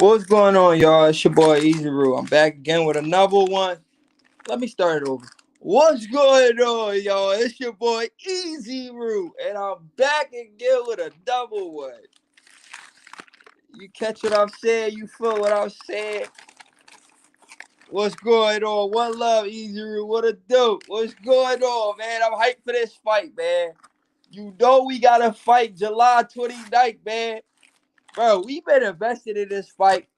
What's going on, y'all? It's your boy Easy Rule. I'm back again with another one. Let me start it over. What's going on, y'all? It's your boy Easy Rule, and I'm back again with a double one. You catch what I'm saying? You feel what I'm saying? What's going on? One love, Easy Rule. What a dope. What's going on, man? I'm hyped for this fight, man. You know we got to fight July 29th, man. Bro, we've been invested in this fight.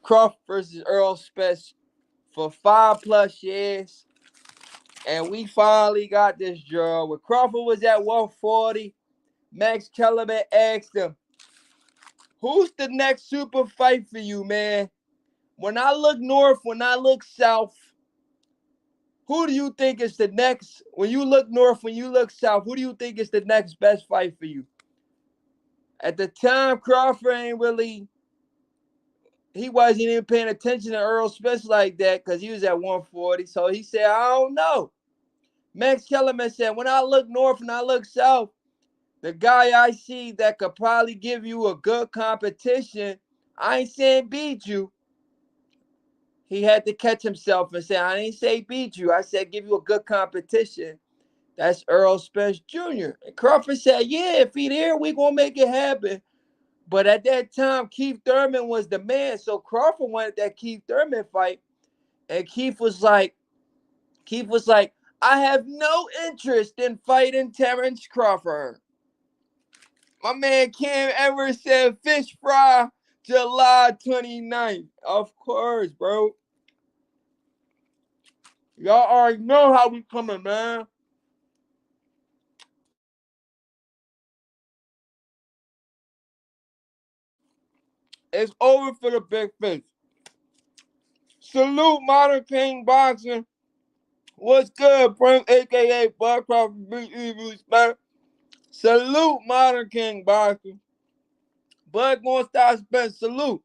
Crawford versus Errol Spence for 5+ years. And we finally got this draw. When Crawford was at 140, Max Kellerman asked him, who's the next super fight for you, man? When I look north, when I look south, who do you think is the next? When you look north, when you look south, who do you think is the next best fight for you? At the time, Crawford he wasn't even paying attention to Errol Spence like that because he was at 140. So he said, I don't know. Max Kellerman said, when I look north and I look south, the guy I see that could probably give you a good competition, I ain't saying beat you. He had to catch himself and say, I didn't say beat you. I said give you a good competition. That's Errol Spence Jr. And Crawford said, yeah, if he's here, we going to make it happen. But at that time, Keith Thurman was the man. So Crawford wanted that Keith Thurman fight. And Keith was like, I have no interest in fighting Terence Crawford. My man Cam Everett said fish fry July 29th. Of course, bro. Y'all already know how we coming, man. It's over for the big fish. Salute Modern King Boxing. What's good, Prince, a.k.a. Bud Crawford, Big Evil, man. Salute Modern King Boxing. Bud gonna start Spence. Salute.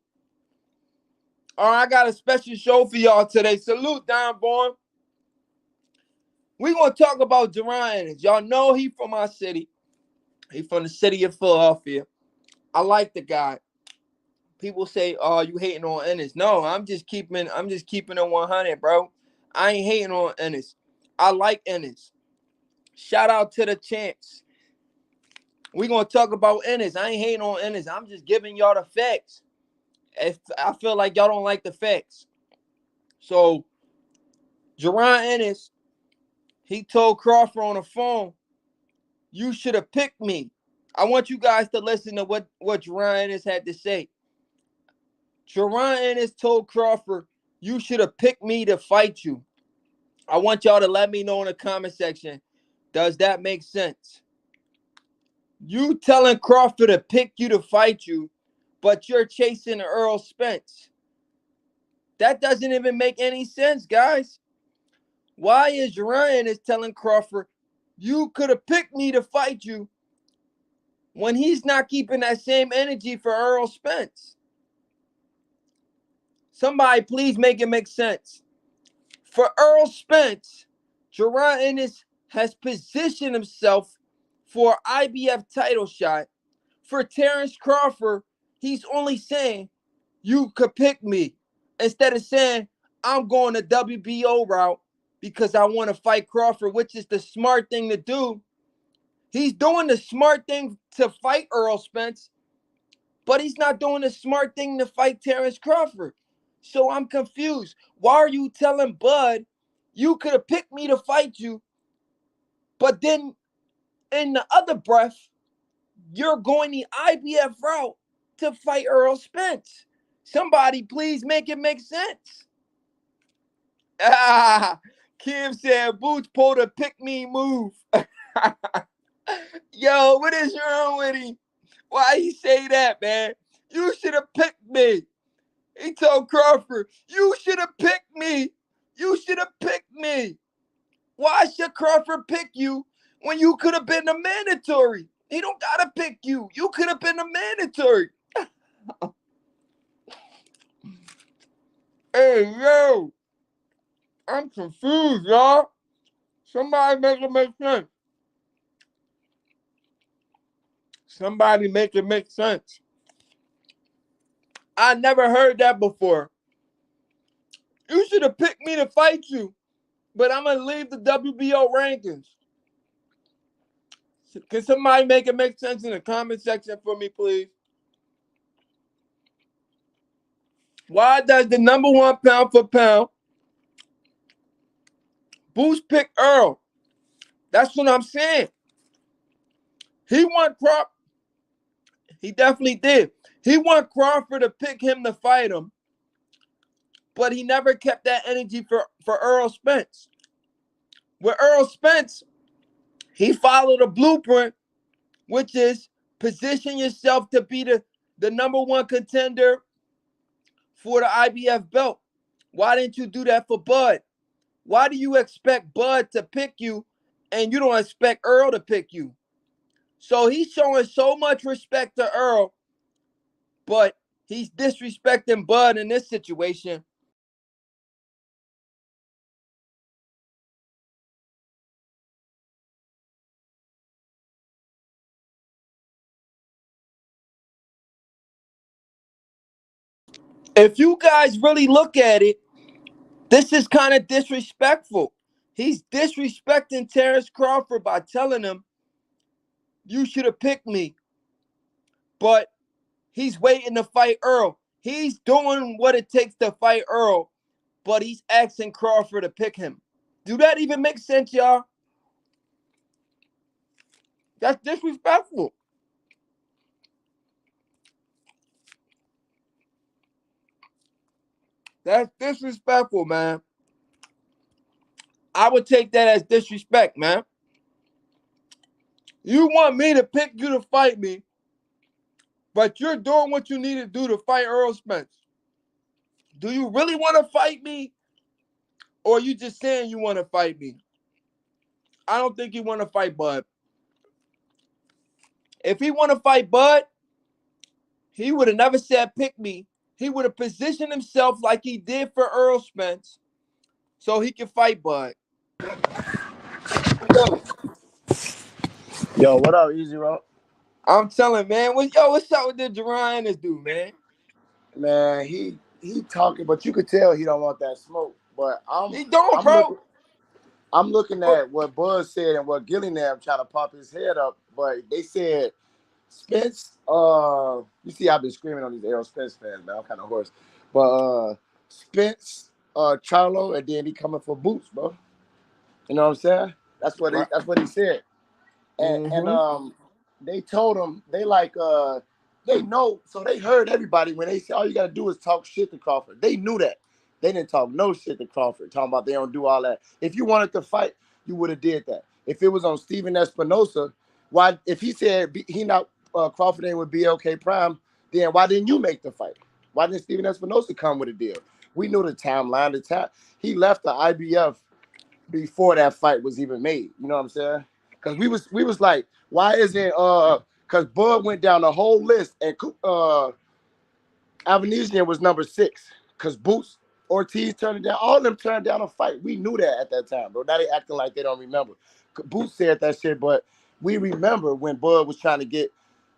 All right, I got a special show for y'all today. Salute, Don Born. We gonna talk about Jaron Ennis. Y'all know he from our city. He from the city of Philadelphia. I like the guy. People say, "Oh, you hating on Ennis?" No, I'm just keeping it 100, bro. I ain't hating on Ennis. I like Ennis. Shout out to the champs. We gonna talk about Ennis. I ain't hating on Ennis. I'm just giving y'all the facts. If I feel like y'all don't like the facts, so Jaron Ennis, he told Crawford on the phone, "You should have picked me." I want you guys to listen to what Jaron Ennis had to say. Jaron Ennis told Crawford, you should have picked me to fight you. I want y'all to let me know in the comment section. Does that make sense? You telling Crawford to pick you to fight you, but you're chasing Errol Spence. That doesn't even make any sense, guys. Why is Jaron Ennis telling Crawford, you could have picked me to fight you, when he's not keeping that same energy for Errol Spence? Somebody please make it make sense. For Errol Spence, Jaron Ennis has positioned himself for an IBF title shot. For Terence Crawford, he's only saying, you could pick me. Instead of saying, I'm going the WBO route because I want to fight Crawford, which is the smart thing to do. He's doing the smart thing to fight Errol Spence, but he's not doing the smart thing to fight Terence Crawford. So I'm confused. Why are you telling Bud you could have picked me to fight you, but then in the other breath, you're going the IBF route to fight Errol Spence? Somebody please make it make sense. Kim said Boots pulled a pick me move. Yo, what is wrong with him? Why he say that, man? You should have picked me. He told Crawford, you should have picked me. You should have picked me. Why should Crawford pick you when you could have been the mandatory? He don't got to pick you. You could have been the mandatory. Hey, yo. I'm confused, y'all. Somebody make it make sense. Somebody make it make sense. I never heard that before. You should have picked me to fight you, but I'm going to leave the WBO rankings. Can somebody make it make sense in the comment section for me, please? Why does the number one pound for pound Boots pick Errol? That's what I'm saying. He want Crawford. He definitely did. He want Crawford to pick him to fight him, but he never kept that energy for Errol Spence. With Errol Spence, he followed a blueprint, which is position yourself to be the number one contender for the IBF belt. Why didn't you do that for Bud? Why do you expect Bud to pick you and you don't expect Errol to pick you? So he's showing so much respect to Errol, but he's disrespecting Bud in this situation. If you guys really look at it, this is kind of disrespectful. He's disrespecting Terence Crawford by telling him, you should have picked me. But he's waiting to fight Errol. He's doing what it takes to fight Errol, but he's asking Crawford to pick him. Do that even make sense, y'all? That's disrespectful. That's disrespectful, man. I would take that as disrespect, man. You want me to pick you to fight me, but you're doing what you need to do to fight Errol Spence. Do you really want to fight me, or are you just saying you want to fight me? I don't think you want to fight Bud. If he want to fight Bud, he would have never said pick me. He would have positioned himself like he did for Errol Spence so he can fight Bud. Yo, what up, Easy Rock? I'm telling, man. What's up with the Jaron Ennis dude, man? Man, he talking, but you could tell he don't want that smoke. But He don't, bro. I'm looking at what Buzz said and what Gillingham trying to pump his head up. But they said Spence. You see, I've been screaming on these Errol Spence fans, man. I'm kind of hoarse. But Spence, Charlo, and then he coming for Boots, bro. You know what I'm saying? That's what he said. And they told him they know, so they heard everybody when they said all you gotta do is talk shit to Crawford. They knew that. They didn't talk no shit to Crawford, talking about they don't do all that. If you wanted to fight, you would have did that. If it was on Steven Espinosa, why if he said he not Crawford ain't with BLK Prime, then why didn't you make the fight? Why didn't Steven Espinosa come with a deal? We knew the timeline. He left the IBF before that fight was even made. You know what I'm saying? Because we was like, why isn't because Bud went down the whole list and Avanesian was number 6 because Boots, Ortiz turned it down. All of them turned down a fight. We knew that at that time, bro. Now they acting like they don't remember. Boots said that shit, but we remember when Bud was trying to get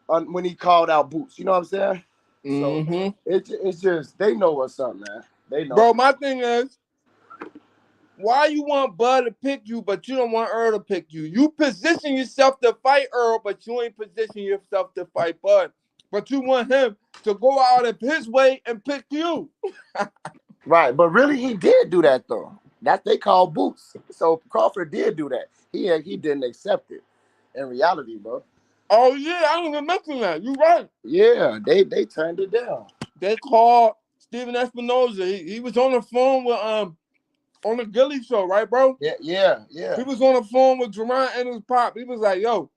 when he called out Boots. You know what I'm saying? So it's just they know what's up, man. They know. Bro, my thing is, why you want Bud to pick you, but you don't want Earl to pick you? You position yourself to fight Earl, but you ain't position yourself to fight Bud. But you want him to go out of his way and pick you. Right, but really he did do that though. That they call Boots. So Crawford did do that. He didn't accept it in reality, bro. Oh yeah, I didn't even mention that. You right. Yeah, they turned it down. They called Steven Espinosa. He was on the phone with on the Gilly show, right, bro? Yeah. He was on the phone with Jaron Ennis Pop. He was like, yo,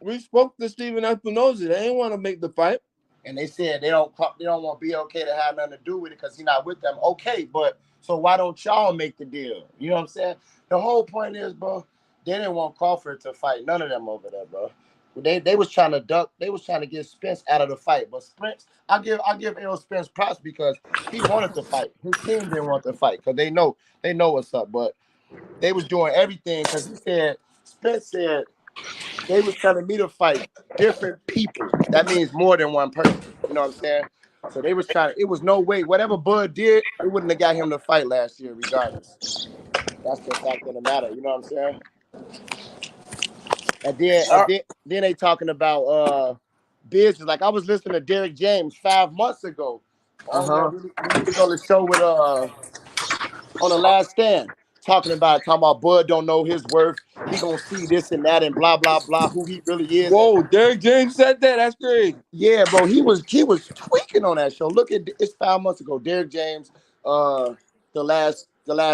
we spoke to Steven Espinosa. They ain't want to make the fight. And they said they don't want BLK to have nothing to do with it because he's not with them. Okay, but so why don't y'all make the deal? You know what I'm saying? The whole point is, bro, they didn't want Crawford to fight none of them over there, bro. They was trying to duck. They was trying to get Spence out of the fight. But Spence, I give Errol Spence props because he wanted to fight. His team didn't want to fight because they know what's up. But they was doing everything because Spence said they was telling me to fight different people. That means more than one person. You know what I'm saying? So they was trying. It was no way. Whatever Bud did, it wouldn't have got him to fight last year, regardless. That's the fact of the matter. You know what I'm saying? And then they talking about business. Like I was listening to Derek James 5 months ago on Uh-huh. when he was on the show with on the Last Stand, talking about Bud don't know his worth. He gonna see this and that and blah blah blah who he really is. And Whoa, Derek James said that? That's crazy. yeah, bro, he was tweaking on that show. Look at it's 5 months ago. Derek James, uh, the last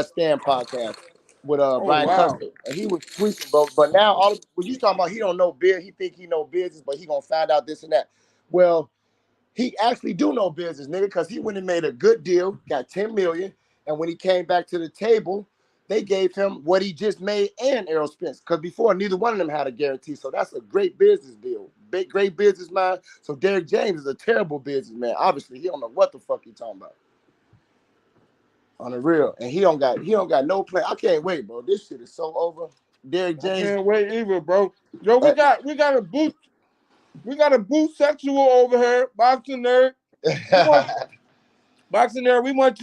Stand podcast with Oh, Brian wow. Custer, and he was tweaking, bro. But now when you talking about he don't know biz, he think he know business, but he gonna find out this and that. Well, he actually do know business, nigga, because he went and made a good deal, got 10 million, and when he came back to the table, they gave him what he just made and Errol Spence. Because before, neither one of them had a guarantee. So that's a great business deal. Big, great businessman. So Derek James is a terrible businessman. Obviously, he don't know what the fuck he talking about. On the real. And he don't got no plan. I can't wait, bro. This shit is so over. Derek I James. can't wait either, bro. Yo, uh, we got a boot sexual over here, boxing nerd. We want boxing nerd. We want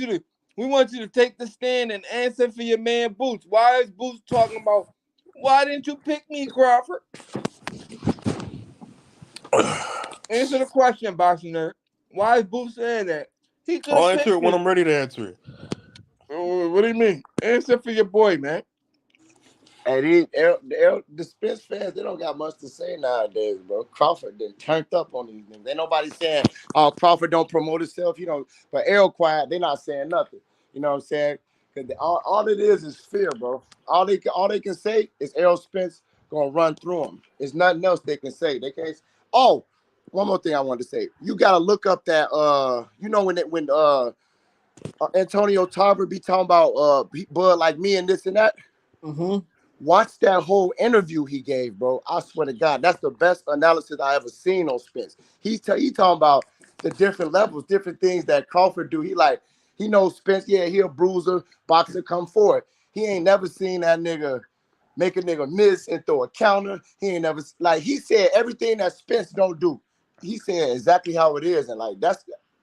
you to take the stand and answer for your man Boots. Why is Boots talking about? Why didn't you pick me, Crawford? Answer the question, boxing nerd. Why is Boots saying that? He could I'll have answer picked it when me. I'm ready to answer it. What do you mean? Answer for your boy, man. And the Spence fans, they don't got much to say nowadays, bro. Crawford then turned up on these niggas. Ain't nobody saying, oh, Crawford don't promote himself. But Errol quiet, they not saying nothing. You know what I'm saying? Because all it is fear, bro. All they can say is Errol Spence gonna run through them. There's nothing else they can say. They can't. Oh, one more thing I wanted to say. You gotta look up that when Antonio Tarver be talking about Bud like me and this and that. Mm-hmm. Watch that whole interview he gave, bro. I swear to God, that's the best analysis I ever seen on Spence. He talking about the different levels, different things that Crawford do. He knows Spence. Yeah, he a bruiser, boxer, come forward. He ain't never seen that nigga make a nigga miss and throw a counter. He ain't never he said everything that Spence don't do. He said exactly how it is, and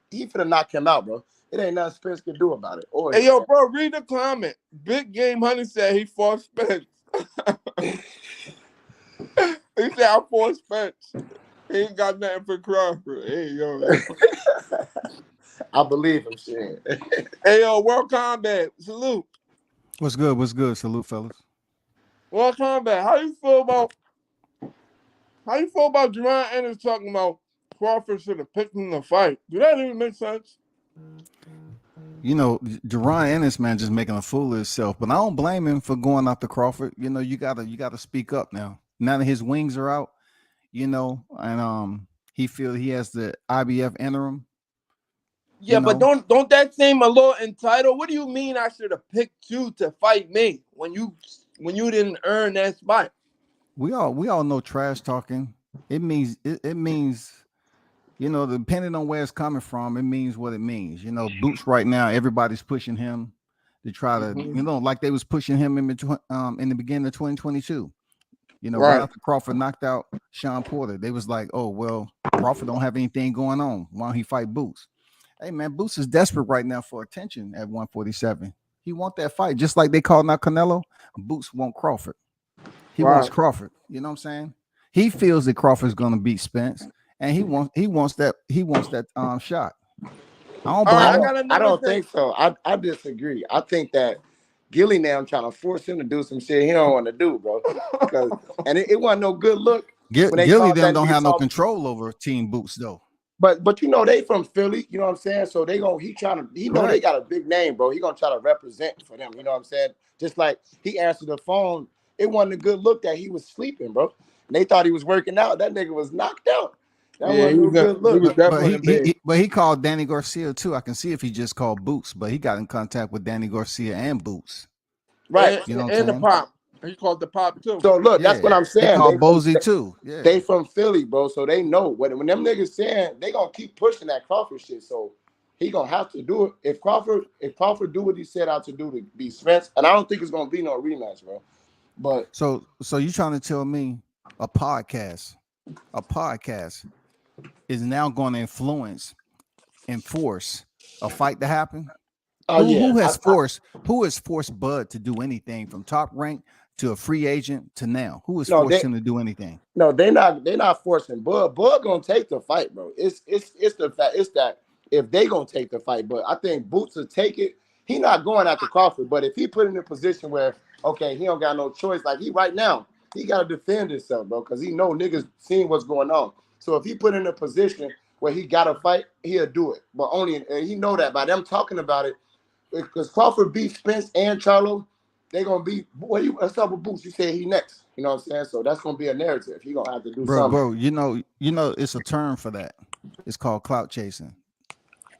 he finna knock him out, bro. It ain't nothing Spence can do about it. Or Hey, yo, bro, read the comment. Big Game Honey said he fought Spence. He said I fought Spence. He ain't got nothing for Crawford. Hey, yo, that's I believe him, shit. Hey, yo, World Combat, salute. What's good? What's good? Salute, fellas. World Combat, how you feel about Jaron Ennis talking about Crawford should have picked him to fight? Do that even make sense? You know, Jaron Ennis, man, just making a fool of himself. But I don't blame him for going after Crawford. You know, you gotta speak up now. Now that his wings are out, and he feel he has the IBF interim. Yeah, but don't that seem a little entitled? What do you mean I should have picked you to fight me when you didn't earn that spot? We all know trash talking. It means depending on where it's coming from, it means what it means. Boots right now, everybody's pushing him to try to, like they was pushing him in the beginning of 2022. Right Right. after Crawford knocked out Sean Porter, they was like, oh, well, Crawford don't have anything going on. Why don't he fight Boots? Hey, man, Boots is desperate right now for attention at 147. He want that fight. Just like they called out Canelo, Boots want Crawford. He wants Right. Crawford. You know what I'm saying? He feels that Crawford's going to beat Spence, and he wants that shot. I don't All right, blame I him. got I another don't thing. think so. I disagree. I think that Gillingham trying to force him to do some shit he don't want to do, bro. And it wasn't no good look when they Gilly called them that don't nigga have no soft. control over Team Boots though. But they from Philly, you know what I'm saying? So he know they Correct. got a big name, bro. He gonna try to represent for them, you know what I'm saying? Just like he answered the phone, it wasn't a good look that he was sleeping, bro. And they thought he was working out. That nigga was knocked out. That Yeah, wasn't no good he look. was definitely in bed. But he called Danny Garcia too. I can see if he just called Boots, but he got in contact with Danny Garcia and Boots. Right. You know what And I'm the saying? pop. He called the pop too. So look, that's Yeah. what I'm He saying. called Bozy too. Yeah. They from Philly, bro. So they know when them niggas saying they gonna keep pushing that Crawford shit. So he gonna have to do it. If Crawford do what he set out to do to be Spence, and I don't think it's gonna be no rematch, bro. But So you trying to tell me a podcast is now going to influence enforce a fight to happen? Oh yeah, Who has forced Bud to do anything from top rank to a free agent to now? Who has no, forced him to do anything? no, they not forcing Bud. Bud gonna take the fight, bro. It's the fact. It's that if they gonna take the fight, but I think Boots will take it. He not going after Crawford, but if he put in a position where okay, he don't got no choice. Like he right now, he gotta defend himself, bro, because he know niggas seeing what's going on. So if he put in a position where he gotta fight, he'll do it. But only and he know that by them talking about it, because Crawford beat Spence and Charlo, they gonna be what's up with Boots? You said he next. You know what I'm saying? So that's gonna be a narrative. He gonna have to do something. Bro, you know, it's a term for that. It's called clout chasing.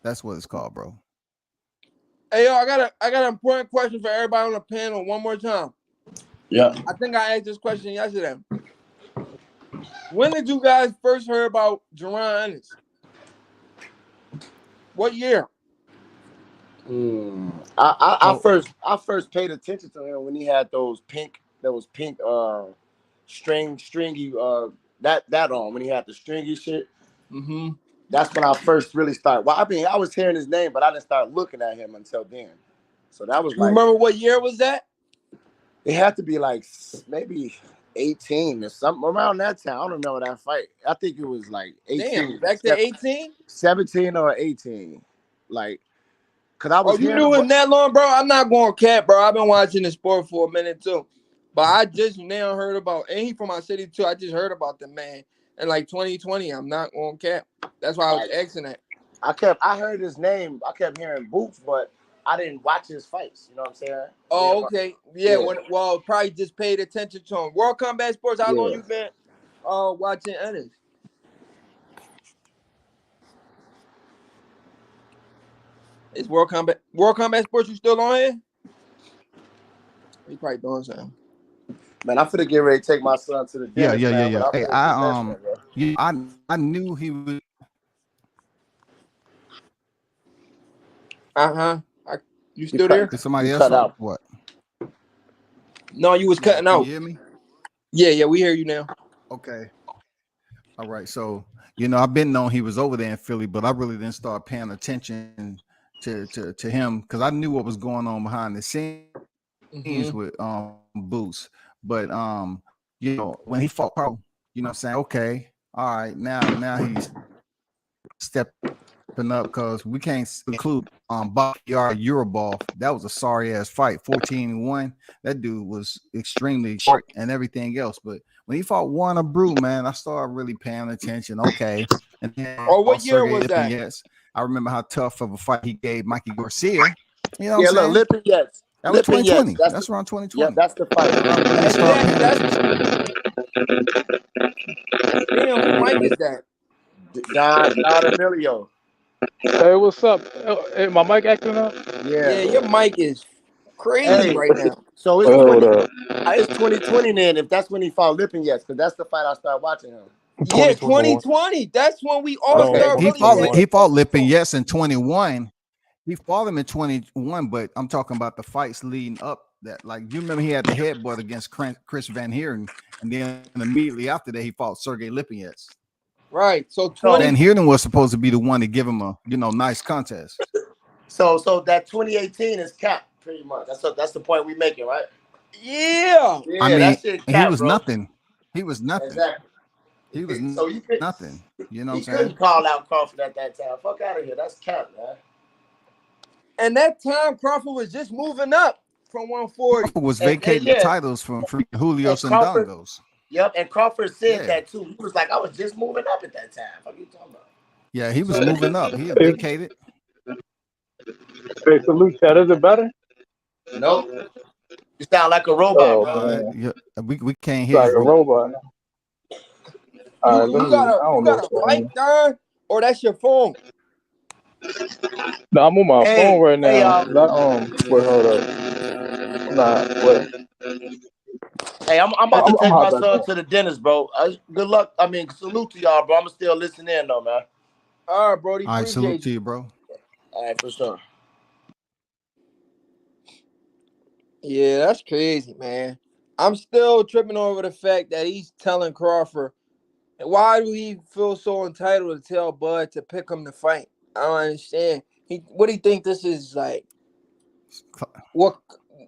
That's what it's called, bro. Hey, yo, I got an important question for everybody on the panel one more time. Yeah. I think I asked this question yesterday. When did you guys first hear about Jaron Ennis? What year? I first paid attention to him when he had those pink stringy that on when he had the stringy shit. Mm-hmm. That's when I first really started. Well, I mean, I was hearing his name, but I didn't start looking at him until then. So that was You remember what year was that? It had to be like maybe 18 or something around that time. I don't remember that fight. I think it was like 18. Damn, back to 18? 17 or 18. Like, because I was Oh, you hearing knew about, him that long, bro? I'm not going cat, bro. I've been watching the sport for a minute, too. But I just now heard about, and he from my city, too. I just heard about the man in like 2020. I'm not going cat. That's why I was asking that. I heard his name. I kept hearing Boots, but I didn't watch his fights. You know what I'm saying? Oh, okay. Yeah, well, probably just paid attention to him. World Combat Sports, how long you been watching Ennis? Is World Combat Sports you still on here? He probably doing something. Man, I'm finna get ready to take my son to the dentist. Yeah. Hey, I knew he was. You still there? Is somebody else cut out? What? No, you was cutting out. Can you hear me? Yeah, we hear you now. Okay. All right. So, I've been known he was over there in Philly, but I really didn't start paying attention to him because I knew what was going on behind the scenes with Boots. But when he fought Carl, I'm saying, okay, all right, now he's stepping up because we can't include Backyard Euroball. That was a sorry ass fight, 14-1. That dude was extremely short and everything else. But when he fought Warner Brew, man, I started really paying attention. Okay. And then what year was that? Yes. I remember how tough of a fight he gave Mikey Garcia. You know what I'm saying? Lippin, yes. That was 2020. That's around 2020. Yeah, that's the fight. Damn, who mic is that? Don Emilio. Hey, what's up? Hey, my mic acting up? Yeah, your mic is crazy right now. So it's 2020 then, if that's when he fought Lippin, yes, because that's the fight I started watching him. Yeah, 2020. That's when we all started. He fought Lippin, yes, in 21. He fought him in 21, but I'm talking about the fights leading up. That, like, you remember he had the headbutt against Chris Van Heerden, and then immediately after that he fought Sergey Lipinets. Right. So Van Heerden was supposed to be the one to give him a nice contest. So that 2018 is capped pretty much. That's the point we making, right? Yeah. I mean, that shit capped, he was bro. nothing. He was nothing. Exactly. He was nothing. You know what I'm saying? Couldn't call out Crawford at that time. Fuck out of here. That's capped, man. And that time Crawford was just moving up from 140. Crawford was vacating titles from Julio Sandangos. Yep, and Crawford said that too. He was like, I was just moving up at that time. What are you talking about? Yeah, he was moving up. He had vacated. Hey, salute, chat. Is it better? No. You sound like a robot, bro. We can't hear like you. A robot. You got a mic down, or that's your phone? No, I'm on my phone right now. Wait, hold up. Hey, I'm about to take my son to the dentist, bro. Good luck. I mean, salute to y'all, bro. I'm still listening in, though, man. All right, Brody. All right, salute to you, bro. All right, for sure. Yeah, that's crazy, man. I'm still tripping over the fact that he's telling Crawford. Why do he feel so entitled to tell Bud to pick him to fight? I don't understand. What do you think this is like? What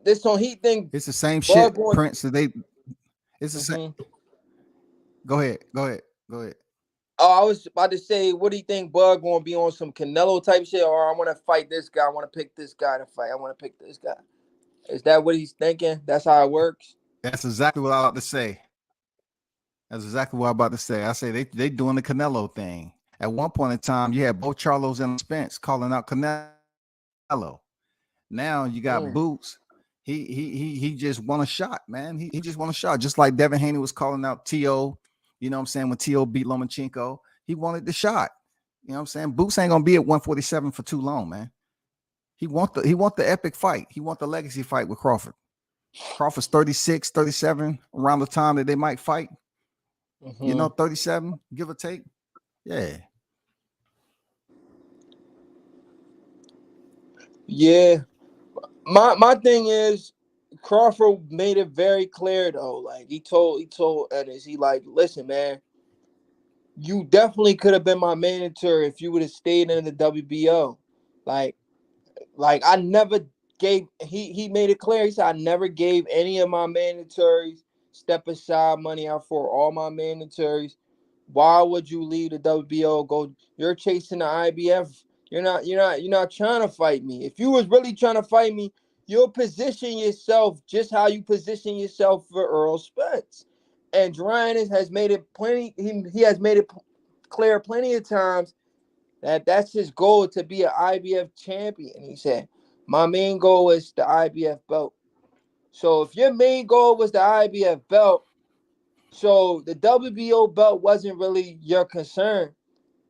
this song? He think It's the same Bud shit, going. Prince. It's the same. Go ahead. Oh, I was about to say, what do you think Bud going to be on some Canelo type shit, or I want to fight this guy? I want to pick this guy to fight. I want to pick this guy. Is that what he's thinking? That's how it works. That's exactly what I about to say. I say they doing the Canelo thing. At one point in time, you had both Charlos and Spence calling out Canelo. Now you got Boots. He just won a shot, man. He just won a shot, just like Devin Haney was calling out T.O. You know what I'm saying? When T.O. beat Lomachenko, he wanted the shot. You know what I'm saying? Boots ain't gonna be at 147 for too long, man. He want the epic fight. He want the legacy fight with Crawford. Crawford's 36, 37 around the time that they might fight. You know, 37, give or take. Yeah. Yeah. My thing is Crawford made it very clear though. Like he told Ennis, he like, listen, man, you definitely could have been my manager if you would have stayed in the WBO. Like I never gave he made it clear. He said I never gave any of my mandatories step aside money out for all my mandatories. Why would you leave the WBO? Go, you're chasing the IBF. You're not trying to fight me. If you was really trying to fight me, you'll position yourself just how you position yourself for Errol Spence. And Jaron Ennis has made it plenty. He has made it clear plenty of times that's his goal, to be an IBF champion. He said, my main goal is the IBF belt. So if your main goal was the IBF belt, so the WBO belt wasn't really your concern.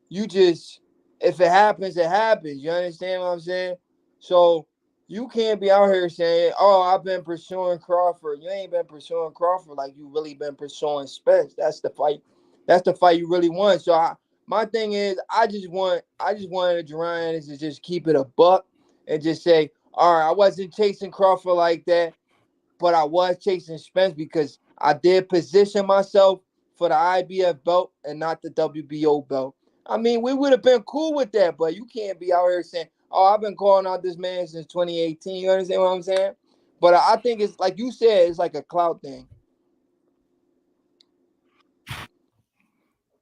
You just, if it happens, it happens. You understand what I'm saying? So you can't be out here saying, oh, I've been pursuing Crawford. You ain't been pursuing Crawford like you really been pursuing Spence. That's the fight. That's the fight you really want. So my thing is, I just wanted Jaron Ennis to just keep it a buck and just say, all right, I wasn't chasing Crawford like that, but I was chasing Spence because I did position myself for the IBF belt and not the WBO belt. I mean, we would have been cool with that, but you can't be out here saying, oh, I've been calling out this man since 2018. You understand what I'm saying? But I think it's like you said, it's like a clout thing.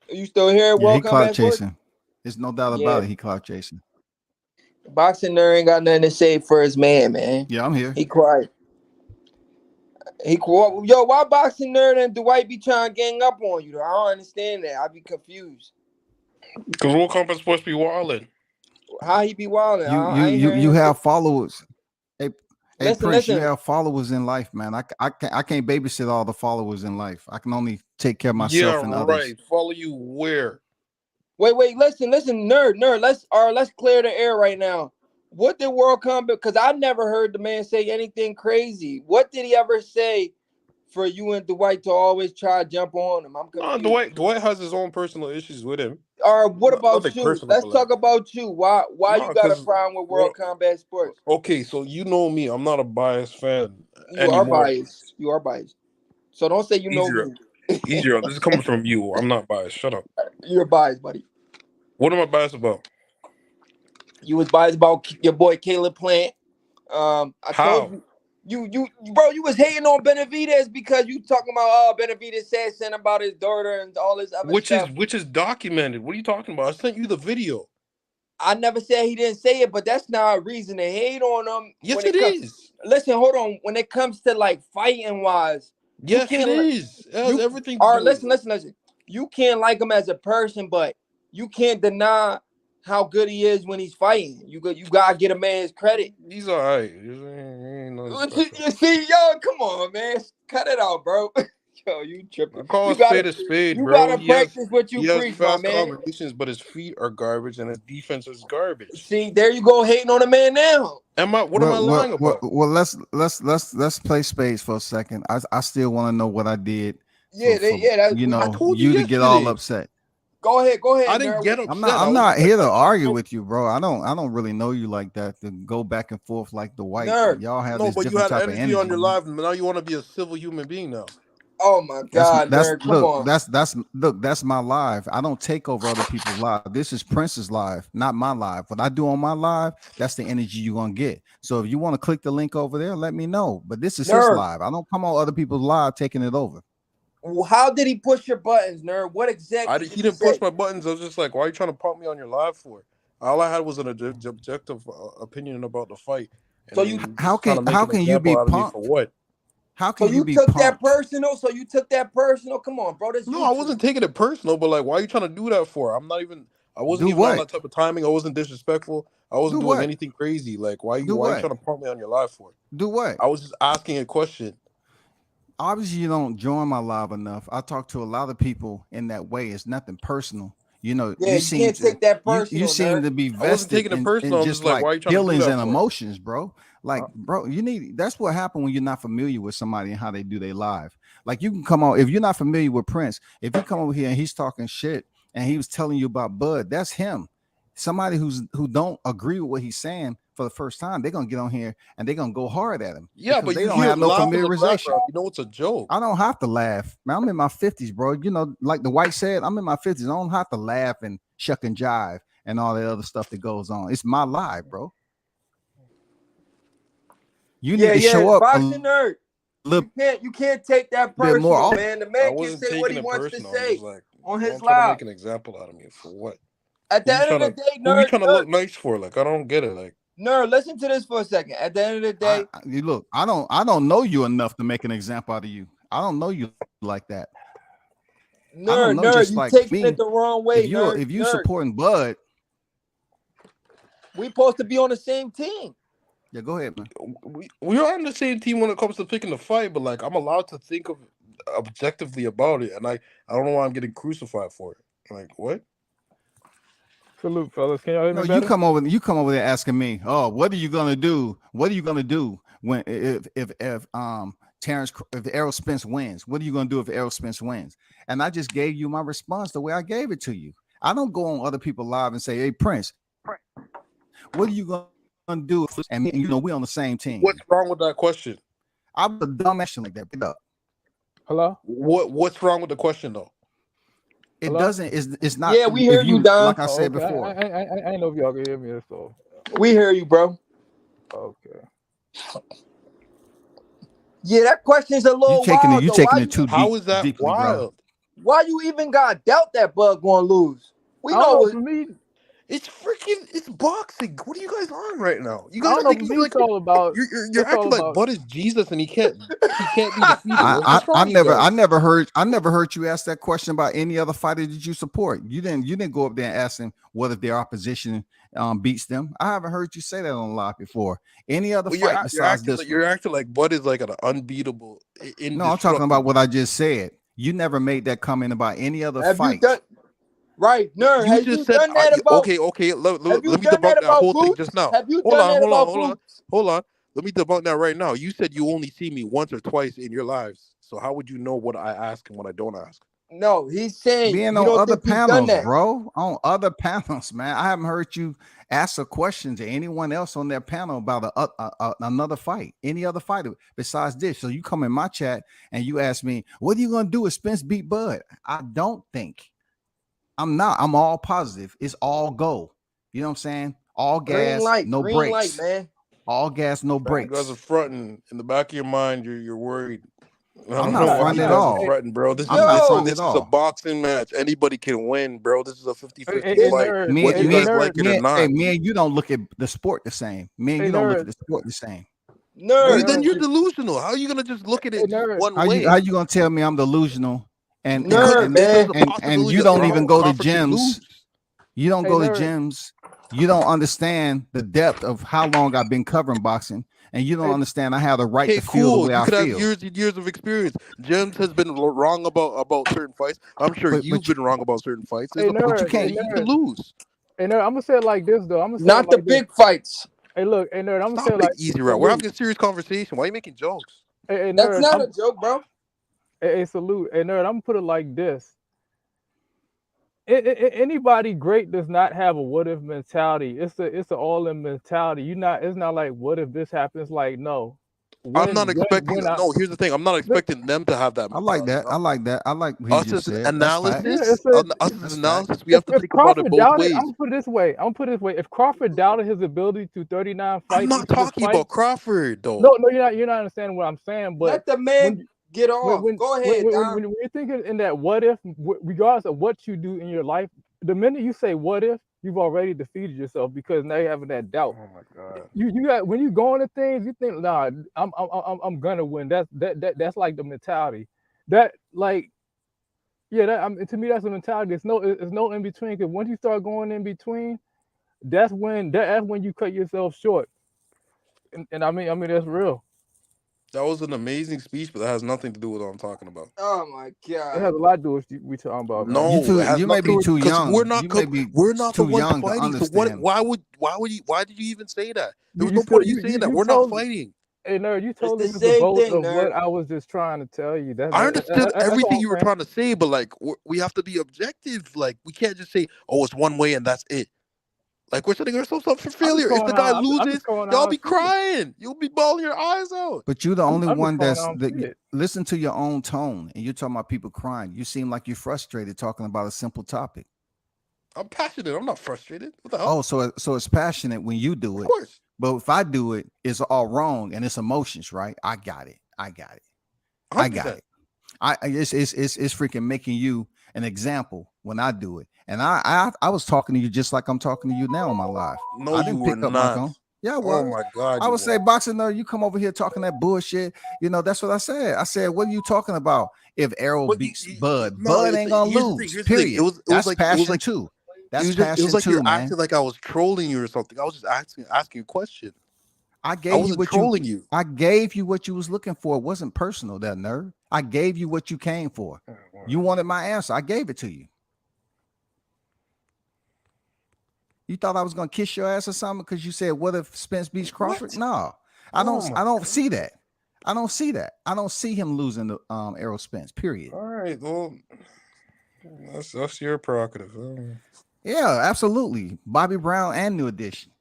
Are you still here, Yeah, he World clout Combat Sports? chasing. There's no doubt Yeah. about it. He clout chasing. Boxing nerd ain't got nothing to say for his man. Yeah, I'm here. He quiet. Yo, why Boxing Nerd and Dwight be trying to gang up on you, though? I don't understand that. I be confused. Because World Combat Sports be wildin'. How he be wilding? I ain't hearing You him have followers. Hey, listen, Prince, you listen. have followers in life, man. I can't babysit all the followers in life. I can only take care of myself and others. Right. Follow you where? Wait, listen, nerd. Let's clear the air right now. What did World Combat? Because I never heard the man say anything crazy. What did he ever say for you and Dwight to always try to jump on him? I'm confused. No, Dwight has his own personal issues with him. Or what about Nothing you? personal. Let's talk about you. Why you got a problem with World Combat Sports? Okay, so you know me. I'm not a biased fan You anymore. are biased. So don't say you know me. Easier. This is coming from you. I'm not biased. Shut up. You're biased, buddy. What am I biased about? You was biased about your boy Caleb Plant. I told you, bro, you was hating on Benavidez because you talking about Benavidez said something about his daughter and all this other stuff. Which is documented. What are you talking about? I sent you the video. I never said he didn't say it, but that's not a reason to hate on him. Yes, it is. Listen, hold on. When it comes to like fighting wise, yes, it is. It has everything to do. Listen. You can't like him as a person, but you can't deny how good he is when he's fighting. You gotta get a man his credit. He's all right. You see, yo, come on, man, cut it out, bro. Yo, you tripping? I call a spade a spade, bro. You gotta practice what you preach, my man. Combinations, but his feet are garbage and his defense is garbage. See, there you go, hating on the man now. What am I lying about? Well, let's play spades for a second. I still want to know what I did. That's, you know, I told you to yesterday. get all upset. Go ahead. I didn't get upset. I'm not here to argue with you, bro. I don't really know you like that to go back and forth like the white. Y'all have this different type of energy. on your live, and now you want to be a civil human being now. Oh my God, nerd, come on. That's my live. I don't take over other people's live. This is Prince's live, not my live. What I do on my live, that's the energy you're gonna get. So if you want to click the link over there, let me know. But this is his Nerd, live. I don't come on other people's live taking it over. how did he push your buttons, nerd? What exactly He did didn't he say? push my buttons. I was just like, why are you trying to pump me on your live for? All I had was an objective opinion about the fight, and So then you you How just trying to make how an can you example be out of me for pumped? what? How so can you you be took that pumped? personal? So you took that personal? Come on, bro. This No, I wasn't taking it personal, but like, why are you trying to do that for? I wasn't Do even on what? that type of timing. I wasn't disrespectful. I wasn't Do doing what? anything crazy. Like, Do why are you what? trying to pump me on your live for? Do what? I was just asking a question. Obviously you don't join my live enough. I talk to a lot of people in that way. It's nothing personal. You know, Yeah, you can't take that you personal, seem nerd. to be I wasn't vested taking it in personal. I'm just just like, like why are you trying to do feelings that and for? emotions, bro. Like, bro, that's what happened when you're not familiar with somebody and how they do their live. Like, you can come on if you're not familiar with Prince, if he come over here and he's talking shit and he was telling you about Bud, that's him. Somebody who don't agree with what he's saying for the first time, they're gonna get on here and they're gonna go hard at him Yeah, because but they you don't hear have no laughing in the familiarization. background. You know it's a joke. I don't have to laugh, man. I'm in my 50s, bro. You know, like the white said, I'm in my 50s. I don't have to laugh and shuck and jive and all that other stuff that goes on. It's my life, bro. You need to Yeah, show up a boxing nerd. little You can't take that bit more personal, often. man. The I man can wasn't say what taking he it wants to personal. I'm just say like, on his don't try to live. make an example out of me for what? At the end of the day, Who you nerd, trying to nerd, look nice for? Like, I don't get it. Like, nerd, listen to this for a second. At the end of the day, You look, I don't know you enough to make an example out of you. I don't know you like that. I don't know, nerd, just you like taking it me. the wrong way, nerd. If you Nerd, supporting Bud, we supposed to be on the same team. yeah, go ahead, man. we're on the same team when it comes to picking the fight, but like, I'm allowed to think of objectively about it, and I don't know why I'm getting crucified for it. Like, what? Salute, fellas. Can y'all hear No, me better? you come over there asking me, oh, what are you gonna do? What are you gonna do when if if Errol Spence wins? What are you gonna do if Errol Spence wins? And I just gave you my response the way I gave it to you. I don't go on other people live and say, hey Prince, what are you gonna do? And you know we on the same team. What's wrong with that question? I'm a dumb action like that. Pick up. Hello? What's wrong with the question though? It Hello? doesn't. It's not. Yeah, we If hear you, you Don. like I Oh, said okay. before. I didn't know if y'all could hear me, so We hear you, bro. okay. Yeah, that question's a little wild, You though. taking it too How is that deeply, bro. wild? Why you even got doubt that Bud gonna lose? We I don't know know. it. For me, It's boxing. What are you guys on right now? You I guys don't are know. For thinking me, like it's all about. you're It's all acting like about. Bud is Jesus and he can't be defeated. What's wrong I with you guys? never heard you ask that question about any other fighter that you support. You didn't go up there and ask them what if their opposition beats them. I haven't heard you say that on live before. Any other Well, fight besides this one? you're acting like Bud is like an unbeatable, No, I'm talking about indestructible. what I just said. You never made that comment about any other Have you fight. done right, nerd? You Have just you said, done that about? okay. Have you Let me done debunk that that about whole thing just Boots? now. Have you done that about Boots? Hold on. Let me debunk that right now. You said you only see me once or twice in your lives. So how would you know what I ask and what I don't ask? No, he's saying Being you on don't other think you've done panels, that. bro. On other panels, man. I haven't heard you ask a question to anyone else on that panel about another fight, any other fighter besides this. So you come in my chat and you ask me, what are you going to do if Spence beat Bud? I don't think. I'm not. I'm all positive. It's all go. You know what I'm saying? All gas, no Green light, brakes. man. All gas, no Man, you guys are brakes. fronting. In the back of your mind, you're worried. I I'm don't I'm not know not. why I'm fronting you at not. guys are all. Hey, fretting, bro. I'm not fronting Yo, at This is a all. boxing match. Anybody can win, bro. This is a 50-50 hey, this fight, nerd. Me, whether Hey, you hey, guys me, nerd. like it or not. me and you don't look at the sport the same. Me and Hey, you don't look at nerd. the sport the same. Hey, nerd, Then nerd. you're delusional. How are you gonna just look at Hey, it just nerd. one How way? you gonna tell me I'm delusional Because nerd, there's man. a and possibility you that don't even go to Crawford can gyms? lose. You don't Hey, go to nerd. gyms. You don't understand the depth of how long I've been covering boxing, and you don't Hey, understand I have the right Okay, to feel the cool. way You I could have feel. years and years of experience. James has been wrong about certain fights. I'm sure But you've been wrong about certain fights. There's hey, a nerd. Hey, possibility you could nerd. lose. Hey, nerd. I'm gonna say it like this though. I'm gonna say it Not the like this. big fights. Hey, look. Hey, nerd. I'm gonna say Stop it it, like this. easy route. We're Salute. having a serious conversation. Why are you making jokes? Hey, That's nerd. not a joke, bro. Hey, salute. Hey, nerd. I'm gonna put it like this. Anybody great does not have a what if mentality. It's an all in mentality. It's not like what if this happens. Like no. I'm not expecting. No, here's the thing. I'm not expecting them to have that. I like that. I like that. I like what he Us just as an said. That's fact. analysis. Yeah, Us as That's analysis, we have to If think about it Crawford both doubted, ways. I'm gonna put it this way. If Crawford doubted his ability to 39 I'm fights not into this talking fight, about Crawford though. no, you're not understanding what I'm saying. But Let the man when get off. Go ahead, Don. when you're thinking in that what if, regardless of what you do in your life, the minute you say what if, you've already defeated yourself because now you're having that doubt. Oh my god. You got when you go into things, you think, nah, I'm gonna win. That's like the mentality. That like yeah, to me that's a mentality. It's no in between. Because once you start going in between, that's when you cut yourself short. And I mean that's real. That was an amazing speech, but that has nothing to do with what I'm talking about. Oh my It God. has a lot to do with what we talking about, man. No, it has You may nothing be too because young. we're not. You may be We're not the too ones young to fighting. So understand. why did you even say that? There was You no point in you you saying you, that. you We're not told fighting. Hey, nerd, you totally the missed the same boat thing, of what nerd. I was just trying to tell you. I understood That's everything all you were I'm saying. trying to say, but like we have to be objective. Like we can't just say, "Oh, it's one way and that's it." Like we're setting ourselves up for failure. If the guy I'm just loses, calling y'all how I be see it. crying. You'll be bawling your eyes out. But you're the only I'm just one calling that's how I see it. listen to your own tone, and you're talking about people crying. You seem like you're frustrated talking about a simple topic. I'm passionate. I'm not frustrated. What the hell? Oh, so it's passionate when you do Of it. course. But if I do it, it's all wrong and it's emotions, right? I got it. I got it. I got 100%. it. It's freaking making you an example when I do it. And I was talking to you just like I'm talking to you now on my live. No, I you didn't were pick up my not. phone. Yeah, Oh well, my God. I you would say, were. boxing nerd, you come over here talking that bullshit. You know, that's what I said. I said, what are you talking about? If Errol But beats Bud, no, Bud ain't gonna here's the thing. lose. Here's the thing. It Period. was That's like passion too. That's it was passion like you too, man. acted like I was trolling you or something. I was just asking a question. I I gave you wasn't what trolling you. I gave you what you was looking for. It wasn't personal, that nerd. I gave you what you came for. You wanted my answer. I gave it to you. You thought I was gonna kiss your ass or something because you said, "What if Spence beats Crawford?" What? No, Oh my I don't see that. I don't see that. I don't see him losing the Errol Spence. Period. All right. Well, that's your prerogative. Yeah, absolutely. Bobby Brown and New Edition.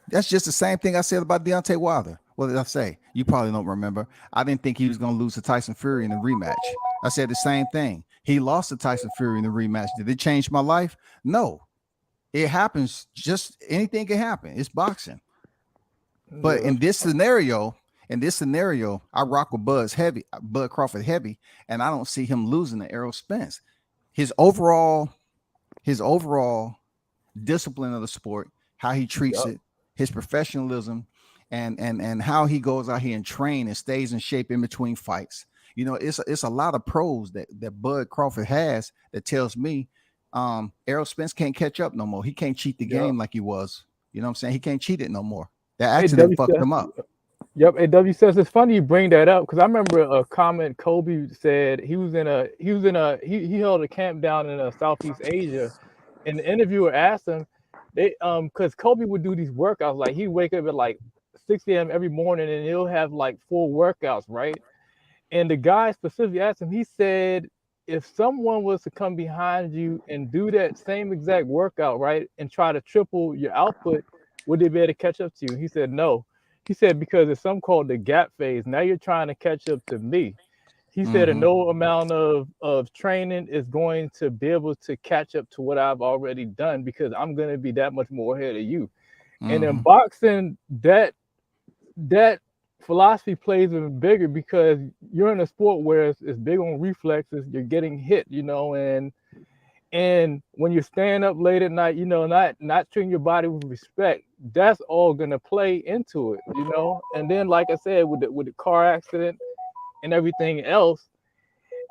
That's just the same thing I said about Deontay Wilder. What did I say? You probably don't remember. I didn't think he was going to lose to Tyson Fury in the rematch. I said the same thing. He lost to Tyson Fury in the rematch. Did it change my life? No. It happens. Just anything can happen. It's boxing. But in this scenario, I rock with Bud Crawford heavy, and I don't see him losing to Errol Spence. His overall discipline of the sport, how he treats it, his professionalism, and how he goes out here and train and stays in shape in between fights. You know, it's a lot of pros that Bud Crawford has that tells me Errol Spence can't catch up no more. He can't cheat the game like he was. You know what I'm saying? He can't cheat it no more. That accident fucked him up. Yep, and W says it's funny you bring that up because I remember a comment Kobe said he held a camp down in Southeast Asia, and the interviewer asked him because Kobe would do these workouts like he'd wake up at like 6 a.m. every morning and he'll have like 4 workouts, right? And the guy specifically asked him, he said, if someone was to come behind you and do that same exact workout, right, and try to triple your output, would they be able to catch up to you? He said no. He said, because it's something called the gap phase. Now you're trying to catch up to me. He said, and no amount of training is going to be able to catch up to what I've already done because I'm going to be that much more ahead of you. And in boxing, that philosophy plays even bigger because you're in a sport where it's big on reflexes. You're getting hit, you know, and when you're staying up late at night, you know, not treating your body with respect, that's all gonna play into it, you know. And then, like I said, with the car accident and everything else,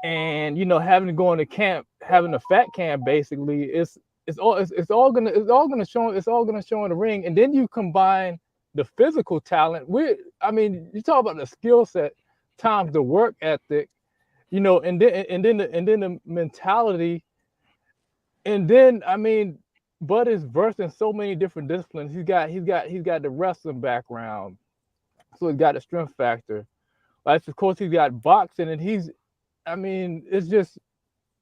and you know, having to go into camp, having a fat camp, basically, it's all gonna show in the ring. And then you combine the physical talent. You talk about the skill set times the work ethic, you know, and then the mentality. And then Bud is versed in so many different disciplines. He's got the wrestling background, so he's got the strength factor. Like, of course, he's got boxing, and it's just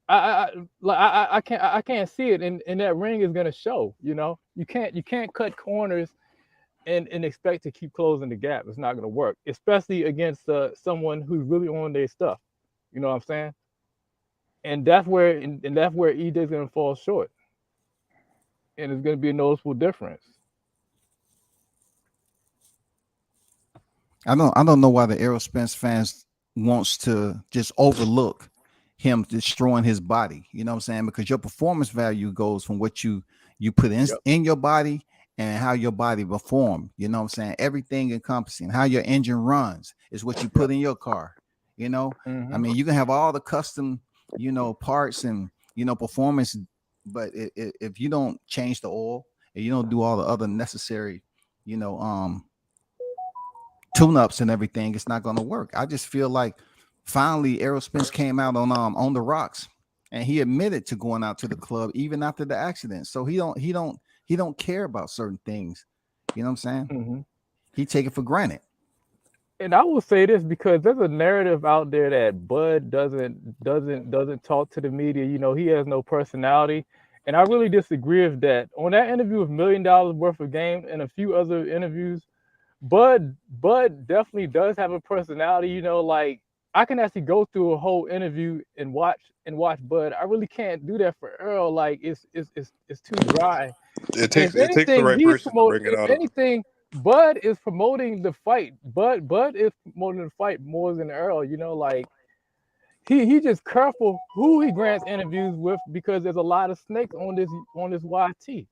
I can't see it, and that ring is gonna show. You know, you can't cut corners and expect to keep closing the gap. It's not gonna work, especially against someone who's really on their stuff. You know what I'm saying? And that's where EJ's gonna fall short, and it's gonna be a noticeable difference. I don't know why the Errol Spence fans wants to just overlook him destroying his body. You know what I'm saying? Because your performance value goes from what you put Yep. in your body and how your body perform. You know what I'm saying? Everything encompassing how your engine runs is what you put in your car. You know, I mean, you can have all the custom, parts and performance, but if you don't change the oil and you don't do all the other necessary, tune-ups and everything, it's not going to work. I just feel like finally Errol Spence came out on the rocks, and he admitted to going out to the club even after the accident. So he don't care about certain things. You know what I'm saying? He take it for granted. And I will say this because there's a narrative out there that Bud doesn't talk to the media. You know, he has no personality, and I really disagree with that. On that interview with $1 million worth of game and a few other interviews, Bud definitely does have a personality. You know, like I can actually go through a whole interview and watch Bud. I really can't do that for Errol. Like it's too dry. It And if takes the anything, right person to bring it if out of him. anything, Bud is promoting the fight. Bud is promoting the fight more than Errol. You know, like he just careful who he grants interviews with because there's a lot of snakes on this YT.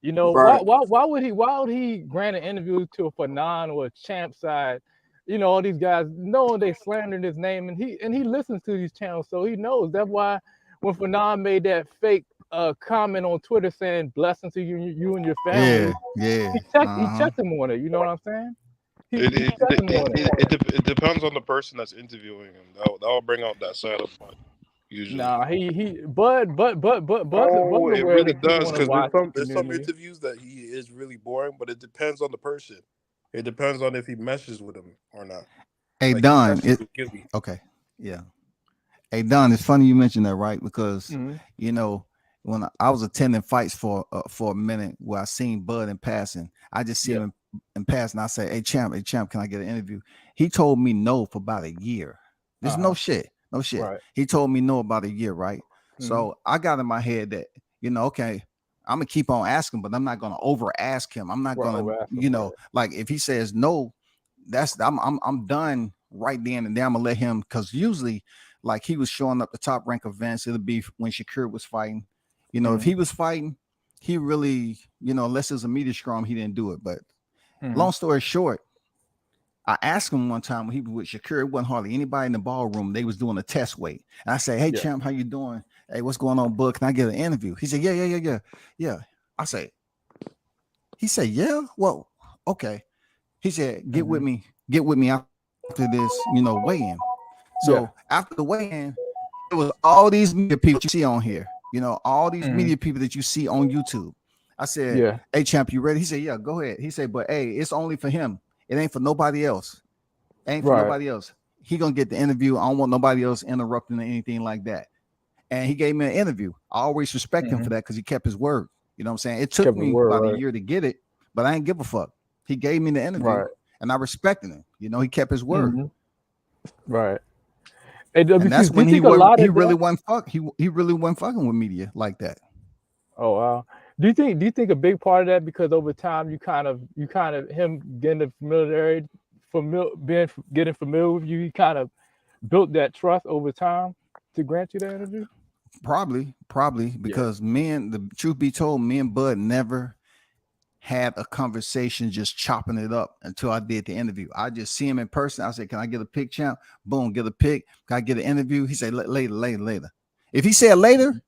You know, Right. why would he grant an interview to a Fanon or a Champ side? You know, all these guys know they slandering his name, and he listens to these channels, so he knows. That's why when Fanon made that fake comment on Twitter saying blessings to you and your family, Yeah. he checked him on it. You know what I'm saying? He It it, checked it, him on it. it depends on the person that's interviewing him. That'll bring out that side of him usually. Nah, Bud's Oh, it aware of really the people does in the because YT there's some community. interviews that he is really boring, but it depends on the person. It depends on if he meshes with him or not. Hey Like he Don, meshes with Gilly. okay, yeah. Hey Don, it's funny you mentioned that, right? Because Mm-hmm. when I was attending fights for a minute, where I seen Bud in passing, I just see Yeah. him in passing. I say, hey champ, can I get an interview? He told me no for about a year. There's no shit. Right. He told me no about a year, right? Mm-hmm. So I got in my head that, okay, I'm gonna keep on asking, but I'm not gonna over ask him. I'm not Right. gonna, Over Africa, right. like if he says no, I'm done right then and there. I'm gonna let him, because usually, like, he was showing up the top rank events. It'll be when Shakur was fighting. If he was fighting, he really, unless it's a media scrum, he didn't do it. But long story short, I asked him one time when he was with Shakur, it wasn't hardly anybody in the ballroom. They was doing a test weight. And I say, hey, Yeah. champ, how you doing? Hey, what's going on, bud? Can I get an interview? He said, yeah. I say, he said, yeah? Well, okay. He said, get with me after this, weigh-in. So after the weigh-in, it was all these media people you see on here, all these media people that you see on YouTube. I said, Yeah. hey, champ, you ready? He said, yeah, go ahead. He said, but hey, it's only for him. It ain't for nobody else. Right. He gonna get the interview. I don't want nobody else interrupting or anything like that. And he gave me an interview. I always respect him for that because he kept his word. You know what I'm saying? It took Kept his me word, about a right. year to get it, but I ain't give a fuck. He gave me the interview, Right. and I respected him. He kept his word. Right. And that's Do you when think a lot he of really that? wasn't he really wasn't fucking with media like that. Oh wow. Do you think a big part of that because over time you kind of him getting the getting familiar with you, he kind of built that trust over time to grant you that interview? Probably Yeah. because the truth be told, me and Bud never had a conversation just chopping it up until I did the interview. I just see him in person. I said, can I get a pic, champ? Boom, get a pic. Can I get an interview? He said, later. If he said later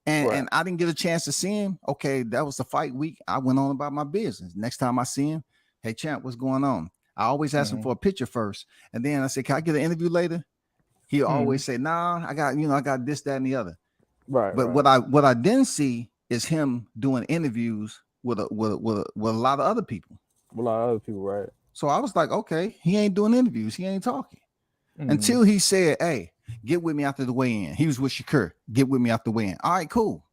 and I didn't get a chance to see him, okay, that was the fight week. I went on about my business. Next time I see him, hey, champ, what's going on? I always ask him for a picture first. And then I said, can I get an interview later? He always say, nah, I got this, that, and the other. Right. But Right. what I didn't see is him doing interviews with a lot of other people. A lot of other people, right? So I was like, okay, he ain't doing interviews, he ain't talking until he said, hey, Get with me after the weigh-in. He was with Shakur. Get with me after the weigh-in. All right, cool.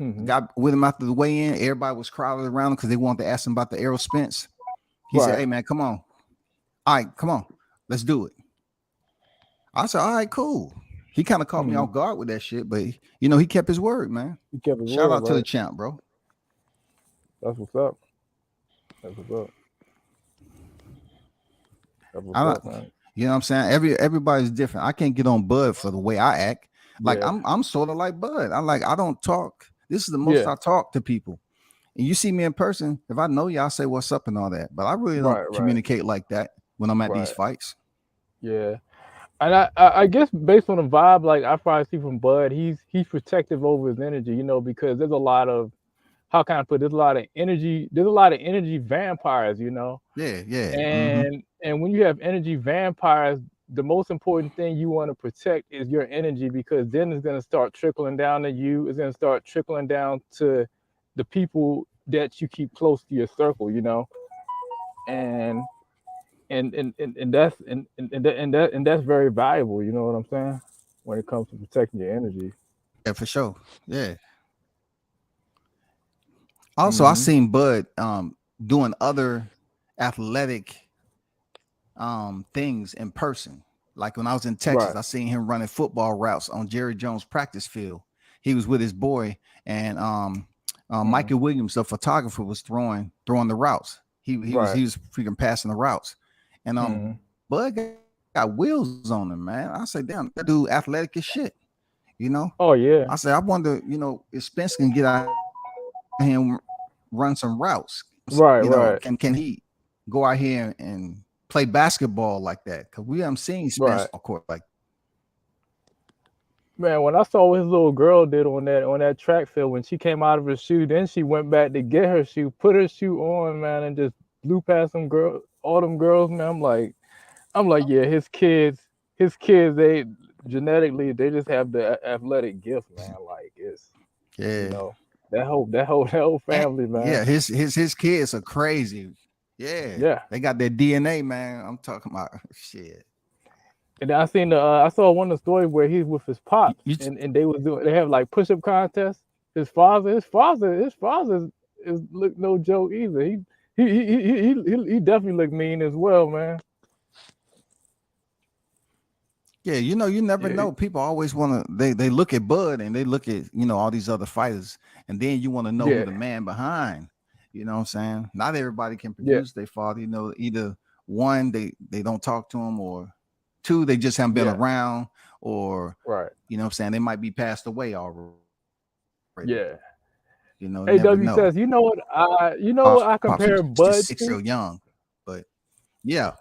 Mhm. Got with him after the weigh-in. Everybody was crowded around him because they wanted to ask him about the Errol Spence. He said, Right. "Hey man, come on. All right, come on. Let's do it." I said, "All right, cool." He kind of caught me Mhm. off guard with that shit, but you know, he kept his word, man. He kept his Shout word, out to the right? champ, bro. That's what's up. That's what's up. That's what's I up, don't, man. you know what I'm saying? Everybody's different. I can't get on Bud for the way I act. Like Yeah. I'm sort of like Bud. I don't talk. This is the most Yeah. I talk to people. And you see me in person, if I know you, I'll say what's up and all that. But I really don't Right. Right. communicate like that when I'm at these Right. fights. Yeah. And I guess based on the vibe, like I probably see from Bud, he's protective over his energy, because there's a lot of, how can I put it? There's a lot of energy vampires, Yeah, yeah. Mm-hmm. and when you have energy vampires, the most important thing you want to protect is your energy, because then it's going to start trickling down to you. It's going to start trickling down to the people that you keep close to your circle, and and that's very valuable. You know what I'm saying? When it comes to protecting your energy. Yeah, for sure. Yeah. Also, I Hmm. seen Bud doing other athletic things in person. Like when I was in Texas, Right. I seen him running football routes on Jerry Jones' practice field. He was with his boy, and Hmm. Michael Williams, the photographer, was throwing the routes. Right. He was freaking passing the routes, and Hmm. Bud got wheels on him, man. I say, damn, that dude athletic as shit. You know, Oh yeah. I say, I wonder, if Spence can get out here and run some routes. Right. Right. Can he go out here and play basketball like that? Because we haven't seen Spence Right. on court like. Man, when I saw what his little girl did on that track field when she came out of her shoe, then she went back to get her shoe, put her shoe on, man, and just blew past all them girls, man. I'm like, yeah, his kids, they genetically they just have the athletic gift, man. Like it's, you Yeah, know, that whole and family, man. yeah, his kids are crazy. Yeah, Yeah. they got their DNA, man. I'm talking about shit. And then I saw one of the stories where he's with his You, pops, you and they have like push up contests. His father is look no joke either. He definitely look mean as well, man. Yeah, you never Yeah, know. People always want to. They look at Bud and they look at all these other fighters, and then you want to know who yeah, the man behind. You know what I'm saying? Not everybody can yeah, produce their father. Either one, they don't talk to him, or two, they just haven't been yeah. around, or Right. what I'm saying, they might be passed away already. Yeah. Never AW know. says, you know what I Pops was compare just Bud 6 years to? young, but yeah.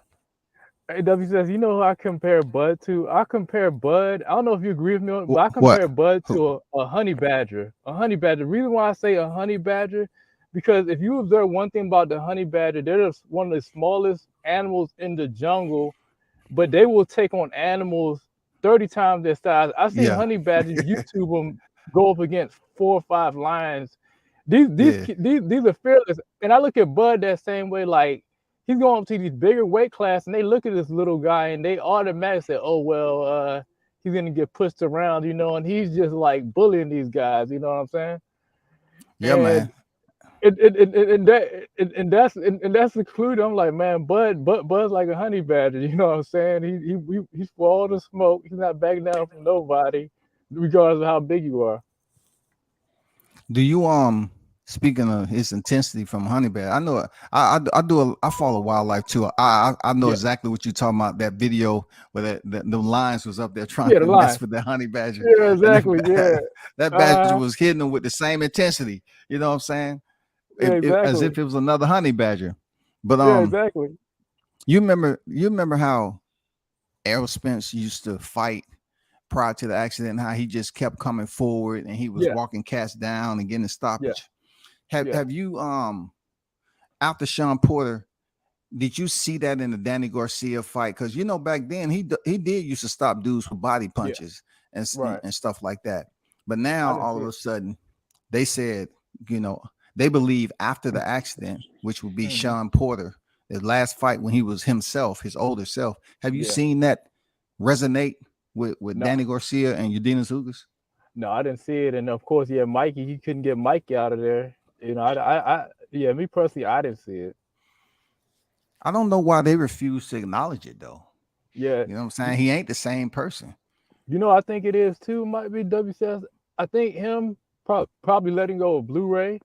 AW says, you know who I compare Bud to? I compare Bud. I don't know if you agree with me, but I What? compare Bud Who? to a honey badger. A honey badger. The reason why I say a honey badger, because if you observe one thing about the honey badger, they're one of the smallest animals in the jungle, but they will take on animals 30 times their size. I've seen Yeah, honey badgers YouTube them go up against 4 or 5 lions. yeah, These are fearless. And I look at Bud that same way, like he's going up to these bigger weight class, and they look at this little guy and they automatically say, oh well, he's gonna get pushed around, and he's just like bullying these guys, you know what I'm saying? yeah, And man. and that's the clue. I'm like, man, Bud's like a honey badger. You know what I'm saying? He's for all the smoke. He's not backing down from nobody, regardless of how big you are. Do you speaking of his intensity from Honey Bear? I know I follow wildlife too. I know Yeah, exactly what you're talking about. That video where the lions was up there trying yeah, the to mess line. with that honey badger, Yeah, and exactly. Yeah, that badger uh, was hitting them with the same intensity. You know what I'm saying? yeah, As exactly. if it was another honey badger. But Yeah, exactly. you remember how Errol Spence used to fight prior to the accident, how he just kept coming forward and he was Yeah, walking cats down and getting a yeah, stoppage. Have yeah, have you after Sean Porter, did you see that in the Danny Garcia fight? Because back then he did used to stop dudes with body yeah. punches Right. and stuff like that. But I now didn't all see of a it. sudden they said, you know, they believe after the accident, which would be Hmm. Sean Porter, his last fight when he was himself, his older self. Have you Yeah. seen that resonate? with No, Danny Garcia and Udenis Ugas? no, I didn't see it. And of course, yeah, Mikey, he couldn't get Mikey out of there. Yeah, me personally, I didn't see it. I don't know why they refuse to acknowledge it though. Yeah, You know what I'm saying? He ain't the same person. I think it is too. Might be WCS. I think him probably letting go of Blu-ray.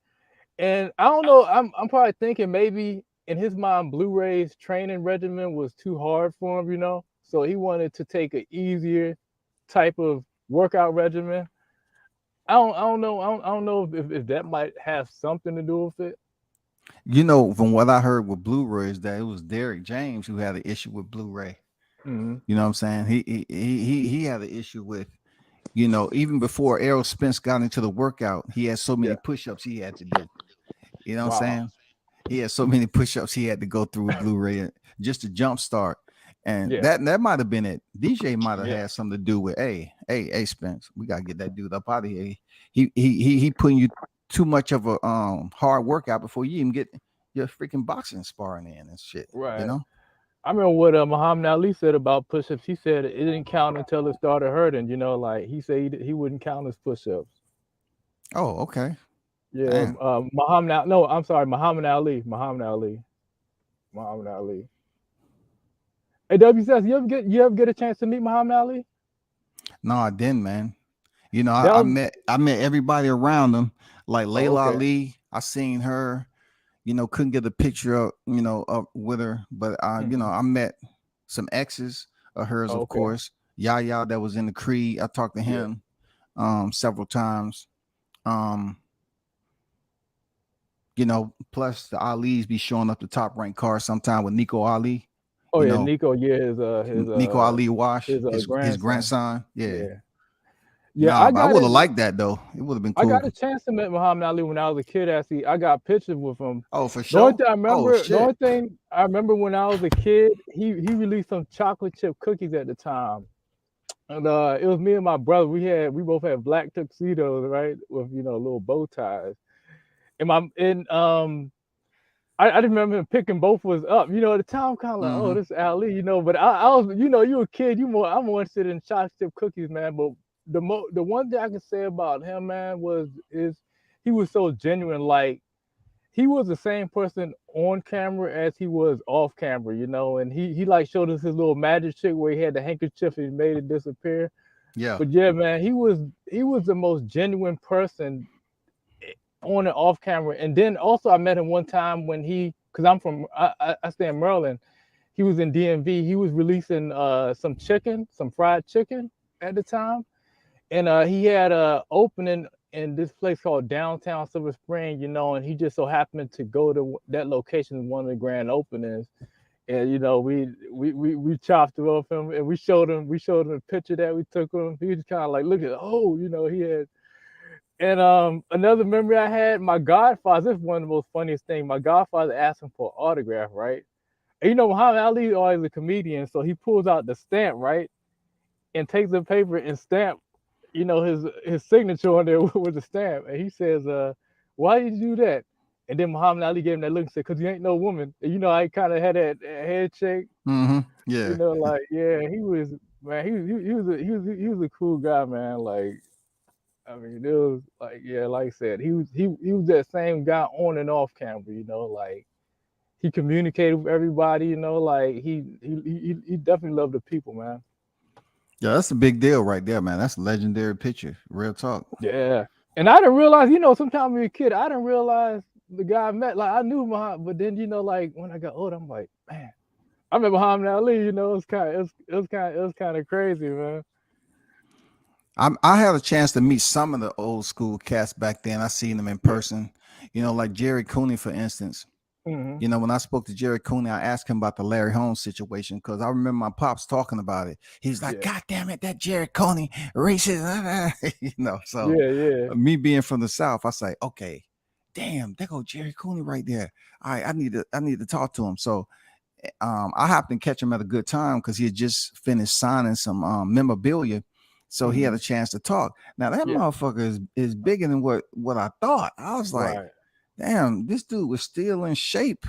And I don't know. I'm probably thinking maybe in his mind, Blu-ray's training regimen was too hard for him. So he wanted to take an easier type of workout regimen. I don't know. I don't know if that might have something to do with it. From what I heard with Blu-ray is that it was Derek James who had an issue with Blu-ray. Mm-hmm. You know what I'm saying? He had an issue with, even before Errol Spence got into the workout, he had so many Yeah. push-ups he had to do. You know what I'm Wow. saying? He had so many push-ups he had to go through with Blu-ray just to jump start. And Yeah. that might have been it. DJ might have Yeah. had something to do with, hey, Spence, we gotta get that dude up out of here. He putting you too much of a hard workout before you even get your freaking boxing sparring in and shit. Right. I remember what Muhammad Ali said about push-ups. He said it didn't count until it started hurting. Like he said he wouldn't count his push-ups. Oh, okay. Yeah. Muhammad. No, I'm sorry, Muhammad Ali. Muhammad Ali. Hey, WCS, you ever get a chance to meet Muhammad Ali? No, I didn't, man. That I was met everybody around him, like oh, Layla okay. Ali. I seen her. Couldn't get a picture up with her, but I met some exes of hers, Oh, of okay. course. Yaya that was in the Creed. I talked to Yeah. him several times. Plus the Ali's be showing up the top ranked card sometime with Nico Ali. Oh yeah, Nico. Yeah, Nico Ali Wash, his his grandson. grandson. Yeah. Yeah, Nah, but I would have liked that though. It would have been I cool. got a chance to meet Muhammad Ali when I was a kid. Actually, I got pictures with him. Oh, for The only sure. thing I remember, shit. the only thing I remember when I was a kid, he released some chocolate chip cookies at the time, and it was me and my brother. We both had black tuxedos, right, with little bow ties. I just remember him picking both of us up. At the time, kind of like, oh, this is Ali, But I was, you a kid, I'm more interested in chocolate chip cookies, man. But the one thing I can say about him, man, is he was so genuine. Like he was the same person on camera as he was off camera, And he like showed us his little magic trick where he had the handkerchief and he made it disappear. Yeah. But yeah, man, he was the most genuine person on and off camera. And then also I met him one time when because I stay in Maryland. He was in DMV. He was releasing some fried chicken at the time. And he had a opening in this place called downtown Silver Spring, and he just so happened to go to that location, one of the grand openings. And we chopped it off him and we showed him a picture that we took him. He was kind of like, look at he had. And another memory I had, my godfather, this is one of the most funniest things. My godfather asked him for an autograph, right? And Muhammad Ali is always a comedian, so he pulls out the stamp, right? And takes the paper and stamp, his signature on there with the stamp. And he says, why did you do that? And then Muhammad Ali gave him that look and said, because you ain't no woman. And, I kind of had that head shake. Mm-hmm. Yeah. He was, man, he was a cool guy, man. Like, I mean, it was like, yeah, like I said, he was that same guy on and off camera, like he communicated with everybody, like he definitely loved the people, man. Yeah, that's a big deal right there, man. That's a legendary picture. Real talk. Yeah. And I didn't realize, sometimes when you're a kid, I didn't realize the guy I met, like I knew Muhammad, but then, like when I got older, I'm like, man, I remember Muhammad Ali, it was kind of crazy, man. I had a chance to meet some of the old school cats back then. I seen them in person, like Jerry Cooney, for instance. Mm-hmm. When I spoke to Jerry Cooney, I asked him about the Larry Holmes situation because I remember my pops talking about it. He's like, God damn it, that Jerry Cooney racist, So me being from the South, I say, okay, damn, there go Jerry Cooney right there. All right, I need to talk to him. So I happened to catch him at a good time because he had just finished signing some memorabilia. So he had a chance to talk. Now that motherfucker is bigger than what I thought. I was like, damn, this dude was still in shape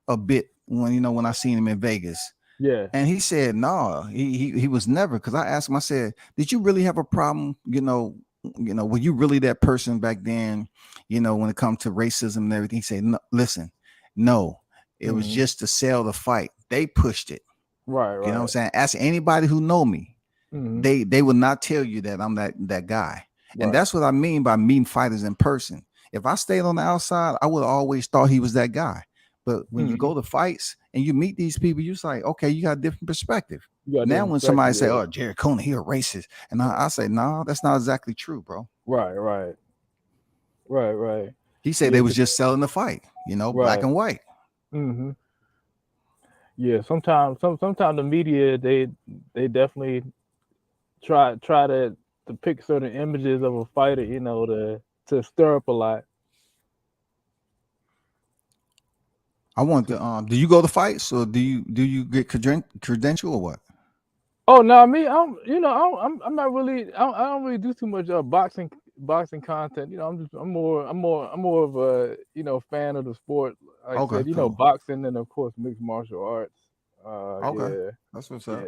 a bit when I seen him in Vegas. Yeah. And he said, no, he was never. Because I asked him, I said, did you really have a problem? Were you really that person back then? When it comes to racism and everything. He said, no, listen, no, it was just to sell the fight. They pushed it. Right. You know what I'm saying? Ask anybody who know me. They will not tell you that I'm that guy. And that's what I mean by meeting fighters in person. If I stayed on the outside, I would have always thought he was that guy. But when you go to fights and you meet these people, you're like, okay, you got a different perspective. Now, when somebody say, "Oh, Jared Coney, he a racist," and I say, "No, that's not exactly true, bro." Right. He said they was just selling the fight, black and white. Yeah, sometimes the media they definitely try to pick certain images of a fighter, to stir up a lot. I want to. Do you go to fights or do you get credential or what? Oh no, me, I'm not really. I don't really do too much boxing content. I'm more of a fan of the sport. Like I said, cool. boxing and of course mixed martial arts. Okay, that's what's up.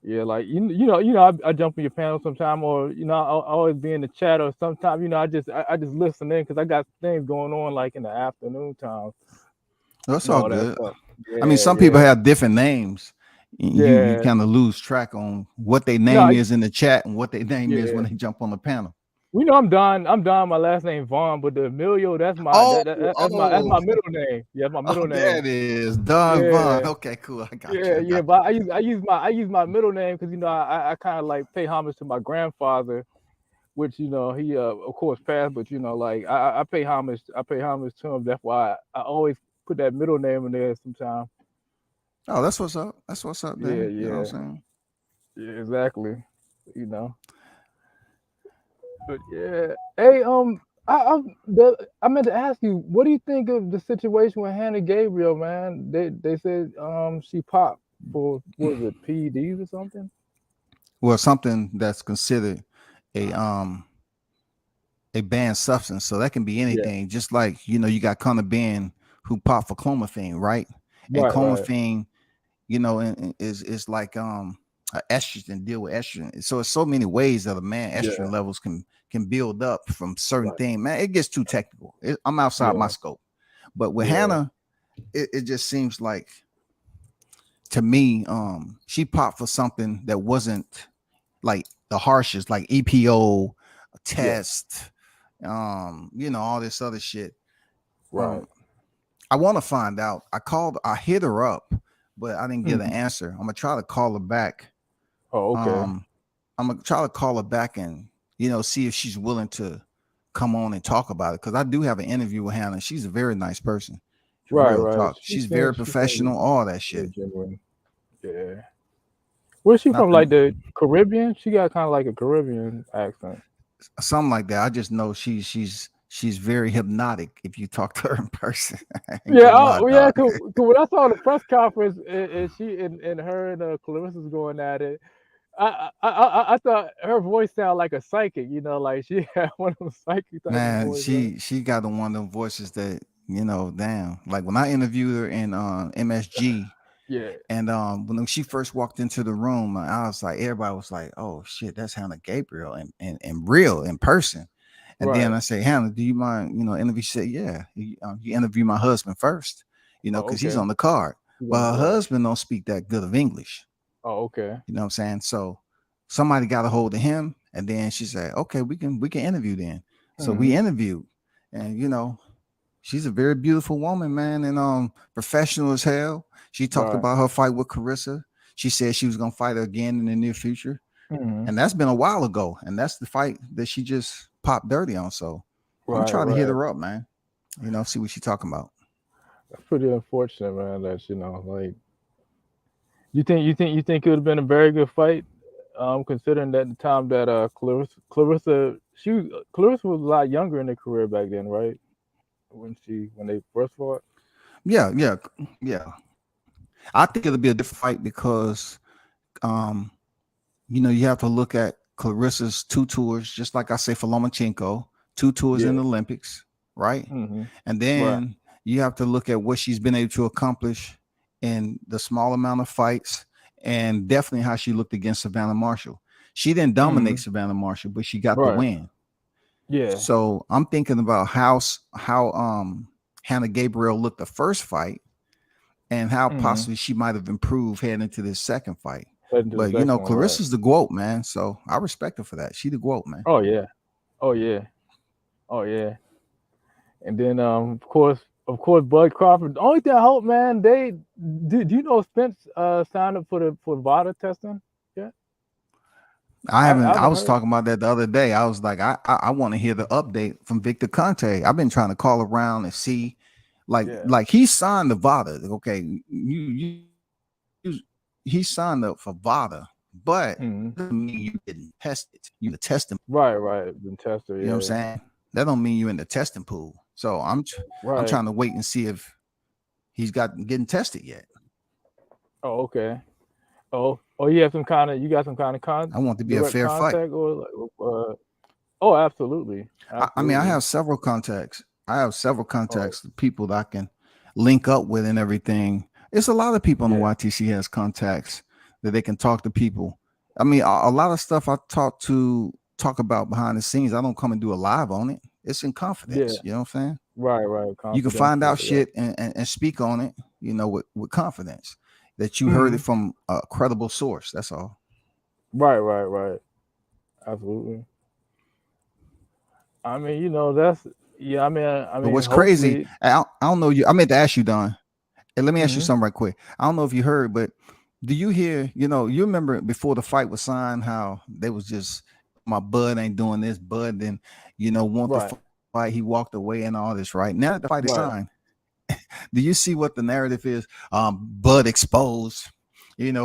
Yeah. Like I jump in your panel sometime, or I'll always be in the chat, or sometimes I just listen in because I got things going on like in the afternoon time. That's all good. Yeah, I mean, some people have different names. You kind of lose track on what their name is in the chat and what their name is when they jump on the panel. I'm Don. My last name Vaughn, but the Emilio, that's my that's my middle name. Yeah, my middle name. That is Don Vaughn. Okay, cool. I got you. Yeah. But I use my middle name because I kind of like pay homage to my grandfather, which he of course passed, but like I pay homage to him. That's why I always put that middle name in there sometimes. Oh, that's what's up. That's what's up, man. Yeah. You know what I'm saying? Yeah, exactly. But yeah, hey, I meant to ask you, what do you think of the situation with Hannah Gabriel, man? They said she popped for, what was it, PEDs or something? Well, something that's considered a banned substance, so that can be anything. Just like you got Conor Ben who popped for clomiphene, right? And clomiphene, is like estrogen, deal with estrogen. So it's so many ways that a man estrogen levels can build up from certain things. Man, it gets too technical. I'm outside my scope. But with Hannah, it just seems like, to me, she popped for something that wasn't like the harshest, like EPO test, all this other shit. Right. I want to find out. I hit her up, but I didn't get an answer. I'm gonna try to call her back. Oh, okay. I'm gonna try to call her back and see if she's willing to come on and talk about it, because I do have an interview with Hannah. She's a very nice person. Right. Talk. She's very professional. All that shit. Yeah. Where's she from? Like the Caribbean? She got kind of like a Caribbean accent. Something like that. I just know she's very hypnotic if you talk to her in person. Yeah, Cause when I saw the press conference and she and her and Clarissa's going at it, I thought her voice sounded like a psychic. Like she had one of those psychic type of voices. She got one of them voices that damn. Like when I interviewed her in MSG. Yeah. And when she first walked into the room, I was like, everybody was like, "Oh shit, that's Hannah Gabriel and real in person." And then I say, "Hannah, do you mind, interview?" She said, "Yeah, you interview my husband first, because he's on the card." But her husband don't speak that good of English. Oh, okay. You know what I'm saying? So somebody got a hold of him, and then she said, "Okay, we can interview then." So we interviewed, and she's a very beautiful woman, man, and professional as hell. She talked about her fight with Carissa. She said she was gonna fight her again in the near future, and that's been a while ago. And that's the fight that she just popped dirty on. So I'm trying to hit her up, man. See what she's talking about. That's pretty unfortunate, man. That like, you think it would have been a very good fight, considering that the time that Clarissa was a lot younger in her career back then, right? When they first fought. Yeah. I think it'll be a different fight because, you have to look at Clarissa's 2 tours, just like I say for Lomachenko, 2 tours in the Olympics, right? And then you have to look at what she's been able to accomplish in the small amount of fights, and definitely how she looked against Savannah Marshall. She didn't dominate Savannah Marshall, but she got the Right. win. Yeah. So I'm thinking about how Hannah Gabriel looked the first fight, and how possibly she might have improved heading into this second fight. Heading to the But you second know, one, right. Clarissa's the GOAT, man. So I respect her for that. She the GOAT, man. Oh yeah. Oh yeah. Oh yeah. And then of course Bud Crawford. The only thing I hope, man, they do you know Spence signed up for VADA testing yet? I I haven't. I haven't was heard. talking about that the other day. I was like, I want to hear the update from Victor Conte. I've been trying to call around and see, Yeah. like he signed the VADA. Okay, he signed up for VADA, but doesn't mean you didn't test it. You the testing. Right. Been tested, You know what I'm yeah. saying? That don't mean you're in the testing pool. So I'm Right. trying to wait and see if he's getting tested yet. Oh, okay. Oh, you got some kind of I want to be a direct fair fight. contact or oh, absolutely. I mean, I Absolutely. have several contacts. Oh, People that I can link up with and everything. It's a lot of people in the yeah. YTC has contacts that they can talk to people. I mean, a lot of stuff I talk about behind the scenes. I don't come and do a live on it. It's in Yeah. confidence. You know what I'm saying? Right. You can find Confidential. out Yeah. shit and speak on it, you know, with confidence that you heard it Mhm. from a credible source. That's all. Right. Absolutely. I mean, that's yeah. But what's crazy, hopefully. I don't know you. I meant to ask you, Don. And let me ask you Mhm. something right quick. I don't know if you heard, but do you hear, you remember before the fight was signed, how they was just, my Bud ain't doing this, Bud then, want the Right. fight. He walked away and all this, right? Now that the fight is Right. signed, do you see what the narrative is? Bud exposed,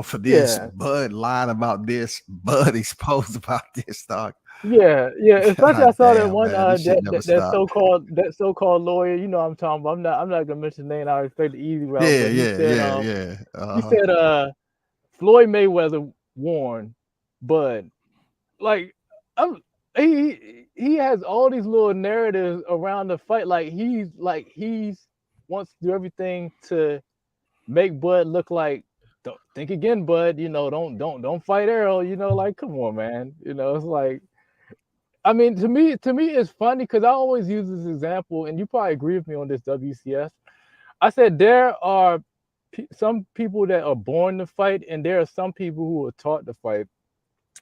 for this, Yeah. Bud lied about this, Bud exposed about this, dog. Yeah. Especially I God saw that damn, one man, this shit never that stopped. so-called lawyer. You know what I'm talking about. I'm not gonna mention his name. I expect the easy route, Yeah, but he yeah, said yeah, yeah. he Uh-huh. said Floyd Mayweather warned Bud. Like I'm he has all these little narratives around the fight. He's wants to do everything to make Bud look like, don't think again, Bud. Don't fight Errol. Like, come on, man. It's like, I mean, to me, it's funny because I always use this example, and you probably agree with me on this, WCS. I said there are some people that are born to fight, and there are some people who are taught to fight.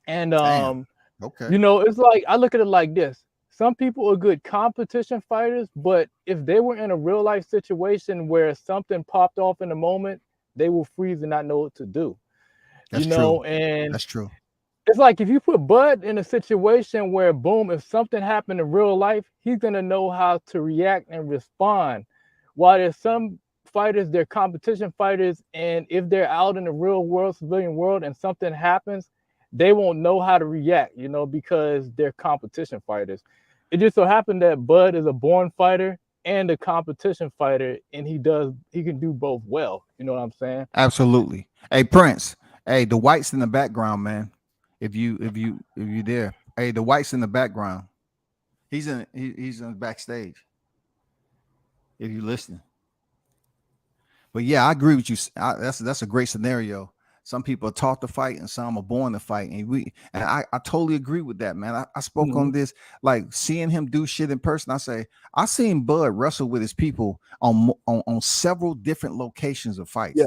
And Damn. Okay. it's like I look at it like this. Some people are good competition fighters, but if they were in a real life situation where something popped off in a moment, they will freeze and not know what to do. That's true. And That's true. it's like if you put Bud in a situation where, boom, if something happened in real life, he's gonna know how to react and respond. While there's some fighters, they're competition fighters, and if they're out in the real world, civilian world, and something happens, they won't know how to react, because they're competition fighters. It just so happened that Bud is a born fighter and a competition fighter, and he can do both well. You know what I'm saying? Absolutely. Hey, Prince. Hey, the whites in the background, man. If you there. Hey, the whites in the background. He's in backstage. If you listening. But yeah, I agree with you. That's a great scenario. Some people are taught to fight and some are born to fight. And I totally agree with that, man. I spoke Mm-hmm. on this, like seeing him do shit in person. I seen Bud wrestle with his people on several different locations of Yeah, fights.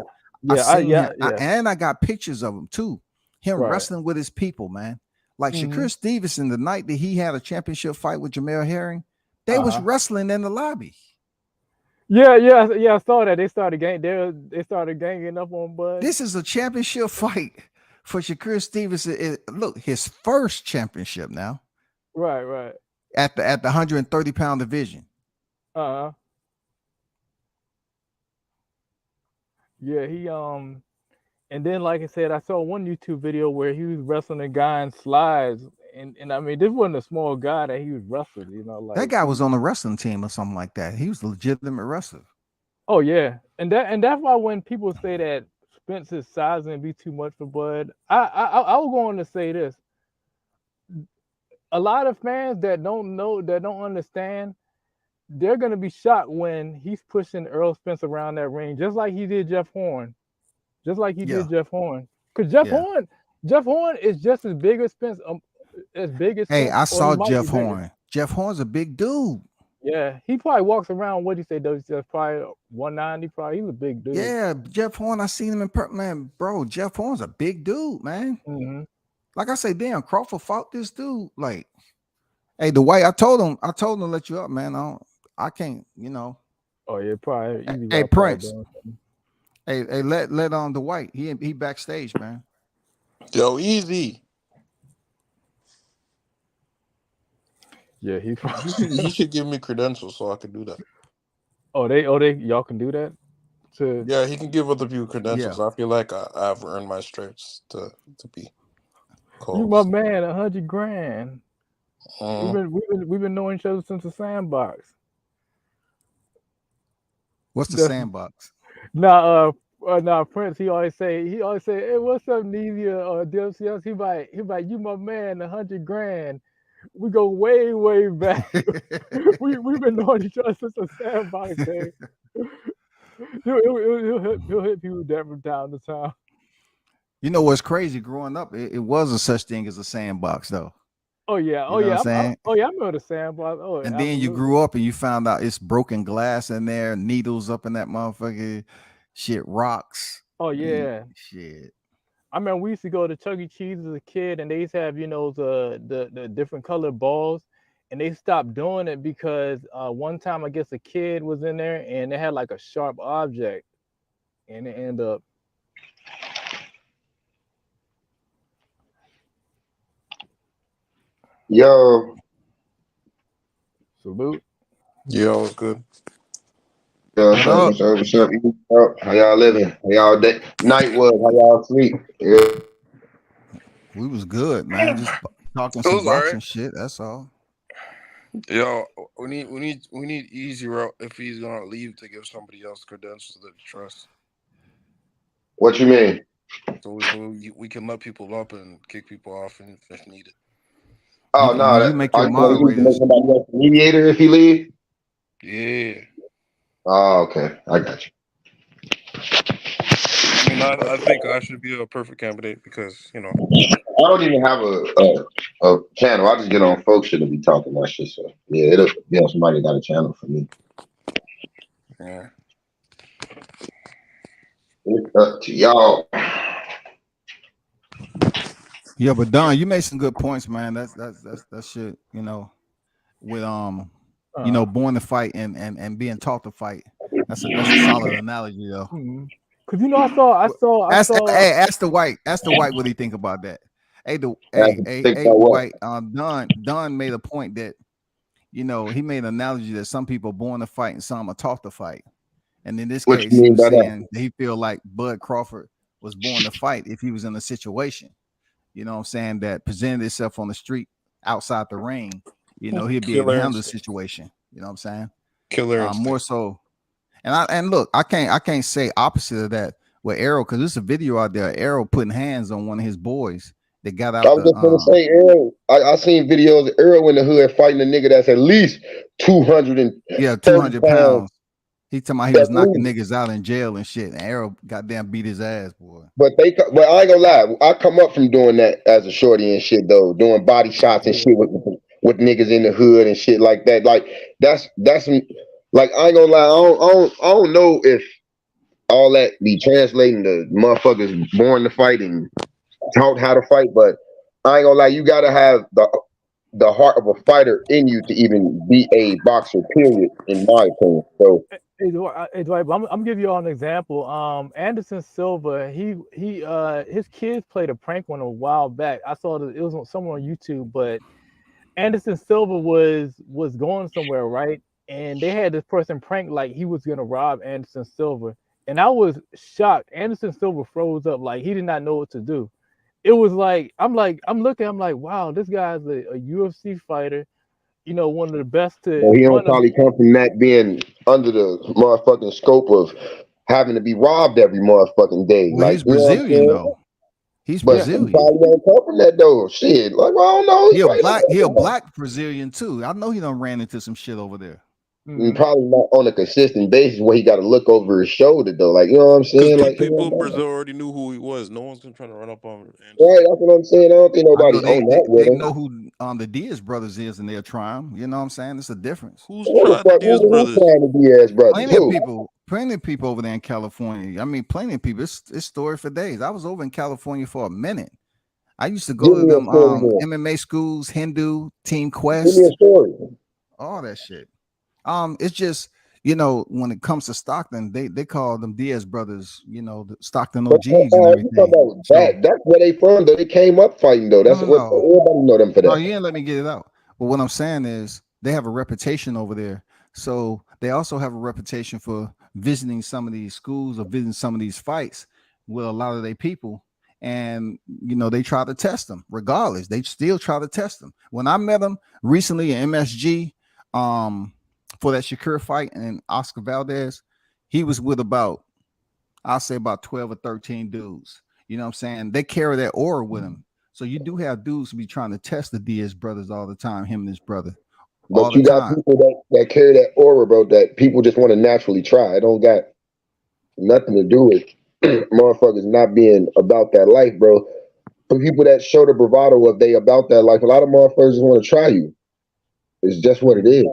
I yeah, seen him, yeah. and I got pictures of him too. Him Right. wrestling with his people, man. Like Mm-hmm. Shakur Stevenson, the night that he had a championship fight with Jamel Herring, they was Uh-huh. wrestling in the lobby. Yeah. I saw that they started ganging up on Bud. This is a championship fight for Shakur Stevenson. Look, his first championship now Right. at the 130-pound division. Uh-huh. Yeah, and then like I said, I saw one YouTube video where he was wrestling a guy in slides, and I mean, this wasn't a small guy that he was wrestling. That Like guy was he. on a wrestling team or something like that. He was a legitimate wrestler. Oh yeah, and that's why when people say that Spencer's size gonna be too much for Bud, I was going to say this: a lot of fans that don't understand, they're gonna be shocked when he's pushing Earl Spence around that ring, just like he did Jeff Horn, just like he Yeah. did Jeff Horn. Because Yeah. Jeff Horn is just as big as Spence, Hey, I or he saw might Jeff be bigger. Horn. Jeff Horn's a big dude. Yeah, he probably walks around. What do you say? Those just probably 190. Probably he's a big dude. Yeah, Jeff Horn. I seen him in person, man. Bro, Jeff Horn's a big dude, man. Mm-hmm. Like I say, damn, Crawford fought this dude. Like, hey, the white. I told him to let you up, man. I can't, you know. Oh yeah, probably easy. Hey, Prince. Hey, let the white. He backstage, man. Yo, easy. Yeah, He should give me credentials so I can do that. Oh, y'all can do that. Yeah, he can give other people credentials. Yeah. I feel like I've earned my stripes to be called. You my man, $100,000. Mm-hmm. We've been knowing each other since the sandbox. What's the sandbox? Nah, Prince. He always say, hey, what's up, Nevia or DLCS? He like, you my man, $100,000. We go way back. We've been knowing each other since the sandbox day. He'll hit people from time to time. You know what's crazy? Growing up, it was a such thing as a sandbox, though. Oh yeah, I remember the sandbox. Oh, and then you grew up and you found out it's broken glass in there, needles up in that motherfucker, shit, rocks. Oh yeah, shit. I remember we used to go to Chuck E. Cheese as a kid, and they used to have the different colored balls, and they stopped doing it because one time I guess a kid was in there and they had like a sharp object, and it ended up. Yo. Salute. Yo, it's good. Yo, what's up? How y'all living? How y'all day? Night was? How y'all sleep? Yeah. We was good, man. Just talking some boxing shit. That's all. Yo, we need easy route if he's gonna leave to give somebody else credentials that trust. What you mean? So we can let people up and kick people off if needed. Oh no! You make your moderator. Make somebody else a mediator if he leave. Yeah. Oh, okay. I got you. I mean, I think I should be a perfect candidate because I don't even have a channel. I just get on folks shit and be talking that shit. So yeah, it'll be on somebody got a channel for me. Yeah. It's up to y'all. Yeah, but Don, you made some good points, man. That's shit. With born to fight and being taught to fight. That's a solid analogy, though. Cause I saw. Hey, ask the white what he think about that. Hey, white. Don made a point that he made an analogy that some people are born to fight and some are taught to fight. And in this case, he was saying that he feel like Bud Crawford was born to fight if he was in a situation, that presented itself on the street outside the ring. He'd be able to handle the situation. You know what I'm saying? Killer. More so. And look, I can't say opposite of that with Errol, because there's a video out there, Errol putting hands on one of his boys that got out. I was just gonna say, Errol. I seen videos of Errol in the hood fighting a nigga that's at least 200 pounds. He talking about he was knocking niggas out in jail and shit. And Errol goddamn beat his ass, boy. But I ain't gonna lie, I come up from doing that as a shorty and shit though, doing body shots and shit with niggas in the hood and shit like that. Like that's some, like I ain't gonna lie, I don't know if all that be translating to motherfuckers born to fight and taught how to fight, but I ain't gonna lie, you gotta have the heart of a fighter in you to even be a boxer, period, in my opinion. So Hey, Dwight, I'm gonna give you all an example. Anderson Silva, his kids played a prank on a while back. I saw it was somewhere on YouTube, but Anderson Silva was going somewhere, right? And they had this person prank like he was gonna rob Anderson Silva, and I was shocked. Anderson Silva froze up, like he did not know what to do. It was like I'm looking, wow, this guy's a UFC fighter. One of the best to. Well, he don't probably come from that being under the motherfucking scope of having to be robbed every motherfucking day. Well, he's Brazilian though. He's Brazilian. He probably don't come from that though. Shit, like I don't know. He a black Brazilian too. I know he done ran into some shit over there. And probably not on a consistent basis where he got to look over his shoulder though. Like, you know what I'm Because saying? Like, people in Brazil already knew who he was. No one's gonna try to run up on Anderson. right, that's what I'm saying. I don't think I know nobody on that with they him. know who the Diaz brothers is, and they'll try him. You know what I'm saying? It's a difference. Who's Who the trying the fuck? Diaz Who brothers? trying to be as brothers? Plenty of people over there in California. I mean, plenty of people. It's story for days. I was over in California for a minute. I used to go Give to me a them story then. MMA schools, Hindu, Team Give me a Quest, story. all that shit. It's just, you know, when it comes to Stockton, they call them Diaz brothers, you know, the Stockton But OGs and you everything. talking about that? That's where they from. Though they came up fighting though. That's what everybody know them for that. No, you didn't let me get it out. But what I'm saying is they have a reputation over there. So they also have a reputation for visiting some of these schools or visiting some of these fights with a lot of their people. And, you know, they try to test them regardless. They still try to test them. When I met them recently in MSG for that Shakur fight and Oscar Valdez, he was with I'll say about 12 or 13 dudes. You know what I'm saying? They carry that aura with them. So you do have dudes who be trying to test the Diaz brothers all the time, him and his brother. But you got people that carry that aura, bro, that people just want to naturally try. It don't got nothing to do with motherfuckers not being about that life, bro. For people that show the bravado of they about that life, a lot of motherfuckers just want to try you. It's just what it is.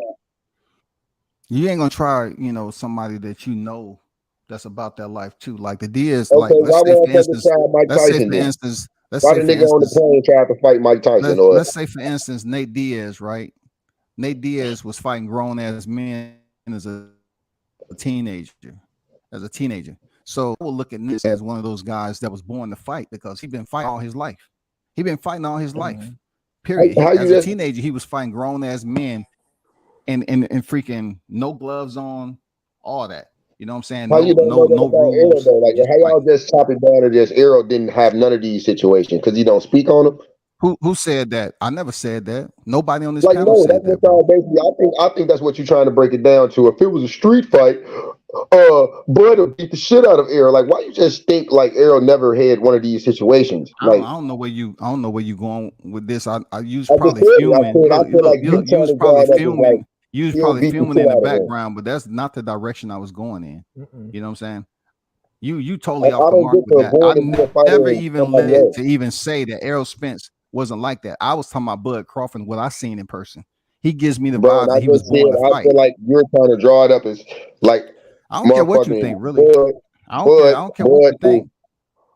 You ain't gonna try, you know, somebody that you know that's about that life too. Like the Diaz, Okay, like let's say for instance, why the nigga on the plane tried to fight Mike Tyson? Let's say for instance, Nate Diaz, right? Nate Diaz was fighting grown ass men as a teenager. So we'll look at this as one of those guys that was born to fight because he's been fighting all his life. Period. As a teenager, he was fighting grown ass men and freaking no gloves on, all that. You know what I'm saying? How you don't know that about Errol though? Like how y'all just chop it down to just Errol didn't have none of these situations because he don't speak on them? Who said that? I never said that. Nobody on this like panel no, said that's that. what basically. I think that's what you're trying to break it down to. If it was a street fight, Bud would beat the shit out of Errol. Like why you just think like Errol never had one of these situations? I don't know where you going with this. I use probably filming. You was probably filming. You was probably filming in the background, but that's not the direction I was going in. You know what I'm saying? You totally off the mark with that. I never even led to even say that Errol Spence wasn't like that. I was talking about Bud Crawford, what I seen in person. He gives me the vibe that he was born to fight. I feel like you're trying to draw it up as like I don't care what you think, really. I don't care what you think.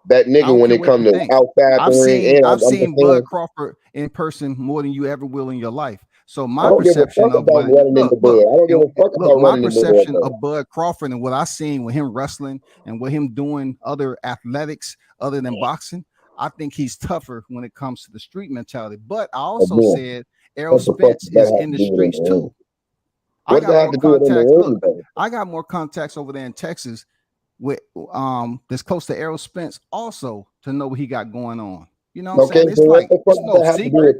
That nigga when it comes to outside I've the ring, I've seen Bud Crawford in person more than you ever will in your life. So my perception of my perception of Bud Crawford and what I seen with him wrestling and with him doing other athletics other than boxing, I think he's tougher when it comes to the street mentality. But I also said Errol Spence is in the streets too. I got more contacts. Look, I got more contacts over there in Texas with that's close to Errol Spence also to know what he got going on. You know what I'm saying? It's like it's no secret.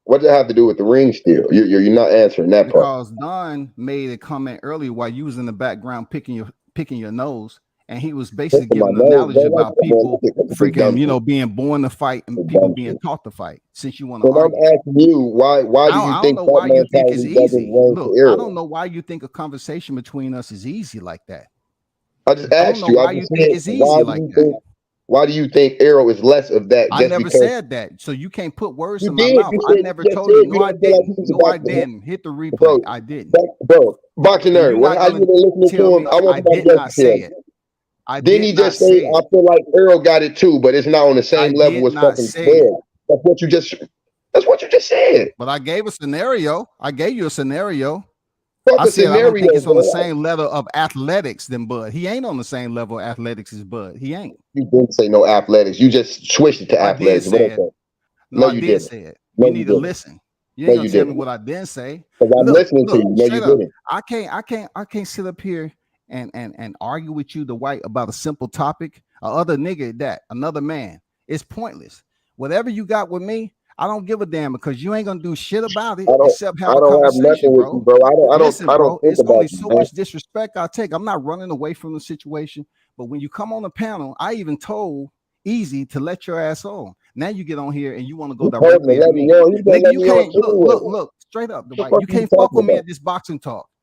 What does that have to do with the ring still? You're not answering that part. Because Don made a comment earlier while you was in the background picking your nose, and he was basically giving an analogy about people freaking, you know, being born to fight and people being taught to fight. Since you want to argue, I'm asking you why do you think why you think it's easy? Look, I don't know why you think a conversation between us is easy like that. I just asked you. Why you think it's easy like that? Why do you think Errol is less of that? I never said that, so you can't put words in my mouth. I never told you. No, I didn't. No, I didn't. Hit the replay. Bro, I didn't. Bro, boxing nerd. How you been listening to him? I did not say it. Didn't he just say, "I feel like Errol got it too, but it's not on the same level as fucking Bud"? That's what you just. That's what you just said. But I gave a scenario. I gave you a scenario. I said I don't think it's on the same level of athletics than Bud. He ain't on the same level of athletics as Bud. He ain't. You didn't say no athletics. You just switched it to athletics. No, I did say it. You need to listen. You ain't gonna tell me what I didn't say. Because I'm listening to you. No, you didn't. I can't sit up here and argue with you, the white, about a simple topic. Other nigga that another man. It's pointless. Whatever you got with me, I don't give a damn because you ain't gonna do shit about it except have a conversation, bro. I don't it's only so much disrespect I take. I'm not running away from the situation, but when you come on the panel, I even told Easy to let your ass on. Now you get on here and you want to go directly at me. Nigga, you can't look straight up. You can't fuck with me at this boxing talk.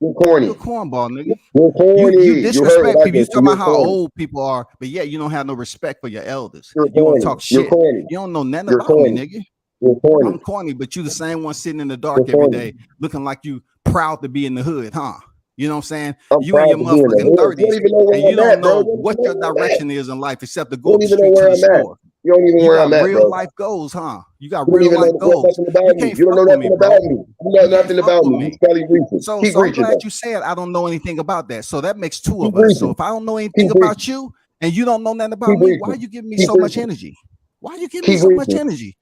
You're corny. You're a cornball, nigga. You're corny. You You heard disrespect what I people. You said. talk about how Corny. old people are, but yet you don't have no respect for your elders. You're You want to corny. talk You're shit. corny. You don't know nothing You're about me, corny. nigga. You're corny. I'm corny, but you the same one sitting in the You're dark every corny. day, looking like you proud to be in the hood, huh? You know what I'm saying? I'm You in proud your to be in the motherfucking hood. You 30s, don't even know where and you I'm don't at, bro. know You don't what even your know where I'm at. direction is in life except to You go up don't the even know street to where the I'm at. store. You don't even know You where got I'm at, real bro. life goals, huh? You got You don't real even know life goals. nothing You about me. can't You don't fuck know with me, nothing bro. about me. You know You can't nothing fuck about with me. You me. Scully reaching. So Keep I'm reaching, glad though. you said I don't know anything about that. So that makes two Keep of us. So reaching. if I don't know anything Keep reaching. about you and you don't know nothing about Keep me, why reaching. are you giving me Keep so much reaching. energy? Why are you giving me Keep so much reaching. energy?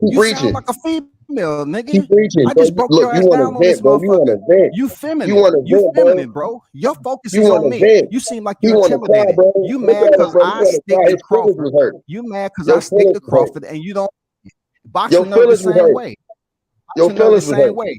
Keep You sound reaching. like a female, Keep nigga. reaching, I bro. just broke Look, your you ass want to down on this vent, bro. You want motherfucker. to vent. You You feminine. want to You vent, bro. feminine, bro. Your focus You is want on to me. vent. You seem like You you're want to cry, intimidated. bro. You Look mad at him, because bro. You I want to stick cry. to His feelings was Crawford. hurt. You mad because I Your stick feelings to was hurt. Crawford and you don't. Your Boxing nerd the feelings was same hurt. way. Your Boxing nerd the feelings was same hurt. way.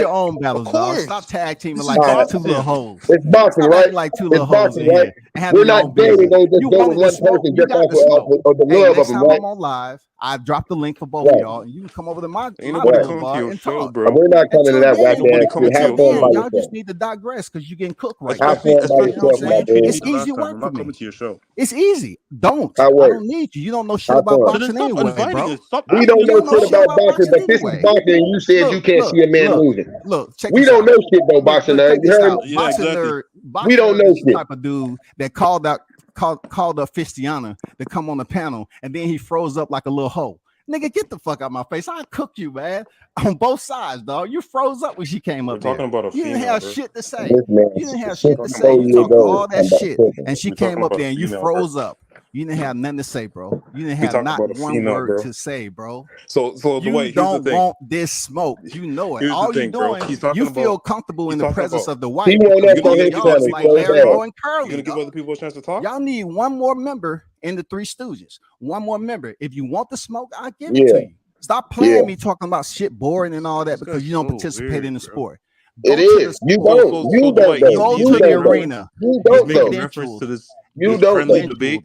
your own battles, Of dog. course. Stop tag teaming This like is that. Two boxing. little hoes. It's boxing, Stop right? acting like two It's little hoes boxing, in right? here and have We're your not own dating. business. Gonna just You go wanted with to one smoke, person you just got off to smoke. of the Hey, love of next them, time right? I'm on live, I drop the link for both Right. of y'all, and you can come over to my Ain't nobody Right. coming to boulevard your and show, talk. bro. We're not coming to Until that whack then, Nobody ass coming shit. to Have your fun then by show. y'all yourself. just need to digress because you're getting cooked right Have now. Especially fun by You know what yourself, I'm my saying? like you dude. did It's me the easy last time. work I'm for not coming me. to your show. It's easy. Don't. How I work? don't need you. You don't know shit Have about fun. So then boxing stop anyway, inviting bro. us. Stop We asking don't us You know to don't know shit come. shit about about boxing, boxing but this is anyway. boxing, and you said you Look, can't look, see a man look, moving. look. Check We this don't out. know shit though, boxing Look, nerd. check You this heard me? out. Yeah, exactly. We Boxing don't nerd know is the shit. type of dude that called up Fistiana to come on the panel, and then he froze up like a little hoe. Nigga, get the fuck out of my face. I cook you, man. On both sides, dog. You froze up when she came We're up there. talking about a You didn't female, have bro. shit to say. This man, You didn't have shit to Talking say. about 64 a You years talked female. old. all that I'm about shit, cooking. and she We're talking came up about a there and you female, bro. froze up. You didn't have nothing to say, bro. You didn't We have talking not about a one female, word bro. to say, bro. So the You way here's the don't thing. want this smoke. You know it. Here's the All you thing, bro. doing, He's talking you feel about. comfortable He's in the talking presence about. of the He white want because us You both on of gonna his give other y'all is channel people like a so chance to bad. Mario talk? and You Curly, gonna give dog. other people a chance to talk? Y'all need one more member in the Three Stooges. One more member. If you want the smoke, I'll give it Yeah, to you. Stop yeah. playing me talking about shit boring and all that This because guy's you don't so participate in weird, the bro. sport. It Go to the is. You sport. don't. So You the don't way though. Go he's You to the making don't though. reference. arena. You Be don't He's making though. reference credentialed. to this You Be don't friendly though. debate. credentialed.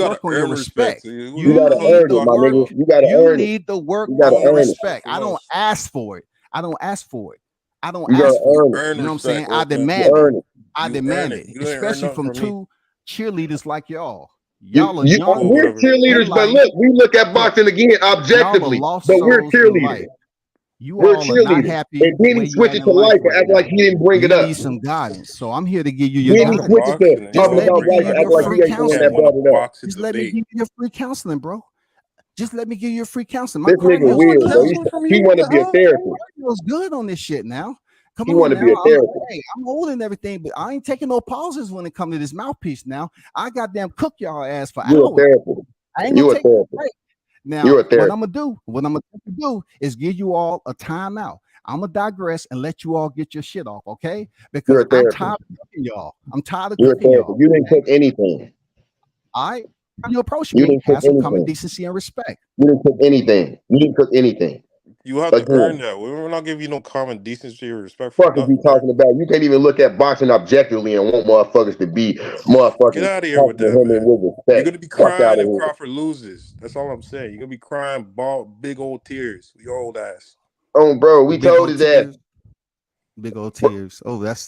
gotta work on your earn respect. respect. So You gotta earn it, my nigga. You gotta You earn it. need the work You gotta on your earn it. respect. I don't ask for it. I don't ask for it. I don't You gotta ask for it. earn it. Earn You know what I'm saying? respect, I Oakland. You demand earn it. it. I You demand earn it, it. You ain't earn especially nothing from from me. two cheerleaders like y'all. Y'all are We're young whatever. cheerleaders, but life. look, we look at Look, boxing again y'all are objectively, lost but we're souls in cheerleaders. life. You We're all are not cheerleaders. happy And then where he you at switches in to life life and right act like now. he didn't bring You it up. need some guidance. So I'm here to give you your Then he Talking switches guidance. to boxing and Just talking let me about give life you and your act like free he ain't the one can't that counseling. win a brought it up. boxing Just let me debate. give you your free counseling, bro. Just let me give you a free counseling. My This nigga cardio's weird, good. bro. Counseling from He you? What want to the be a hell? therapist. Cardio's good on this shit now. Come He on want to be now. a therapist. I'm old and everything, but I ain't taking no pauses when it comes to this mouthpiece now. I goddamn cook y'all ass for You a hours. therapist. I ain't You gonna a take a therapist. break. You Now, a what therapist. I'm gonna do is give you all a timeout. I'm gonna digress and let you all get your shit off, okay? You're Because a I'm therapist. tired of cooking y'all. I'm tired of You're a cooking y'all. therapist. You didn't cook anything. All right. You approach You me, didn't cook have some common anything. decency and respect. You didn't cook anything. You didn't cook anything. You have to earn Again, that. We're not giving you no common decency or respect for fuck is you nothing, man. talking about? You can't even look at boxing objectively and want motherfuckers to be Get motherfucking out of here with talking to that, him man. with You're respect. gonna be Fuck out crying of if here. Crawford loses. That's all I'm saying. You're gonna be crying big old tears with your old ass. Oh, bro, we Big told old his ass. tears. Big old tears. Oh, that's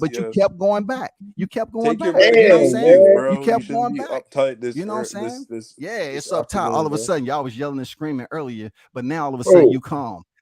but you kept going back. You kept going Take your back. You know what I'm saying? medication, bro. You kept shouldn't going be back. uptight this You know what I'm saying? this Yeah, this it's uptight. afternoon, All of a bro. sudden, y'all was yelling and screaming earlier, but now all of a sudden you calm.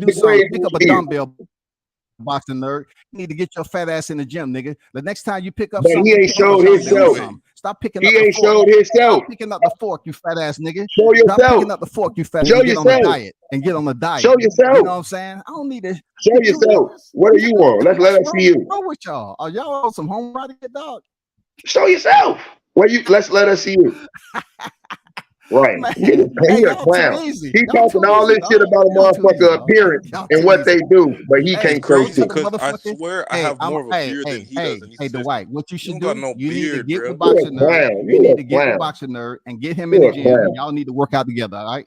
to do something. Pick up a dumbbell, boxing nerd. You need to get your fat ass in the gym, nigga. The next time you pick up But something, he ain't pick up a showed dumbbell or himself. something. Stop picking He up the ain't fork. showed himself. Stop picking up the fork, you fat ass nigga. Show Stop yourself. picking up the fork, you fat Show nigga. Get on a yourself. diet and get on a diet. Show yourself. You know what I'm saying? I don't need to Show yourself. What do you want? Let us see you. What's wrong with y'all? Are y'all on some home run here, dog? Show yourself. Let's let us see you. Right. Man, He a y'all clown. too easy. He Y'all talking too all easy, this shit dog. about a Y'all too easy, motherfucker dog. appearance Y'all and too what easy. they do, but he Hey, can't It's show crazy shit. because I motherfucker. swear I Hey, have more of a beard than he does, and he's pissed. Dwight, what you You should don't got do, no you need to beard, get bro. with Boxer You're a Nerd. clown. You You're need a to get with clown. Boxer Nerd and get him in You're the a gym, and clown. y'all need to work out together, all right?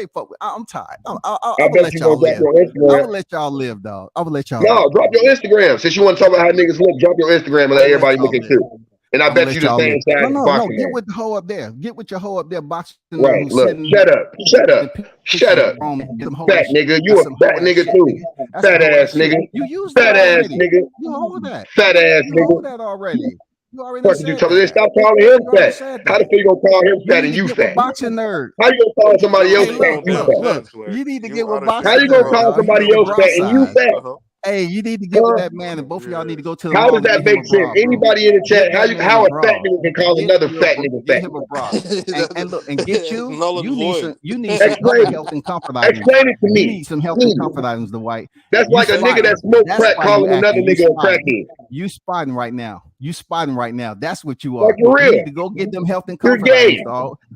Hey, fuck, I'm tired. I'm I gonna bet let you y'all gonna drop live. your I'm Instagram. gonna let y'all live, dog. I'm gonna let y'all No, live. drop your Instagram. Since you want to talk about how niggas look, drop your Instagram and let I'm gonna let everybody look y'all at live. you. And I I'm gonna bet you let the y'all same live. size No, boxing get man. with the hoe up there. Get with your hoe up there boxing her Right, who's look, sitting shut up, pictures of up. Rome. Get some hoe Fat ass. nigga, you That's a some fat hoe ass nigga shit, too. nigga. That's some Fat hoe ass ass shit. nigga. You used that Fat ass already. nigga. You hold that. Fat ass You nigga. hold that already. You already done Fuck you said talking? that. Stop calling him You already fat. said How the that. fuck you gonna call him You fat need and to you get with fat? boxing nerds. How you gonna call somebody else Hey, fat look, and you Damn, look, fat? look. Terrence, like, You need to you get with out of How boxing you gonna nerds, control. call dog. He somebody need a else bra fat and you size. fat? Hey, you need to get with Huh? that man, and both of y'all need to go to the How mall does and that get him make a sense? bra, bro. Anybody in the chat, Get that man how a a fat bra. nigga can call Get another fat nigga get fat? him a bra. That's And look and get it's you. null and You need void. some. You need some other Explain it. health and comfort items. Explain it to You me. need some health and Please. comfort items, Dwight. That's You like a nigga that spotting. smoked That's crack why you calling another acting. You nigga a spotting. crackhead. You spotting right now. You spotting right now. That's what you Like are. for You real. need to go get them health and You're comfort items, gay. dog.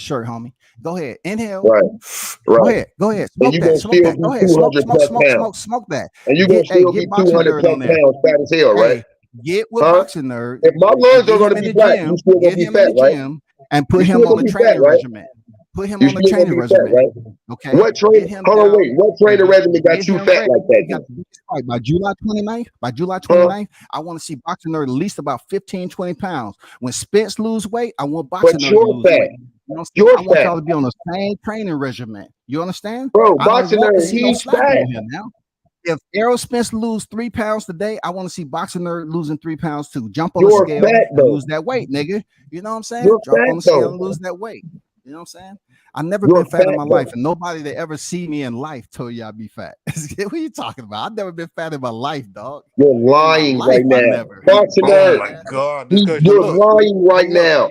your shirt, homie. Go ahead. Inhale. Right. Go ahead. Go ahead. And Smoke you that. gonna Smoke still that. be Go ahead. Smoke, 200 smoke, plus smoke, pounds. smoke, smoke that. And you gonna still be Get boxing 200 nerd plus on there. pounds fat as hell, right? Hey, get with Huh? boxing nerd If my and lungs get are him gonna in be the fat, gym. you still gonna Get be him in fat, the right? gym and You put him still on gonna a be fat, training right? regimen. Put him You on a still gonna training be fat, regimen. right? Okay. What train? Get him Hold on, down wait. What and training regimen got get you him fat ready. like that? He got Then? to do this fight by July 29th. By July Huh? 29th, I want to see boxing nerd at least about 15, 20 pounds. When Spence lose weight, I want But boxing nerd to you're lose fat. weight. You know what I'm saying? You're I want fat, y'all to be on the same training regimen. You understand? bro. I don't Boxing want to nerd, see no he's slapping fat. on him now. If Errol Spence lose 3 pounds today, I want to see boxing nerd losing 3 pounds too. Jump on the You're scale fat and though. lose that weight, nigga. You know what I'm saying? You're Jump fat on the scale though. and lose that weight. You know what I'm saying? I've never You're been fat in fat my though. life, and nobody that ever see me in life told you I'd be fat. What are you talking about? I've never been fat in my life, dog. You're In my lying life, right I now. never. Boxing Oh nerd, my Man. God, this guy should you're look. lying right Look. now.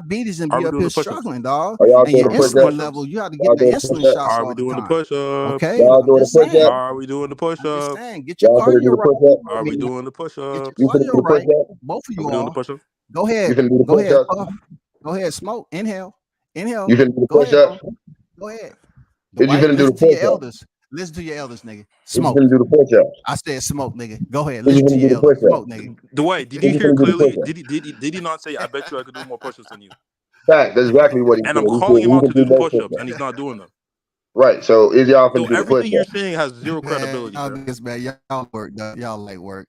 diabetes and Are be we up doing here the push-ups? struggling, dog. Are y'all And doing your the Are we doing the insulin push-ups? push-ups? level, you got to Y'all get the doing the insulin push-ups? shots Are all we the doing the time. push-ups? Okay, Y'all I'm doing the just saying. push-ups? Are we doing the I'm just push-ups? saying. Get your Y'all finna do cardio the right. push-ups? Are we doing the Get your push-ups? You finna do cardio the right. push-ups? Both of Are you we doing the all. push-ups? Go ahead. You finna do the Go ahead. push-ups? Go ahead. Smoke. Inhale. Inhale. You finna do the Go ahead, push-ups? bro. Go ahead. Is you Dwight, finna do the listen to your push-ups? elders. Listen to your elders, nigga. Is you Smoke. finna do the push-ups? I said smoke, nigga. Go ahead. Is you Listen to finna do your the elders. push-ups? Smoke, nigga. Dwight, did Is you you hear finna do the clearly? push-ups? Did he not say, I bet you I could do more push-ups than you? Fact, that's exactly what he And said. I'm He calling said him he out can to do do the both push-ups, and push-ups. he's not doing them. Right, so is y'all finna So do the everything you're push-ups? saying has zero Man, credibility, bro. y'all work. Y'all like work.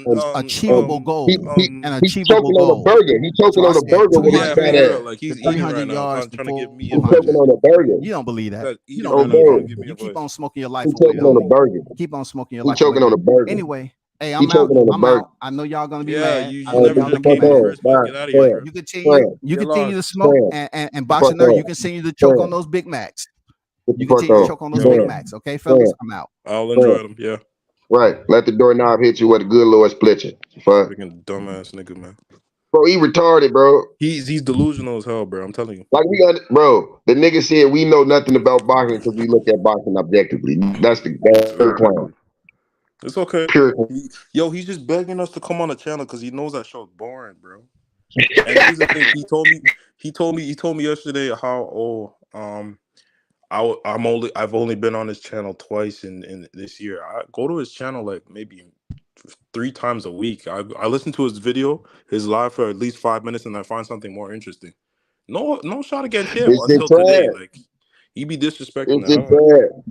achievable goal. An He's achievable choking on a goal. burger. He's choking on a Trust me. burger with his Yeah, for fat 200, real. ass. Like the he's eating 300 right now, yards, the trying to give me He's advice. choking on a burger. You don't believe that. He's You eating don't right Oh, now, believe trying bro. to give that. me You keep advice. on smoking your life He's away, choking on a homie. burger. Keep on smoking your He's life choking away. on a burger. Anyway, hey, He's I'm out. choking on a I'm burger. out. I know y'all gonna be Yeah, mad. you I know never Get y'all the should gonna have be fuck came in mad. on. first, but Bye. get out of here, Friend. bro. You continue. Friend. You Get continue to lost. smoke, Friend. and Get the fuck Boxer, you on. continue to choke on Friend. those Big Macs. Get the You fuck continue to on. choke on those Yo, Big Friend. Macs. Okay, fellas, Friend. I'm out. I'll Friend. enjoy them. Yeah, Right. Let the doorknob hit you with a good Lord split you. Fuck. freaking dumbass nigga, man. Bro, he retarded, bro. He's delusional as hell, bro. I'm telling you. Like we got, bro. The nigga said we know nothing about boxing because we look at boxing objectively. That's pure clown. It's okay. Pure clown. He's just begging us to come on the channel because he knows that show's boring, bro. And here's the thing: he told me yesterday how I've only been on his channel twice in this year. I go to his channel like maybe 3 times a week. I listen to his live for at least 5 minutes, and I find something more interesting. No shot against him This shit until today. trash. Like he be disrespecting This the shit hell out of trash. people.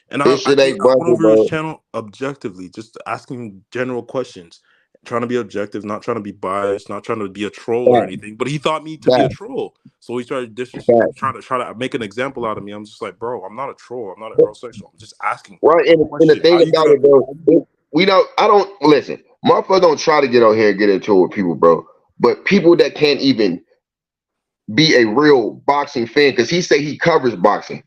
And This shit ain't I went busted, over his bro. channel objectively, just asking general questions, trying to be objective, not trying to be biased, not trying to be a troll or Fact, anything. But he thought me to be a fact, troll, so he started fact. try to make an example out of me. I'm just like, bro, I'm not a troll. I'm not a heterosexual. I'm just asking Right, a and the question. thing about it, bro, we don't. I don't listen. Motherfuckers don't try to get on here and get into it with people, bro. But people that can't even be a real boxing fan, because he say he covers boxing.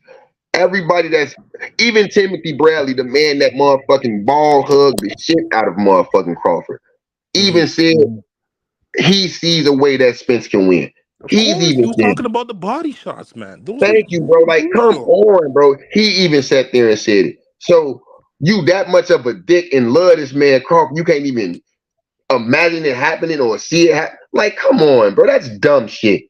Everybody that's even Timothy Bradley, the man that motherfucking ball hugged the shit out of motherfucking Crawford, Mm-hmm. even said he sees a way that Spence can win. Of He's course, he even was said, talking about the body shots, man. Those are thank you, bro. Like, come crucial. on, bro. He even sat there and said it. So you that much of a dick and love this man Crawford, you can't even imagine it happening or see it like, come on, bro. That's dumb shit.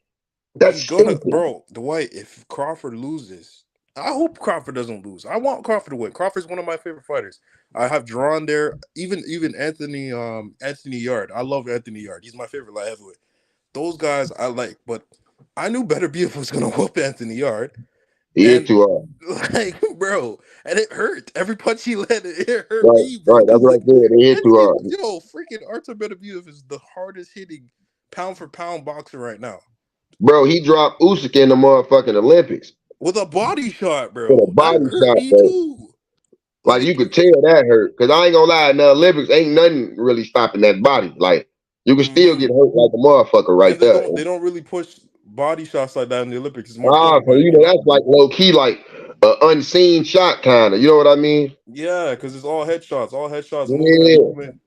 That's He's gonna, stupid. bro. Dwight, if Crawford loses, I hope Crawford doesn't lose. I want Crawford to win. Crawford's one of my favorite fighters. I have drawn there, even Anthony Yard. I love Anthony Yard. He's my favorite light heavyweight. Those guys I like, but I knew Better Beef was gonna whoop Anthony Yard, He hit and too hard. like, bro, and it hurt. Every punch he landed, it hurt Right, me, bro. right. That's Because what I like said. He hit too Anthony, hard. freaking Arthur Better Beef is the hardest hitting pound for pound boxer right now. Bro, he dropped Usyk in the motherfucking Olympics With a body shot, with a bro. That body hurt shot, me bro. too. Like you Like, could tell that hurt. Cause I ain't gonna lie, in the Olympics ain't nothing really stopping that body. Like you can still get hurt like a motherfucker right and there. they don't really push body shots like that in the Olympics. It's more Ah, corner so fighting, you you know know? that's like low key, like an unseen shot, kind of. You know what I mean? Yeah, because it's all headshots, Yeah. movement,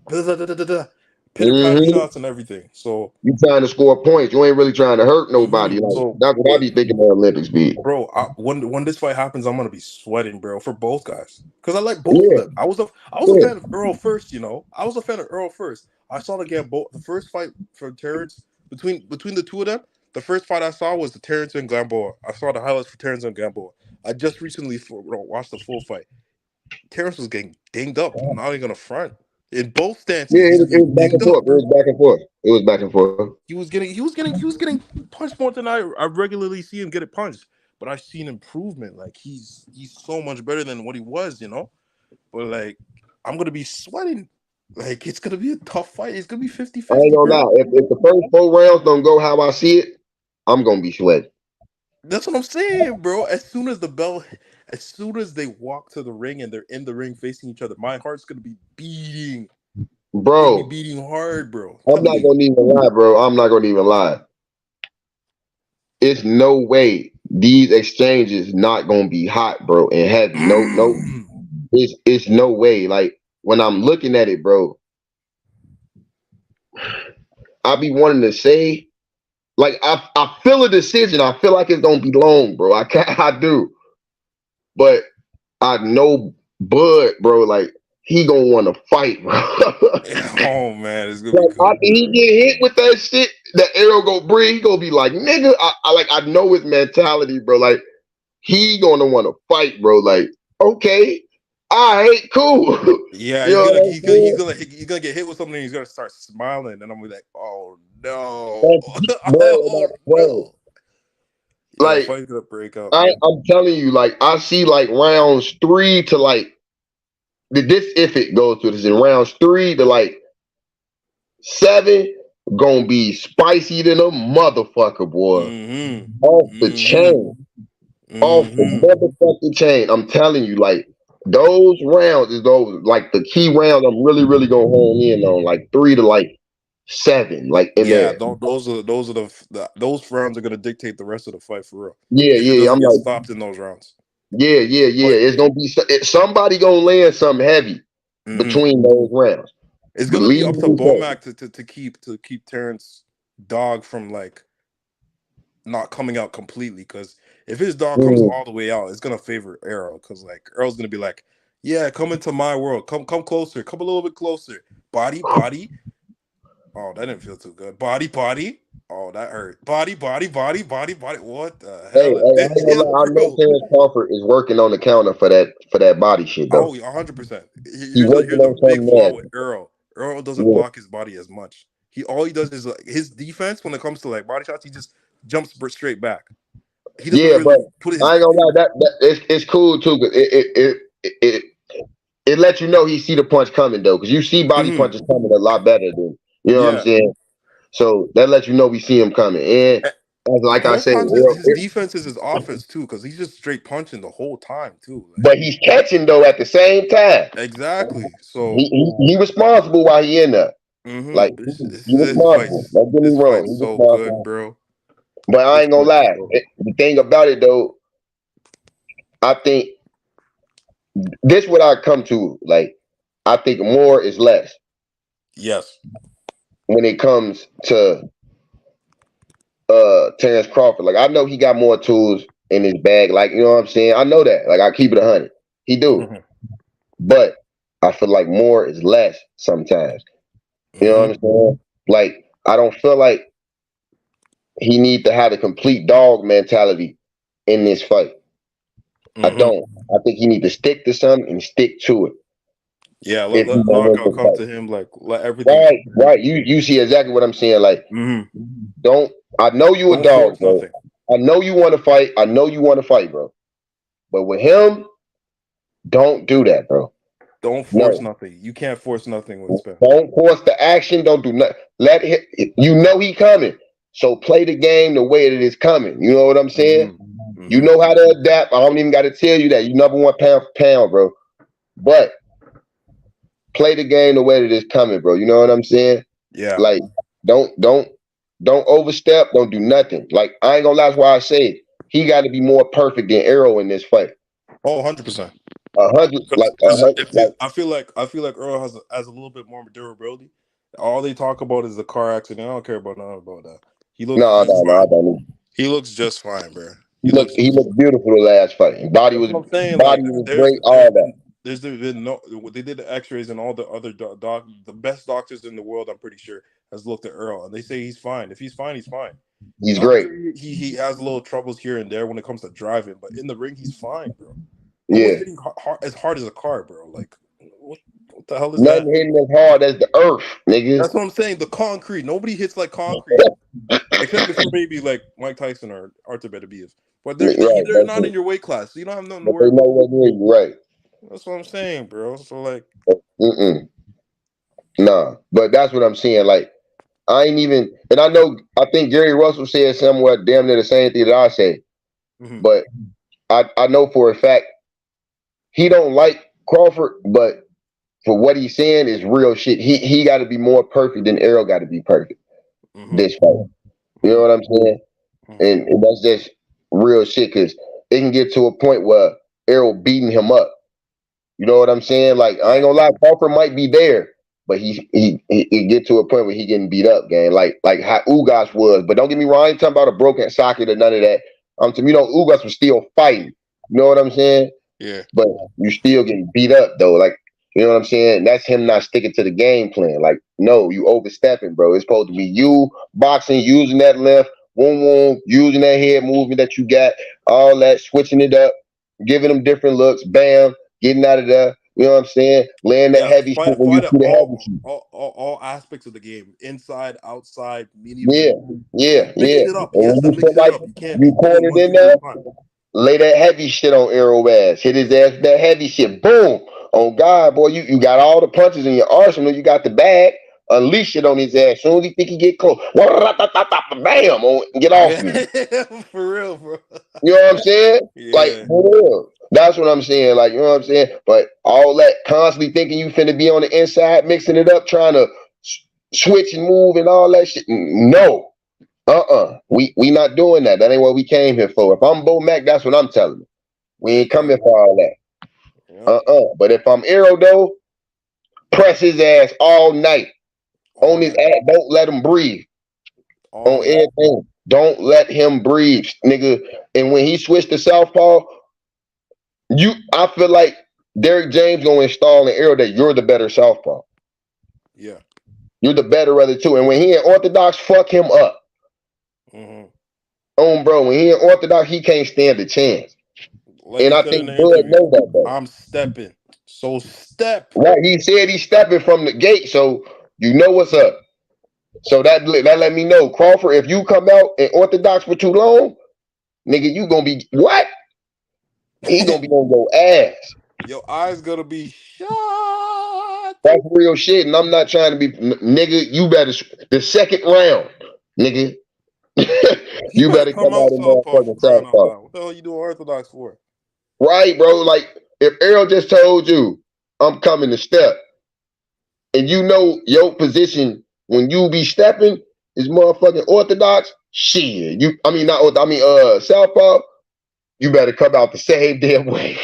pitter patter Mm-hmm. shots and everything. So, You trying to score points. You ain't really trying to hurt nobody. Like so, that's what I be thinking the Olympics be. bro, when this fight happens, I'm gonna be sweating, bro, for both guys, because I like both of Yeah, them. I was a yeah. fan of Earl first, you know. I was a fan of Earl first. I saw the first fight for Terrence between the two of them. The first fight I saw was the Terrence and Gamboa. I saw the highlights for Terrence and Gamboa. I just recently watched the full fight. Terrence was getting dinged up. I'm not even gonna front. In both stances, Yeah, he was it getting was back and dinged forth. up, It bro. was back and forth. It was back and forth. He was getting punched more than I regularly see him get it punched. But I've seen improvement. Like he's so much better than what he was, you know. But like I'm gonna be sweating. Like it's gonna be a tough fight. It's gonna be I ain't 50-50, gonna bro. lie. If the first 4 rounds don't go how I see it, I'm gonna be sweating. That's what I'm saying, bro. As soon as they walk to the ring and they're in the ring facing each other, my heart's gonna be beating. It's gonna be Bro, beating hard, bro. I'm I'm telling not you. gonna even lie, bro. I'm not gonna even lie. It's no way these exchanges not gonna be hot, bro, and heavy. No, no. It's no way. Like when I'm looking at it, bro, I be wanting to say, like I feel a decision. I feel like it's gonna be long, bro. I do. But I know Bud, bro, like he gonna want to fight, bro. Oh man, it's gonna be Like after good, bro. he get hit with that shit, that arrow go breathe, he gonna be like, nigga, I know his mentality, bro. Like he gonna want to fight, bro. Like, okay, all right, cool. Yeah, You know what I'm saying? he's gonna get hit with something and he's gonna start smiling and I'm gonna be like, oh no. That's, Oh bro, no. Yeah, the like fight's gonna break out, man. I'm telling you, like I see like rounds 3 to like this if it goes to this in rounds 3 to like 7 gonna be spicy than a motherfucker, boy. Off the chain. Off the Mm-hmm. motherfucking chain. I'm telling you, like those rounds is those like the key rounds I'm really, really gonna hone in on. Like 3 to like 7, like in Yeah, there. those are those rounds are gonna dictate the rest of the fight for real. Yeah, If it yeah. doesn't I'm get like, stopped in those rounds. yeah, yeah, yeah. But It's gonna be somebody gonna land something heavy mhm. between those rounds. It's gonna be Believe up to me. So. Bomac to keep Terrence dog from like not coming out completely, because if his dog comes Mm. all the way out, it's gonna favor Errol, because like Errol's gonna be like, yeah, come into my world, come closer, come a little bit closer, body. Oh, that didn't feel too good. Body. Oh, that hurt. Body. What the Hey, hell I is ain't this, gonna lie. I know bro? Terence Crawford is working on the counter for that body shit though. Oh, 100%. He working Here's a on big something flaw with nasty. Errol. Errol doesn't Yeah. block his body as much. All he does is like his defense when it comes to like body shots. He just jumps straight back. He doesn't Yeah, but really put his. I ain't gonna lie. That it's cool too. Cause it lets you know he see the punch coming though. Cause you see body Mhm. punches coming a lot better than you know what I'm Yeah. saying. So that lets you know we see him coming. And A- as like I Most said, times his defense is his offense too, because he's just straight punching the whole time too. Like but he's catching though at the same time. exactly. He, So he responsible while he in there. Like he this responsible. Don't get me wrong. fight's He so good, responsible. bro. But I This ain't gonna fight's lie. so good. The thing about it though, I think this what I come to. Like I think more is less Yes. when it comes to Terence Crawford. Like I know he got more tools in his bag. Like you know what I'm saying. I know that. Like I keep it 100. He do. Mhm. But I feel like more is less sometimes. You know what Mhm. I'm saying? Like I don't feel like he need to have a complete dog mentality in this fight. I Mhm. don't. I think he need to stick to something and stick to it. Yeah. If he Let the gonna win knockout this come fight. to him. Like let everything Right, come to him. right. You see exactly what I'm saying. Like, Mhm. don't. I know you a Don't dog, force bro. nothing. I know you want to fight. I know you want to fight, bro. But with him, don't do that, bro. Don't force No, nothing. You can't force nothing with Spence. don't force the action. Don't do nothing. Let him. You know he coming. So play the game the way that it's coming. You know what I'm saying? Mhm. You Mhm. know how to adapt. I don't even got to tell you that. You number one pound for pound, bro. But play the game the way that it's coming, bro. You know what I'm saying? Yeah. Like, don't overstep. Don't do nothing. Like, I ain't gonna lie. That's why I say he got to be more perfect than Errol in this fight. Oh, 100%. 100, like Because 100, like I feel like Earl has a little bit more durability. All they talk about is the car accident. I don't care about nothing about that. He looks no, just no, no. I fine. don't. He looks just fine, bro. He He looks looked, he just looked fine. beautiful the last fight. That's what I'm saying. Body Like was great. All that. there's been no they did the X-rays and all the other the best doctors in the world. I'm pretty sure has looked at Earl and they say he's fine. If he's fine, he's fine. He's I'm great. sure he has little troubles here and there when it comes to driving, but in the ring he's fine, bro. No one's Yeah. hitting as hard as a car, bro. Like what the hell is that? Nothing hitting as hard as the earth, nigga. That's what I'm saying. The concrete. Nobody hits like concrete, except for maybe like Mike Tyson or Arthur Beterbiev. But Right. they're That's not in it. your weight class, so you don't have nothing to But worry they know about. what near you. Right. That's what I'm saying, bro. So like, Mm-mm. Nah. But that's what I'm saying. Like, I ain't even, and I know, I think Gary Russell said somewhat damn near the same thing that I say. mhm. But I know for a fact he don't like Crawford, but for what he's saying is real shit. He got to be more perfect than Errol got to be perfect Mhm. this fight. You know Mhm. what I'm saying? Mhm. And that's just real shit because it can get to a point where Errol beating him up. You know what I'm saying? Like I ain't Yeah. gonna lie, Crawford might be there, but he get to a point where he getting beat up, gang. Like how Ugas was. But don't get me wrong, I ain't talking about a broken socket or none of that. You know, Ugas was still fighting. You know what I'm saying? Yeah. But you still getting beat up though. Like, you know what I'm saying? That's him not sticking to the game plan. Like, no, you overstepping, bro. It's supposed to be you boxing, using that left, using that head movement that you got, all that, switching it up, giving them different looks, bam, getting out of there. You know what I'm saying? Laying that Yeah. heavy shit when you Fight see at the heavy shit. all aspects of the game. Inside, outside, medium Yeah, range. yeah, Mix yeah. it up. And He has when to you feel mix it like up. You can't you be doing cornered one in thing at there, a time. lay that heavy shit on Errol ass. Hit his ass with that heavy shit. Boom. On God, boy, you got all the punches in your arsenal. You got the bag. Unleash it on his ass. As soon as he think he get close, bam, get off Yeah. me. For real, bro. You know what I'm saying? Like, Yeah. for real. That's what I'm saying. Like, you know what I'm saying? But all that constantly thinking you finna be on the inside, mixing it up, trying to switch and move and all that shit. No. We not doing that. That ain't what we came here for. If I'm Bo Mac, that's what I'm telling you. We ain't coming Exactly. for all that. Yeah. But if I'm Errol though, press his ass all night. On All his night. ass. Don't let him breathe. All On night. everything. Don't let him breathe, nigga. And when he switched to southpaw, I feel like Derrick James gonna install an Errol that you're the better southpaw. Yeah. You're the better of the two. And when he in orthodox, fuck him up. Bro, when he in Orthodox, he can't stand a chance. Like And he I said in think the Bud interview, know that, bro. I'm stepping. So step. Right, he said he's stepping from the gate, so you know what's up. So that let me know, Crawford. If you come out in Orthodox for too long, nigga, you gonna be what? He gonna be on your ass. Your eyes gonna be shut. That's real shit, and I'm not trying to be, nigga. You better the second round, nigga. He You better better come come out out in southpaw for motherfucking crying out southpaw, loud. What the hell you doing Orthodox for? right, bro? Like if Errol just told you, I'm coming to step, and you know your position when you be stepping is motherfucking Orthodox. Shit, I mean not Orthodox, I mean southpaw. You better come out the same damn way.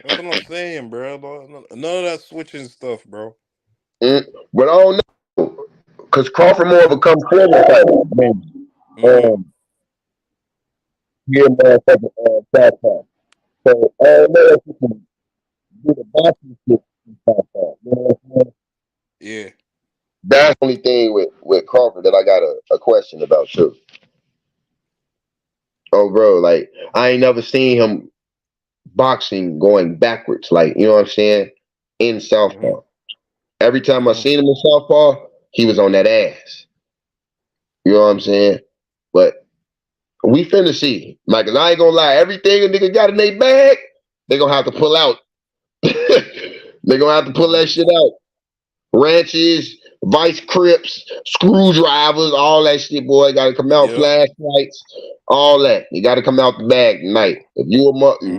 That's what I'm saying, bro. None of that switching stuff, bro. But I don't know, cause Crawford more of a come forward type of man. Yeah, motherfucking southpaw. So I don't know if you can do the boxing shit in southpaw. You know what I'm saying? Yeah. That's the only thing with Crawford that I got a question about too. Oh, bro, like I ain't never seen him boxing going backwards. Like you know what I'm saying? In southpaw. Every time I seen him in southpaw, he was on that ass. You know what I'm saying? But we finna see. Like, 'cause I ain't gonna lie, everything a nigga got in their bag, they gonna have to pull out. They gonna have to pull that shit out. Wrenches, vice grips, screwdrivers, all that shit, boy. Gotta come out, Yep. flashlights, all that. You gotta come out the bag tonight. If you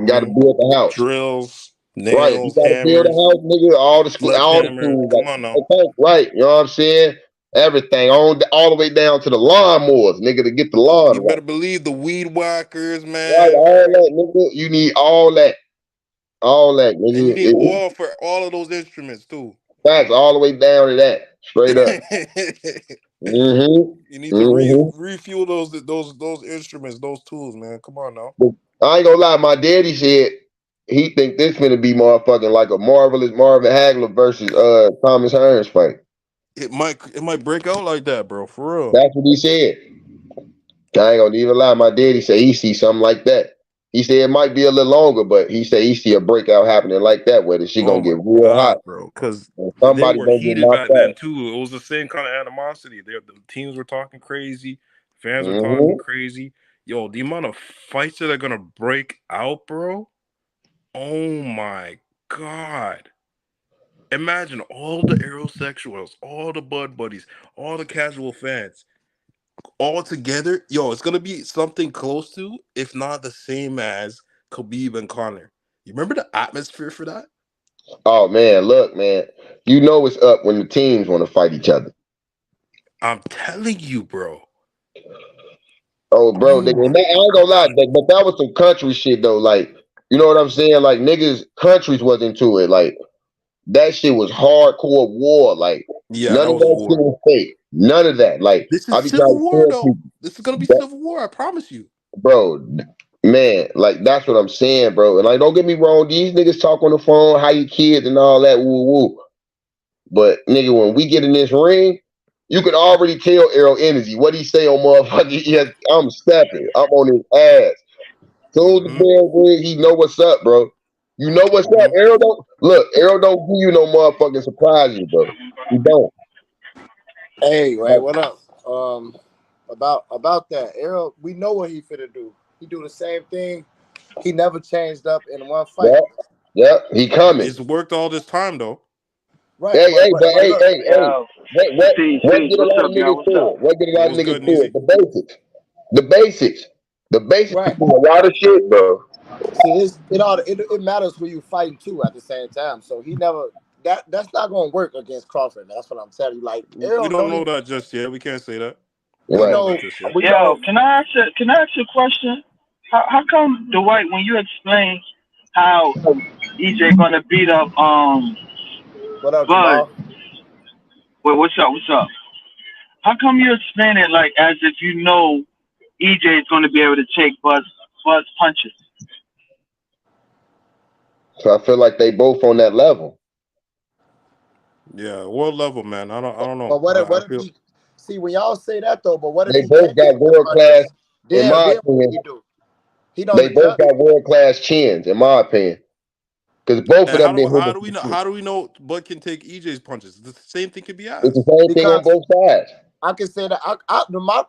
gotta build the house. Drills, Right. If you nails, gotta build a hammers, house, nigga, all the sledgehammer. tools. Come on now. Okay, right. You know what I'm saying? Everything. All the way down to the lawnmowers, nigga, to get the lawn You right. better believe the weed whackers, Right, man. all that, nigga. You need all that. All that, And you nigga. need oil for all of those instruments too. Facts all the way down to that. Straight up. You need to Mm-hmm. refuel those instruments, those tools, man. Come on now. I ain't gonna lie, my daddy said he think this gonna be motherfucking like a marvelous Marvin Hagler versus Thomas Hearns fight. It might break out like that, bro. For real. That's what he said. I ain't gonna even lie, my daddy said he see something like that. He said it might be a little longer, but he said he see a breakout happening like that where the shit Oh gonna my get real hot. god, bro! Because And they somebody were gonna get heated knocked back out. then too. It was the same kind of animosity. The teams were talking crazy, fans were talking Mm-hmm. crazy. Yo, the amount of fights that are gonna break out, bro. Oh my god! Imagine all the aerosexuals, all the bud buddies, all the casual fans, all together. Yo, it's gonna be something close to, if not the same as Khabib and Conor. You remember the atmosphere for that? Oh man, look, man. You know it's up when the teams want to fight each other. I'm telling you, bro. Oh, bro, Oh and my I ain't gonna lie, but that was some country shit though. Like, you know what I'm saying? Like, niggas, countries was into it. Like, that shit was hardcore war. Like, yeah, none that of was that shit war. was fake. None of that. Like, This is I be trying civil to war, tell though. people, This is gonna be civil war. I promise you. bro, man, like that's what I'm saying, bro. And like, don't get me wrong, these niggas talk on the phone, how you kids and all that, woo woo. But nigga, when we get in this ring, you could already tell Errol Energy what he say on motherfucking. Yes, I'm stepping. I'm on his ass. Soon as the bell ring, he know what's up, bro. You know what's up. Errol don't look. Errol don't give you no motherfucking surprises, bro. He don't. Hey, Like, what up? About that, Errol, we know what he finna do. He do the same thing. He never changed up in one fight. yeah, he coming. It's worked all this time, though. Right, Hey, hey, but but look, hey. Yo, What get a what's lot of up, y'all? niggas What's to up? it? What get a lot of What's niggas good, to it? Neasy? The basics. The basics right. do a lot of shit, bro. See, it matters who you fighting to at the same time. So he never that's not gonna work against Crawford. That's what I'm telling you. Like We Errol don't don't know even that just yet. We can't say that. We we don't know Right. know that just yet. we Yo, know can I ask you a question? How come Dwight, when you explain how EJ gonna beat up what up, Bud? Jamal. Wait, what's up? What's up? How come you explain it like as if you know EJ is gonna be able to take Bud's punches? So I feel like they both on that level. Yeah, world level, man. I don't know. But what I if feel he See, when y'all say that though, but what if They he both can't got get them world class. punches? In Then my what opinion, he do? He don't they both adjust. got world class chins. In my opinion, because both of And them been how hitting do we some know? shit. How do we know Bud can take EJ's punches? The same thing can be It's the asked. same thing on Because both sides. I can say that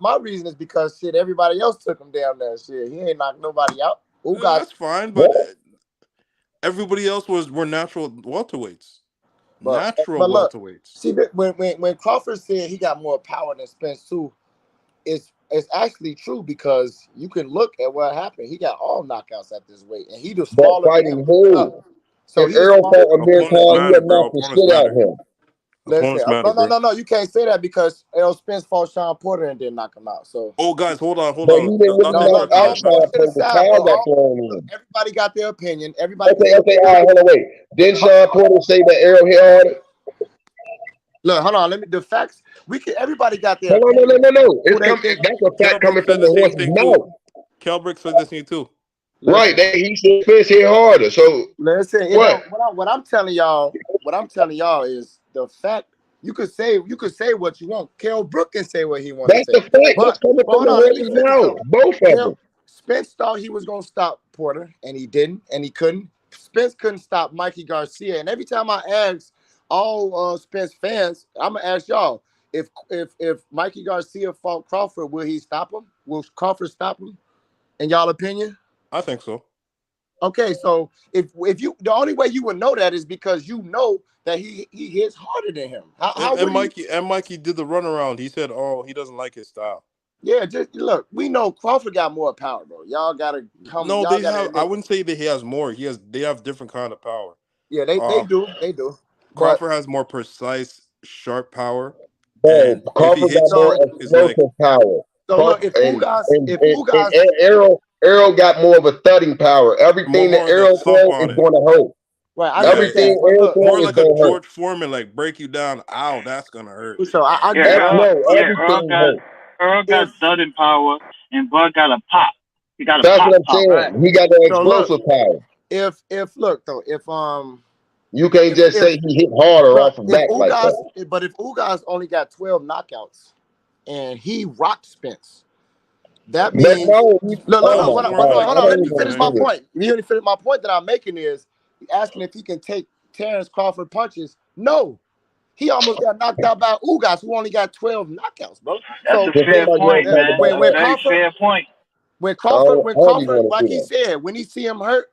my reason is because shit, everybody else took him down there. Shit, he ain't knocked nobody out. Who got That's fine, but What? everybody else were natural welterweights. but Natural but look, welterweights. see that when Crawford said he got more power than Spence too, it's actually true because you can look at what happened. He got all knockouts at this weight, and he the But smaller man fighting moving up. who? So If he the Errol smaller. fought Amir Opponents Khan, he matter, would bro. knock the Opponents shit out of matter. him. Opponents matter, bro. No. You can't say that because Errol Spence fought Sean Porter and didn't knock him out. So Oh, guys, hold on. But he didn't Not really to no, knock interrupt you all out guys. Not Sean bullshit Porter. The aside, power bro. got thrown in. Everybody got their opinion. Everybody can Okay, say okay, what all they right, hold on, wait. Didn't Sean Porter say that Errol hit harder? look. Hold on, let me the facts. We can. Everybody got their No, no, no, opinion. no, no, no. Who It's they think? that's a fact Kelbrick coming said from the the same horse's thing mouth. too. Kelbrick said the same too. Right, Listen, he said Spence hit harder. So listen. It what? don't. What I'm telling y'all. What I'm telling y'all is the fact. You could say what you want. Kell Brook can say what he want to That's say. the fact. That's But coming from hold the on, let me horse's finish mouth. though. Both of them. Spence thought he was gonna stop Porter, and he didn't, and he couldn't. Spence couldn't stop Mikey Garcia, and every time I ask all Spence fans, I'm gonna ask y'all if Mikey Garcia fought Crawford, will he stop him? Will Crawford stop him? In y'all opinion? I think so. Okay, so if you the only way you would know that is because you know that he hits harder than him. How And would he? Mikey did the runaround. He said, "Oh, he doesn't like his style." Yeah, just look. We know Crawford got more power, bro. Y'all gotta come. No, Y'all they gotta have. I admit. wouldn't say that he has more. They have different kind of power. Yeah, they Uh, do. They do. But Crawford has more precise, sharp power, Bro, and if he Crawford got hits more you, so it's like explosive power. look, if Ugas, Errol got more of a thudding power. Everything that more of the Errol thump throw on is it. going to hurt. right, I Yeah, get that. Everything But Errol look, throw more is like a going to hurt. George Foreman, like break you down. Ow, that's gonna hurt. so I Yeah, get that. No, But everything hurt. Earl got if thudding power, and Bud got a pop. He got a That's what pop I'm pop. right, saying. He got the so look, explosive power. if look though, You can't just if say he hit harder look, off of back like that. if Ugas only got 12 knockouts and he rocked Spence, that But means no, That oh was my hold on, more hold God, on, like hold I on. Let don't me even want finish to my do man. this. point. You finish my point that I'm making is asking if he can take Terence Crawford punches. No, he almost got knocked out by Ugas, who only got 12 knockouts, bro. That's So a Just fair somebody else point, talking man. about when A that. very fair point. I don't even want to Crawford, do like he that. said, when he see him hurt,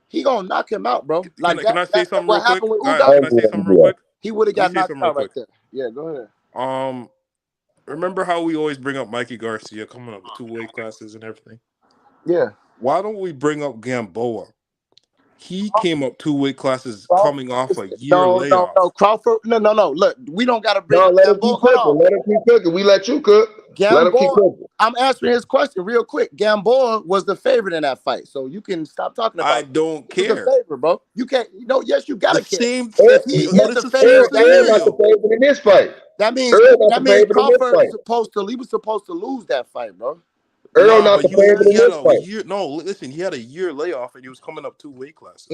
he gonna knock him out, bro. Can Like I can I say that something real what quick, happened with guys? I Ugas, Can don't I even say want to something do real that. quick? he would have Let me got say knocked something real out right quick. there. Yeah, go ahead. Um, remember how we always bring up Mikey Garcia coming up with 2 weight classes and everything? Yeah. Why don't we bring up Gamboa? He came up 2 weight classes Crawford, coming off a year no. layoff. Crawford, no. Look, we don't gotta bring No, up let him Gamboa. keep Hold cooking. on. Let him keep cooking. We let you cook. Let him keep Gamboa, cooking. I'm answering his question real quick. Gamboa was the favorite in that fight, so you can stop talking I about it. don't He was the care. favorite, bro. You can't, yes, you The gotta care. same. If he is It's the the same favorite, Earl not the scenario. favorite in this fight. that means Earl not the favorite in this Crawford fight. he was supposed to lose that fight, bro. Earl Nah, not but the he favorite he in had this a fight. year. No, listen, he had a year layoff and he was coming up 2 weight classes.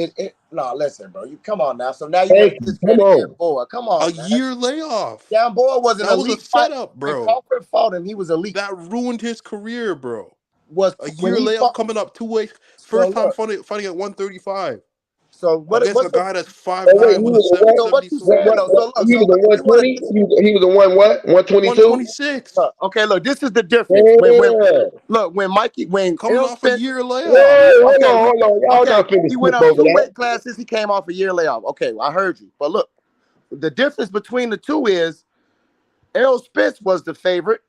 No, listen, bro. You come on now. So now you want Thank to you. Come discredit on. Gamboa. Come A on, man. year layoff. Gamboa was an That was a elite fight. setup, When bro. Crawford fought him, he was elite. That ruined his career, bro. Was A when year he layoff fought. coming up 2 weight. So First time look. fighting at 135 So against a what's the guy that's Oh wait, 5'9" he with a was a what? so what you seven saying though? So look, He so was look, a if you want to 120. He was a one what? 122. 126 okay, look, this is the difference. Yeah. When coming Errol off a Spence, year layoff. Whoa, okay, hold on. Y'all okay, not finna he went skip up over two that. weight classes. He came off a year layoff. Okay, I heard you, but look, the difference between the two is Errol Spence was the favorite,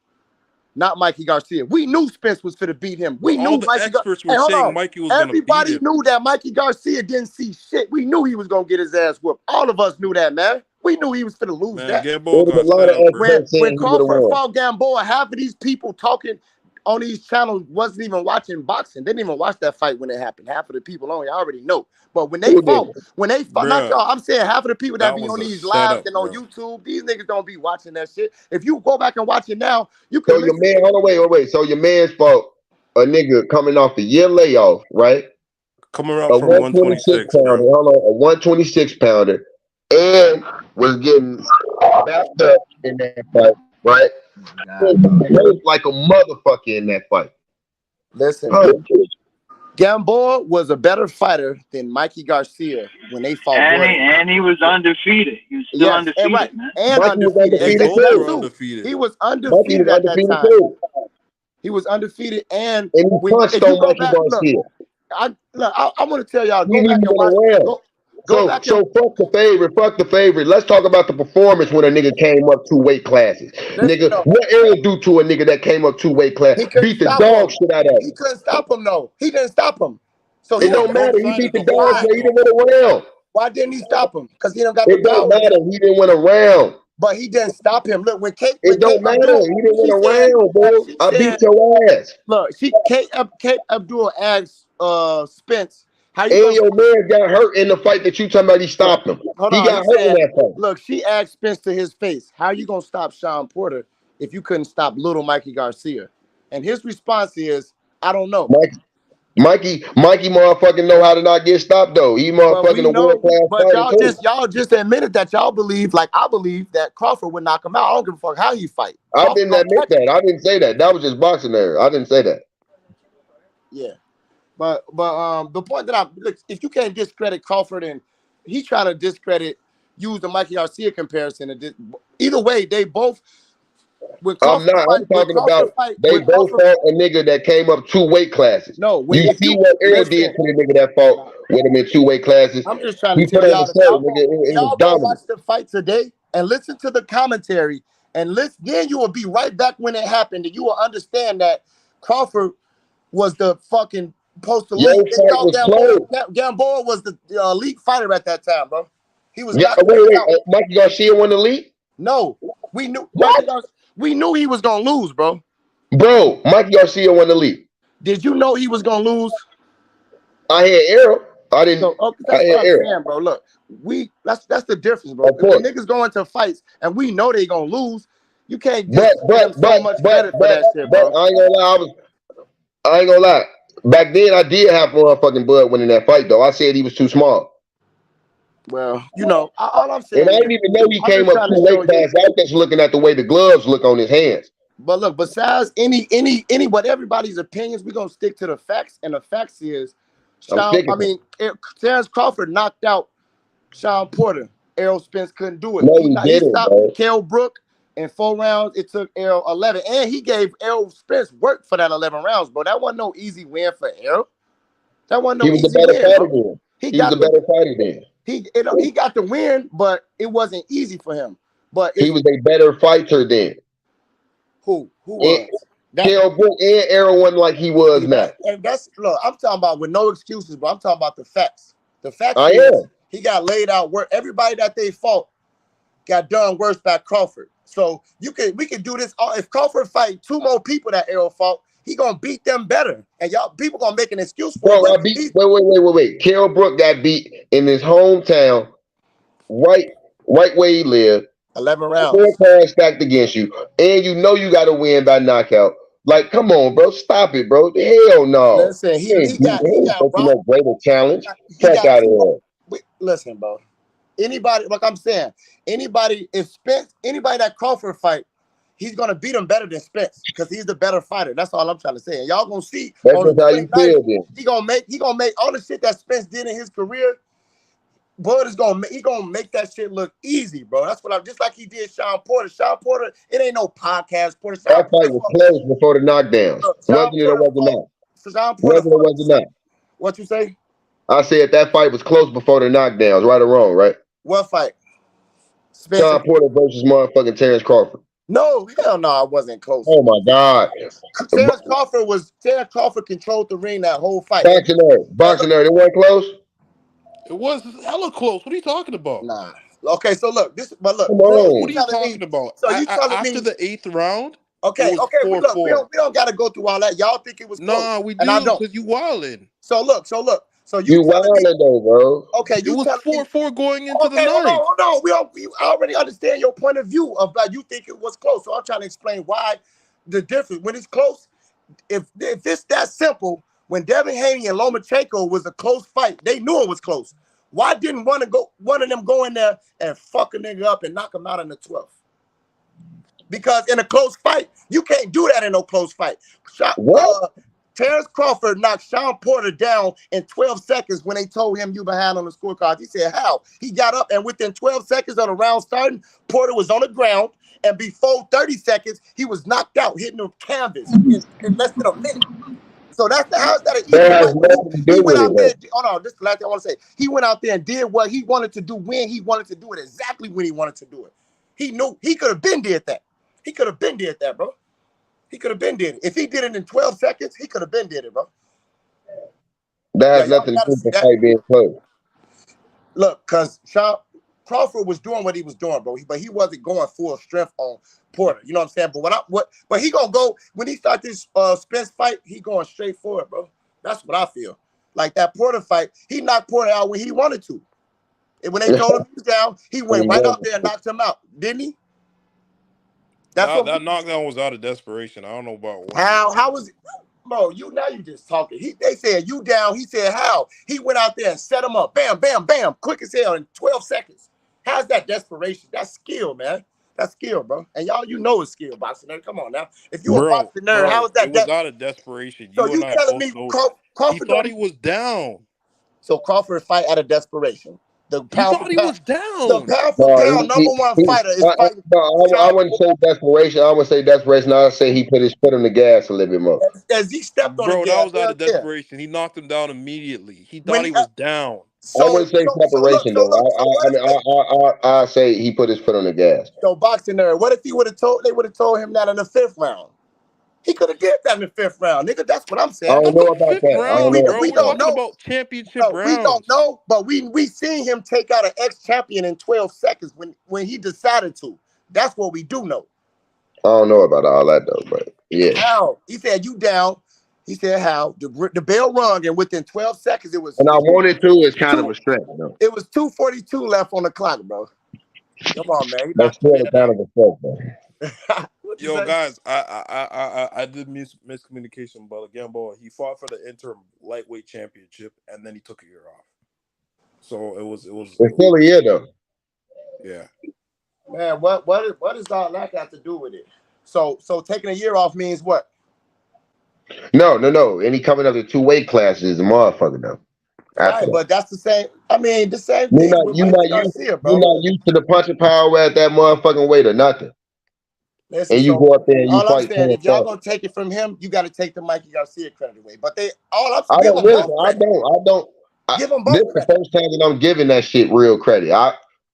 not Mikey Garcia. We knew Spence was going to beat him. But We all knew the Mikey. experts Hey, were hold saying on. Mikey was gonna beat Everybody him. knew that Mikey Garcia didn't see shit. We knew he was going to get his ass whooped. All of us knew that, man. We knew he was going to lose Man, that. Gamboa There was a got lot set of up, bro. experts When saying he would have Crawford won. fought Gamboa, half of these people talking on these channels wasn't even watching boxing. They didn't even watch that fight when it happened. Half of the people only already know. But when they Who fought, did? not Bruh, y'all, I'm saying half of the people that that be was on a these lives setup, and on bro. YouTube, these niggas don't be watching that shit. If you go back and watch it now, you can So your listen man, to hold on, wait. So your man's fought a nigga coming off a year layoff, right? Coming up A from 126 126, pounder, bro. hold on, a 126 pounder, and was getting backed up in that fight, right? Hurt like a motherfucker in that fight. Listen, Gamboa was a better fighter than Mikey Garcia when they fought. And he was undefeated. He was still undefeated, right. man. And Mikey was undefeated. They undefeated That's both too. were too. undefeated. He was Mikey undefeated was at that undefeated time. too. He was undefeated, and And he punched if you on go Mikey back, look, Garcia. I want to tell y'all, He go didn't back even and went watch. around. Go back and So fuck the favorite. Fuck the favorite. Let's talk about the performance when a nigga came up 2 weight classes. listen. Nigga, No, what Errol do to a nigga that came up 2 weight he classes? couldn't Beat the stop dog him. shit out of He him. couldn't stop him. No, he didn't stop him. So he It don't matter. He beat the dog fight, shit. He though. didn't win around. Why didn't he stop him? Because he don't got the It don't power. matter. He didn't win around. But he didn't stop him. Look, when Kate It don't matter. He didn't win around, bro. I beat your ass. look, Kate Abdul asked Spence, how you And gonna your man got hurt in the fight that you talking about. He stopped him. hold He on? got He hurt in said, that fight. look, she asked Spence to his face, how you gonna stop Sean Porter if you couldn't stop little Mikey Garcia? And his response is, I don't know. Mikey motherfucking know how to not get stopped though. He But we motherfucking a know, world class but fighter too. y'all just admitted that y'all believe, like I believe, that Crawford would knock him out. I don't give a fuck how he fight. I didn't admit that. I didn't say that. That was just boxing there. I didn't say that. Yeah. But the point that look, if you can't discredit Crawford and he trying to use the Mikey Garcia comparison, and either way, they both. When Crawford I'm talking about they both fought a nigga that came up 2 weight classes. No, you see what Errol did to the nigga that fought with him in 2 weight classes. I'm just trying to He tell put on y'all, the show, nigga. It was y'all go dominant. watch the fight today and listen to the commentary, and then you will be right back when it happened, and you will understand that Crawford was the fucking post elite. Gamboa was the elite fighter at that time, bro. He was not. Wait. Mikey Garcia won the league? No, we knew. We knew he was gonna lose, bro. Bro, Mikey Garcia won the league. Did you know he was gonna lose? I had Errol. I didn't. That's what I'm saying, bro. Look, that's the difference, bro. When niggas go into fights and we know they gonna lose, you can't just give them so much credit for that shit, bro. I ain't gonna lie. I ain't gonna lie. Back then, I did have motherfucking Bud winning that fight, though. I said he was too small. Well, all I'm saying. And I didn't even know he came up 2 weight classes. I was just looking at the way the gloves look on his hands. But look, besides but everybody's opinions, we're gonna stick to the facts, and the facts is, Terence Crawford knocked out Sean Porter. Errol Spence couldn't do it. No, he didn't, stopped Kell Brook in 4 rounds. It took Errol 11, and he gave Errol Spence work for that 11 rounds, bro. That wasn't no easy win for Errol. That wasn't no easy win. He was a better fighter then. He got the win, but it wasn't easy for him. But he was a better fighter then. Who was? Kell Brook and Errol wasn't like he was now. And look, I'm talking about with no excuses, but I'm talking about the facts. The facts he got laid out work. Everybody that they fought got done worse by Crawford. So we could do this. If Crawford fight 2 more people that Errol fought, he gonna beat them better. And y'all people gonna make an excuse for it. Wait. Kell Brook got beat in his hometown, right where he lived. 11 rounds. 4 cards stacked against you, and you know you got to win by knockout. Like, come on, bro, stop it, bro. Hell no. Listen, he got no greater challenge. Check out of here. Listen, bro. Anybody, like I'm saying, anybody that Crawford fight, he's gonna beat him better than Spence because he's the better fighter. That's all I'm trying to say. And y'all gonna see. That's just how you feel, then. He gonna make all the shit that Spence did in his career. Bud is gonna make that shit look easy, bro. That's what I'm just like he did Sean Porter. Sean Porter, it ain't no podcast. Porter. That fight was close before the knockdowns. Wasn't it or wasn't not? Wasn't it or wasn't not? What you say? I said that fight was close before the knockdowns, right or wrong, right? What fight? Sean Porter versus motherfucking Terence Crawford. No, hell no, it wasn't close. Oh my God. Terence Crawford controlled the ring that whole fight. Boxing there, it wasn't close. It was hella close. What are you talking about? Nah. Okay, so look, what are you talking about? So you telling after the 8th round? Okay, we don't gotta go through all that. Y'all think it was close? Nah, we do because you wildin'. So look. So you wildin' though, bro. Okay, it was 4-4 going into the 9th. Hold on. We already understand your point of view of you think it was close. So I'm trying to explain why the difference when it's close. If it's that simple. When Devin Haney and Lomachenko was a close fight, they knew it was close. Why didn't one of them go in there and fuck a nigga up and knock him out in the 12th? Because in a close fight, you can't do that in no close fight. What? Terence Crawford knocked Sean Porter down in 12 seconds when they told him you behind on the scorecard. He said, how? He got up, and within 12 seconds of the round starting, Porter was on the ground, and before 30 seconds, he was knocked out, hitting the canvas in less than a minute. So how's that an easy That has fight? nothing to He do went with out it, there. though. Hold on, this is the last thing I want to say. He went out there and did what he wanted to do when he wanted to do it, exactly when he wanted to do it. He knew he could have been did that. He could have been did that, bro. He could have been did it. If he did it in 12 seconds, he could have been did it, bro. That Yeah, has y'all nothing to gotta do with see the that. fight being close. Look, because Sean Crawford was doing what he was doing, bro. But he wasn't going full strength on Porter. You know what I'm saying? But he gonna go when he start this Spence fight, he going straight for it, bro. That's what I feel. Like that Porter fight, he knocked Porter out when he wanted to. And when they told him he was down, he went right out there and knocked him out, didn't he? That knockdown was out of desperation. I don't know about what. How was it? Bro, you just talking. They said you down. He said how? He went out there and set him up. Bam, bam, bam. Quick as hell in 12 seconds. How's that desperation? That's skill, man. That's skill, bro. And y'all, you know it's skill, boxing nerd. Come on now. If you a boxing nerd, how is that? It was out of desperation. So You and you I telling both me know Crawford he thought he was down. So Crawford fight out of desperation. The He pound thought for he pound. was down. The pound for pound number one fighter is fighting. I wouldn't say desperation. I would say desperation. I would say he put his foot on the gas a little bit more. As he stepped on the Bro, that gas, was out of desperation. He knocked him down immediately. He thought he was down. I wouldn't say separation though. I say he put his foot on the gas. So boxing nerd, what if they would have told him that in the 5th round? He could have did that in the 5th round, nigga. That's what I'm saying. I don't know about that. Round, bro. We We're don't talking know. about championship rounds. We don't know, but we seen him take out an ex-champion in 12 seconds when he decided to. That's what we do know. I don't know about all that though, but yeah. How? He said you down. He said how? The bell rung, and within 12 seconds it was. And I wanted to is kind of a stretch, though. It was 2:42 left on the clock, bro. Come on, man. That's still kind of a stretch, bro. Yo, guys, I did miscommunication, but again, boy, he fought for the interim lightweight championship, and then he took a year off. So it was. It's still a year though. Yeah. Man, what does all that got to do with it? So taking a year off means what? No. And he coming up to 2 weight classes is a motherfucker though. Right, but that's the same. I mean, the same thing. You're not used to the punching power at that motherfucking weight or nothing. Listen, and you go up there and you all fight. I'm saying, if y'all gonna take it from him, you got to take the Mikey Garcia credit away. But give them both. This is the first time that I'm giving that shit real credit.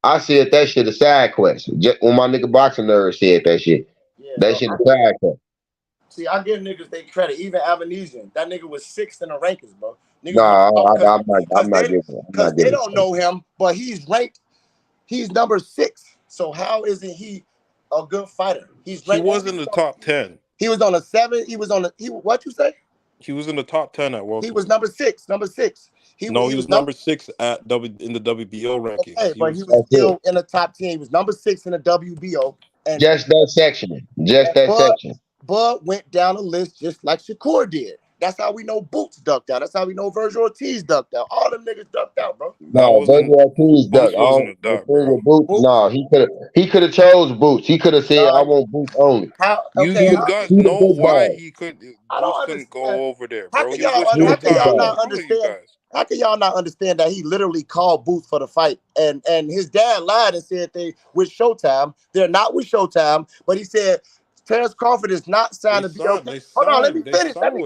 I said that shit a side quest. Just when my nigga boxing nerd said that shit. Yeah, that shit a side quest. See, I give niggas they credit. Even Avanesian, that nigga was 6th in the rankings, bro. I'm not giving it. Because they don't know him, but he's ranked. He's number 6. So how isn't he a good fighter? He was in the top 10. He was on a 7. What you say? He was in the top 10 at World. He was number 6. Number 6. He was number 6 in the WBO rankings. Okay, but he was still in the top 10. He was number 6 in the WBO. And just that section. Section. Bud went down the list just like Shakur did. That's how we know Boots ducked out. That's how we know Virgil Ortiz ducked out. All them niggas ducked out, bro. No, Virgil Ortiz ducked. No, he could have chose Boots. He could have said, "I want Boots only." You guys know why he couldn't. Boots couldn't go over there, bro. How can y'all not understand? How can y'all not understand that he literally called Boots for the fight, and his dad lied and said they with Showtime. They're not with Showtime, but he said Terence Crawford is not signed to be okay. Hold on, let me finish. Man.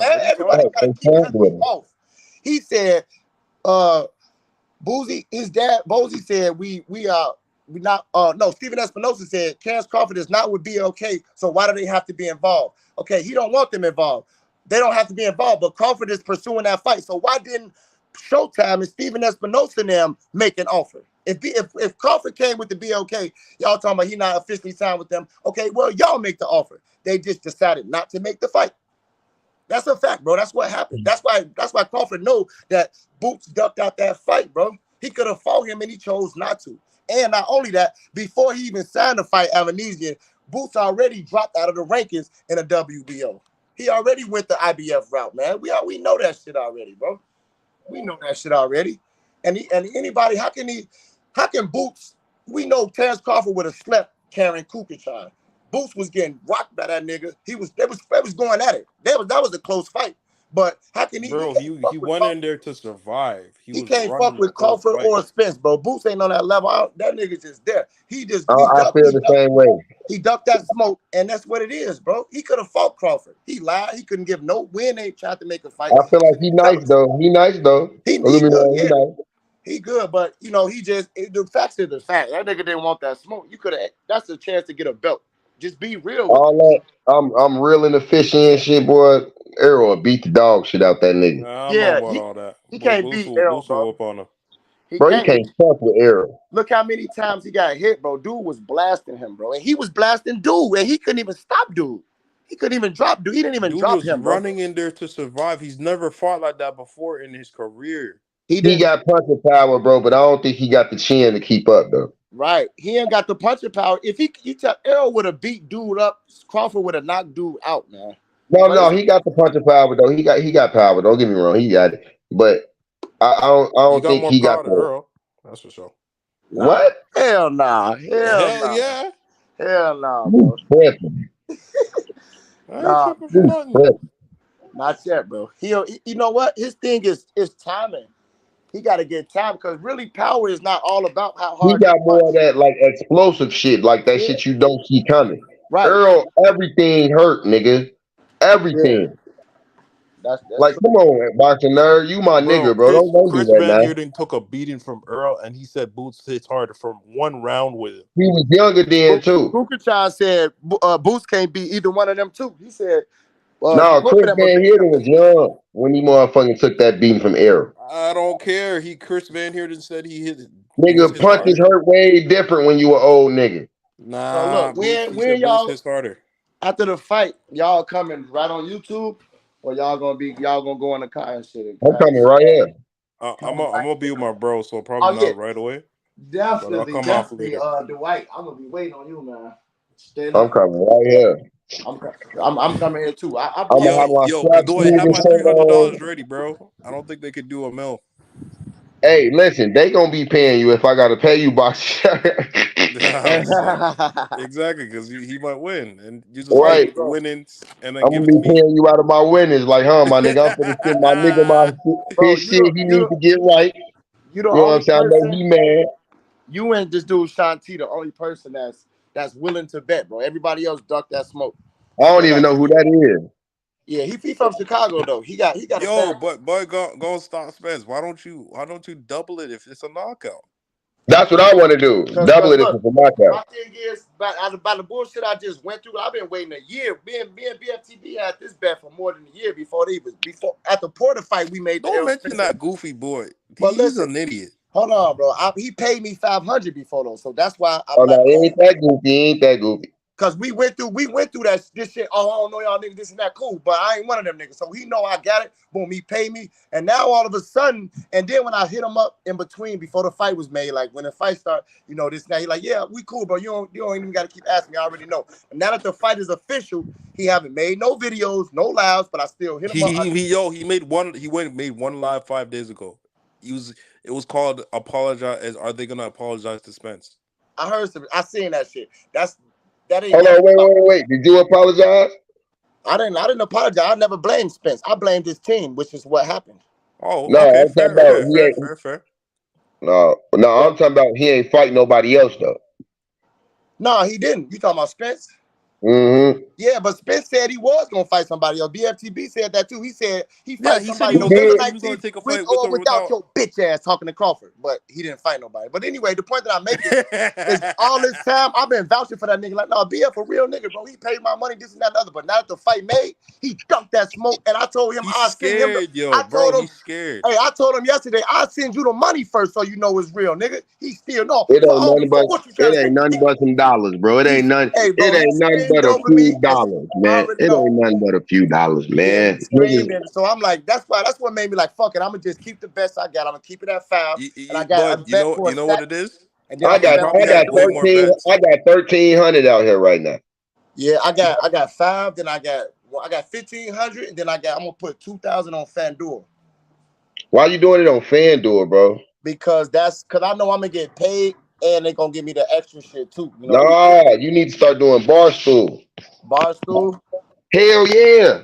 Everybody gotta keep cutting me off. He said, Boozy, his dad, Bozy said, we not Stephen Espinosa said Terence Crawford is not with BLK, so why do they have to be involved? Okay, he don't want them involved. They don't have to be involved, but Crawford is pursuing that fight. So why didn't Showtime and Stephen Espinosa and them make an offer? If Crawford came with the BLK, y'all talking about he not officially signed with them. Okay, well, y'all make the offer. They just decided not to make the fight. That's a fact, bro. That's what happened. That's why Crawford know that Boots ducked out that fight, bro. He could have fought him and he chose not to. And not only that, before he even signed the fight, Avanesian, Boots already dropped out of the rankings in a WBO. He already went the IBF route, man. We know that shit already, bro. We know that shit already. And anybody, how can Boots? We know Terence Crawford would have slept Karen Kukichon. Boots was getting rocked by that nigga. They was going at it. That was a close fight. But how can he Bro, can't fuck he with went Crawford. in there to survive. He He was can't fuck running the with whole Crawford fight. or Spence, bro. Boots ain't on that level. That nigga's just there. He I feel the same way. he ducked that smoke, and that's what it is, bro. He could have fought Crawford. He lied. He couldn't give no win. They tried to make a fight. I feel like he nice though. He nice though. He Don't get me good, wrong, he yeah. nice. He good, but the facts is the fact. That nigga didn't want that smoke. You could have. That's a chance to get a belt. Just be real with All him. that I'm real in the fishy and shit, boy. Errol beat the dog shit out that nigga. Nah, I don't know Yeah, about all that. he can't beat Errol, Boost will bro. whoop on him. He Bro, you can't. can't fuck with Errol. Look how many times he got hit, bro. Dude was blasting him, bro, and he was blasting dude, and he couldn't even stop dude. He couldn't even drop dude. He didn't even Dude drop was him, bro. running in there to survive. He's never fought like that before in his career. He He didn't. got punching power, bro, but I don't think he got the chin to keep up though. Right. He ain't got the punching power. If you tell Errol would have beat dude up, Crawford would have knocked dude out, man. No, he got the punching power though. He got power. Don't get me wrong, he got it. But I He don't got think more he power got than the Errol. That's for sure. what? Hell nah. Hell Hell nah. yeah. Hell nah, You bro. tripping. I ain't Nah, tripping for nothing. Tripping. not yet, bro. You know what? His thing is timing. He got to get time because really power is not all about how He hard got you more punch. of that like explosive shit, like that Yeah. shit you don't see coming. Right. Earl, everything hurt, nigga. Yeah. Everything. That's Like, true. come on, boxing nerd. You my Bro, nigga, bro. Don't do Chris that Van now. Heerden took a beating from Earl, and he said Boots hits harder from one round with him. He was younger then too. Kukuchai said Boots can't beat either one of them two. He said No, both of Chris them would Van beat him. Heerden was young when he motherfucking took that beating from Errol. I don't care. Chris Van Heerden said Boots Nigga, hits punches harder. hurt way different when you an old nigga. So Nah, look, Boots. when He said Boots y'all hits harder. after the fight, y'all coming right on YouTube, or y'all gonna go in the car and shit and I'm crash? coming right here. I'm gonna be with my bro, so probably Oh yeah, not right away, but I'll definitely, come off later. Dwight. I'm gonna be waiting on you, man. Stay I'm up. coming right here. I'm coming here too. I I'm gonna pull have up. my Yo, strap Dwight, shoes have and my shirt $300 on. ready, bro. I don't think they could do a mill. Hey, listen, they gonna be paying you if I gotta pay you, box. I'm saying exactly because he might win, and you just Hey, take Right. the bro, winnings and then I'm give gonna it be to me. paying you out of my winnings. Like, huh, my nigga, I'm gonna send my nigga bro, his shit he need to get right. you the You know what I'm only saying? I know person. he mad. You and this dude Shanti, the only person that's willing to bet, bro. Everybody else duck that smoke. I don't Straight even up. know who that is. Yeah, he from Chicago though. He got a Yo, bad. but boy, go stop Spence. Why don't you double it if it's a knockout? That's what I want to do. Double Cause it if look, it's a knockout. my thing is about the bullshit I just went through. I've been waiting a year. Me and BFTB had this bet for more than a year before at the Porter fight we made the Don't Errol mention Spence. that goofy boy. But He's listen, an idiot. hold on, bro. He paid me $500 before though, so that's why I'm Oh like, no, it ain't that goofy. He ain't that goofy. cause we went through this shit. Oh, I don't know y'all niggas, this and that, cool. But I ain't one of them niggas. So he know I got it. Boom, he paid me. And now all of a sudden, and then when I hit him up in between before the fight was made, like when the fight started, this now he like, yeah, we cool, bro. You don't even gotta keep asking me. I already know. And now that the fight is official, he haven't made no videos, no lives, but I still hit him up. He made one. Made one live 5 days ago. It was called apologize. Are they gonna apologize to Spence? I heard some. I seen that shit. That ain't Hold never. on, wait. Did you apologize? I didn't apologize. I never blamed Spence. I blamed his team, which is what happened. Oh, No, okay, I'm talking about he ain't. fair. No, I'm talking about he ain't fighting nobody else though. No, he didn't. You talking about Spence? Mm-hmm. Yeah, but Spence said he was gonna fight somebody else. BFTB said that too. He said he Yeah, fight he said somebody he was November gonna He 19th take a with fight with or or without without. your bitch ass talking to Crawford, but he didn't fight nobody. But anyway, the point that I'm making is all this time I've been vouching for that nigga. Like, no, BF a real nigga, bro. He paid my money, this and that and other. But now that the fight made, he dunked that smoke, and I told him He's I'll send him. scared, yo, I bro. told him. He's scared. Hey, I told him yesterday, I'll send you the money first so you know it's real, nigga. He still no. It For ain't all nothing for but what you trying to say. some dollars, bro. He, hey, bro, It he ain't nothing screamed but a over me few and dollars, I man. already It know. ain't nothing but a few dollars, Yeah, man. he screamed and so I'm like, that's what made me like, fuck it. I'm gonna just keep the best I got. I'm gonna keep it at 5. And I got a But bet for a you know what stack. it is. And then I I'm gonna He got bet on probably that has for way a more 13. bets. I got 1,300 out here right now. Yeah, I got 5, then I got 1,500, and then I'm gonna put 2,000 on FanDuel. Why you doing it on FanDuel, bro? Because I know I'm gonna get paid and they gonna give me the extra shit too. You know, Nah, you need to start doing Barstool. Barstool. Hell yeah.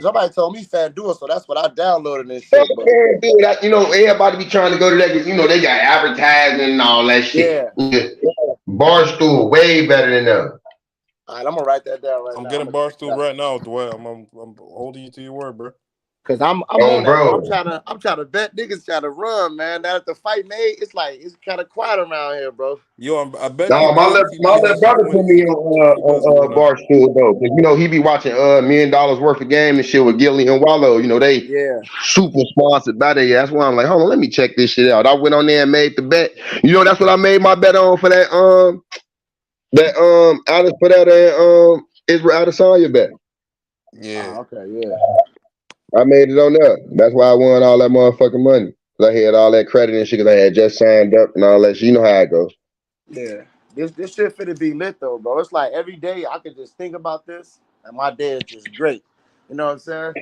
Somebody told me FanDuel, so that's what I downloaded this Fuck shit. But FanDuel. That, everybody be trying to go to that because they got advertising and all that shit. yeah. Barstool way better than them. All right, I'm gonna write that down right I'm now. getting Barstool right now, Dwayne. I'm holding you to your word, bro. Cause I'm Oh, on that. bro. I'm trying to bet niggas trying to run, man. Now that the fight made, it's kind of quiet around here, bro. Yo, I bet No, you my little APPLEPAY has some brother put me on Barstool though, because he be watching $1 million worth of game and shit with Gilly and Wallow. They super sponsored by that. That's why I'm like, hold on, let me check this shit out. I went on there and made the bet. That's what I made my bet on for that Alice put out Israel Adesanya bet. Yeah. Okay, yeah. I made it on there. That's why I won all that motherfucking money. I had all that credit and shit because I had just signed up and all that shit. You know how it goes. Yeah. This shit finna be lit though, bro. It's like every day I could just think about this and my day is just great. You know what I'm saying?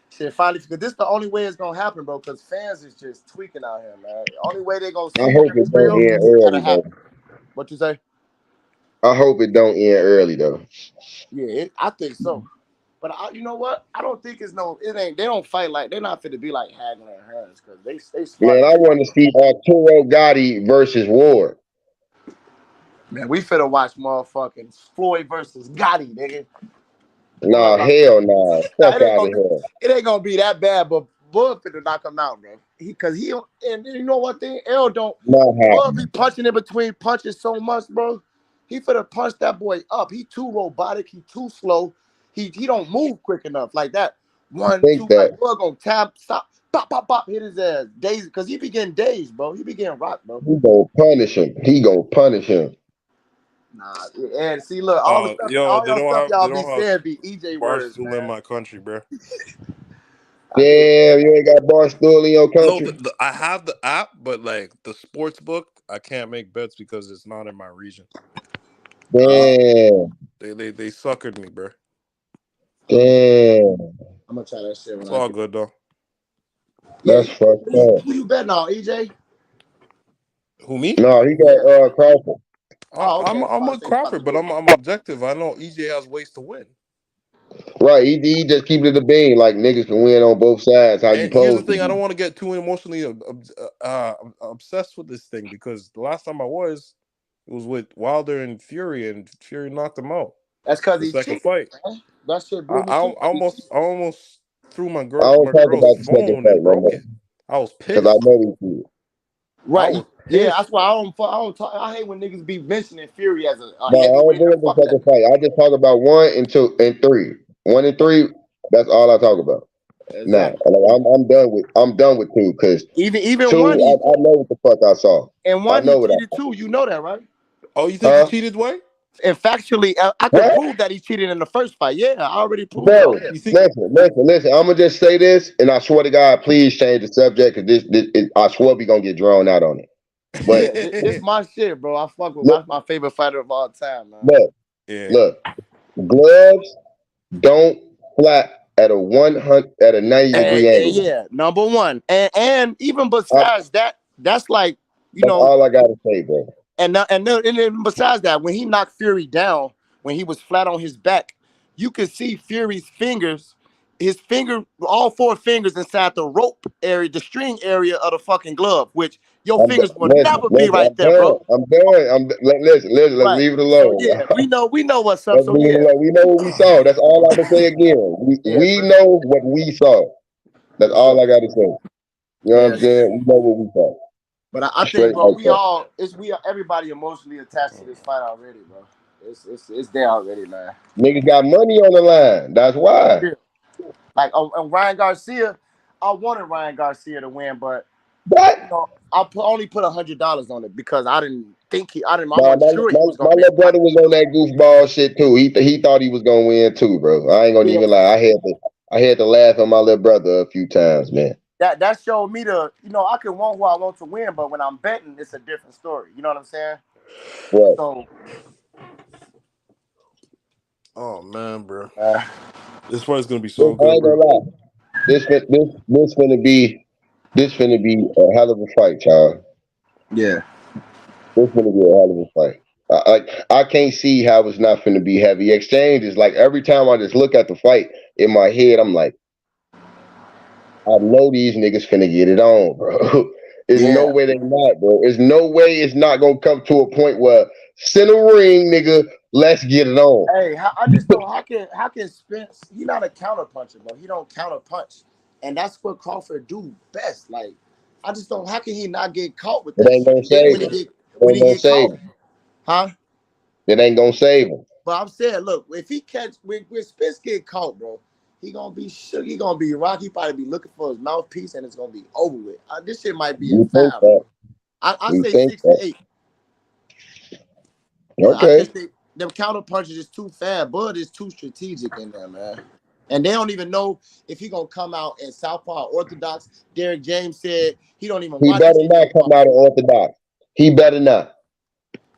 Shit, finally, because this is the only way it's gonna happen, bro. Because fans is just tweaking out here, man. The only way they gonna see I hope it don't end early, though. What you say? I hope it don't end early, though. Yeah, I think so. But you know what? I don't think it ain't. They don't fight like they're not fit to be like Hagler and Hearns because they smart. Man, I want to see Arturo Gotti versus Ward. Man, we finna watch motherfucking Floyd versus Gotti, nigga. Nah, hell nah. Fuck out of here. It ain't gonna be that bad, but Bud finna knock him out, bro. Because and you know what thing? Errol don't. Bud be punching in between punches so much, bro. He finna punch that boy up. He too robotic. He too slow. He don't move quick enough like that. 1, 2, like Bud gonna tap, stop, pop, pop, pop, hit his ass. Dazed, because he be getting dazed, bro. He be getting rocked, bro. He gonna punish him. Nah, and see, look, all the stuff, all your stuff y'all be saying be EJ words, Barstool in my country, bro. Damn, you ain't got Barstool in your country? No, I have the app, but like the sports book, I can't make bets because it's not in my region. Damn. They suckered me, bro. Damn. I'm gonna try that shit. It's all good though. That's fucked up. Who you betting on, EJ? Who, me? No, he got Crawford. I'm a Crawford, but I'm objective. I know EJ has ways to win. Right, he just keep it a bean. Like niggas can win on both sides. How you pose? Here's the thing: I don't want to get too emotionally obsessed with this thing because the last time it was with Wilder and Fury knocked him out. That's because the second fight. Man. That shit I almost threw my I don't talk about the second fight, broke it. I was pissed because I know he did. Right. Yeah, that's why I don't talk. I hate when niggas be mentioning Fury as a no, I don't do the second fight. I just talk about 1 and 2 and 3. 1 and 3. That's all I talk about. Exactly. Nah, I'm done with 2 because even 2, 1. I know what the fuck I saw. And 1 he cheated too. You know that, right? Oh, you think he cheated, Way? And factually, I can prove that he cheated in the first fight. Yeah, I already proved it. Listen. I'm gonna just say this, and I swear to God, please change the subject because I swear we gonna get drawn out on it. But this my shit, bro. I fuck with that's my favorite fighter of all time, man. Look, gloves don't flap at a 90 degree angle. Yeah, number 1. And even besides that's like that's all I gotta say, bro. And then besides that, when he knocked Fury down, when he was flat on his back, you could see Fury's fingers, all 4 fingers inside the rope area, the string area of the fucking glove, which your fingers will never be right there, bro. I'm done. Listen, let's leave it alone. So, yeah, we know what's up. We know what we saw. That's all I can say again. We know what we saw. That's all I got to say. You know what I'm saying? We know what we saw. But I think, bro, everybody emotionally attached to this fight already, bro. It's there already, man. Niggas got money on the line. That's why. Like on Ryan Garcia, I wanted Ryan Garcia to win, but I only put $100 on it because I didn't think I wasn't sure he was gonna win. My little brother was on that goofball shit too. He thought he was gonna win too, bro. I ain't gonna even lie. I had to laugh at my little brother a few times, man. That showed me I can want who I want to win, but when I'm betting, it's a different story. You know what I'm saying? Right. So, oh man, bro, this fight's gonna be so I good. ain't gonna lie. This finna be a hell of a fight, y'all. Yeah. It's gonna be a hell of a fight. I can't see how it's not finna be heavy. Exchange is like every time I just look at the fight in my head, I'm like, I know these niggas finna get it on, bro. There's no Yeah. way they not, bro. There's no way it's not gonna come to a point where center ring, nigga, let's get it on. Hey, I just don't. How can Spence? He not a counter puncher, bro. He don't counter punch, and that's what Crawford do best. Like, I just don't. How can he not get caught with It that ain't shit gonna save him. It when ain't he gonna get save caught? him. Huh? It ain't gonna save him. But I'm saying, look, if he catch when Spence get caught, bro, he gonna be shook. He gonna be rocky. He probably be looking for his mouthpiece, and it's gonna be over with. This shit might be in You think 5, that? bro. I You say think 6 to that? 8. But I Okay. just think them counter punches is too fast. Bud is too strategic in there, man. And they don't even know if he gonna come out in Southpaw Orthodox. Derek James said he don't even He watch better not AJ come out Crawford. of orthodox. He better not.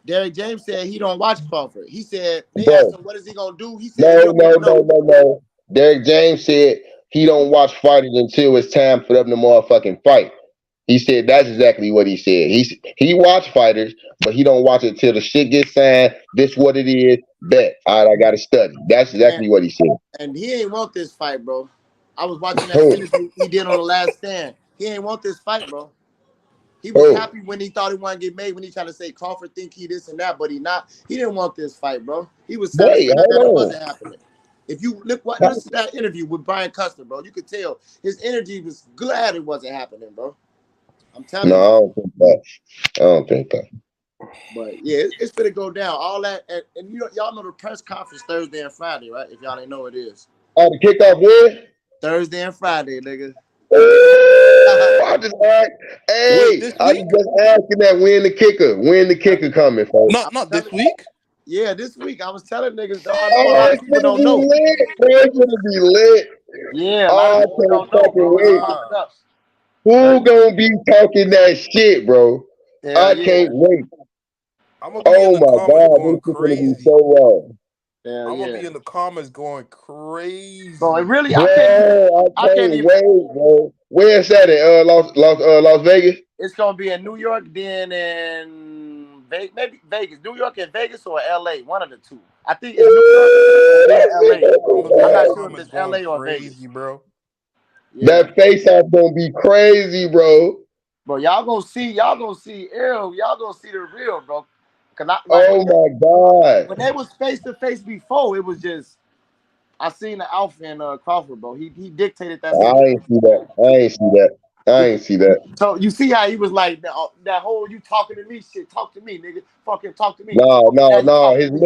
Derek James said he don't watch Crawford. He said they asked Bro, him what is he gonna do. He said no, he'll no, never no, know. no, no. Derek James said he don't watch fighters until it's time for them to motherfucking fight. He said that's exactly what he said. He watch fighters, but he don't watch it till the shit gets signed. This what it is. Bet. All right, I gotta study. That's exactly what he said. And he ain't want this fight, bro. I was watching that Who? interview he did on The Last Stand. He ain't want this fight, bro. He was Who? happy when he thought he wanted to get made, when he tried to say Crawford think he this and that, but he not. He didn't want this fight, bro. He was Wait, satisfied that it hold wasn't happening. If you on. listen to that interview with Brian Custer, bro, you could tell his energy was glad it wasn't happening, bro. I'm telling No, you. I don't think that. I don't think that. But yeah, it's gonna go down. All that, and you know, y'all know the press conference Thursday and Friday, right? If y'all didn't know it is Oh, the kickoff win? Thursday and Friday, nigga. Ooh, I just asked. Wait, Hey, this I was week? just asking that when the kicker. When the kicker coming, folks? I'm Not this telling, week. yeah, this week I was telling niggas. I know a Oh, lot of it's people gonna don't be know. lit. Bro, it's gonna be lit. Yeah, a lot Oh, of I people can't don't know, fucking bro. It's wait. popping up. Who Thursday. gonna be talking that shit, bro? Hell I yeah. can't wait. I'm gonna be in Oh the my comments god, going this is gonna be crazy. so wrong. Hell I'm gonna yeah. be in the comments going Bro, it crazy. really, Bro, I I can't can't even. wait, bro. Where's that in Las Vegas? It's gonna be in New York, then in maybe Vegas, New York and Vegas, or LA, one of the two. I think it's New York, then LA. I'm gonna be I'm in the not sure if comments it's going LA or Vegas. crazy, bro. Yeah, That face off gonna be crazy, bro. bro, y'all gonna see Errol, y'all gonna see the real, bro. Cause Oh my god. when they was face to face before, it was just I seen the Alpha and Crawford, bro. He dictated that I situation. ain't see that. I ain't see that. I ain't see that. So you see how he was like that whole "you talking to me" shit. Talk to me, nigga. Fucking talk to me. No, Okay, now no, you no. talking His to me.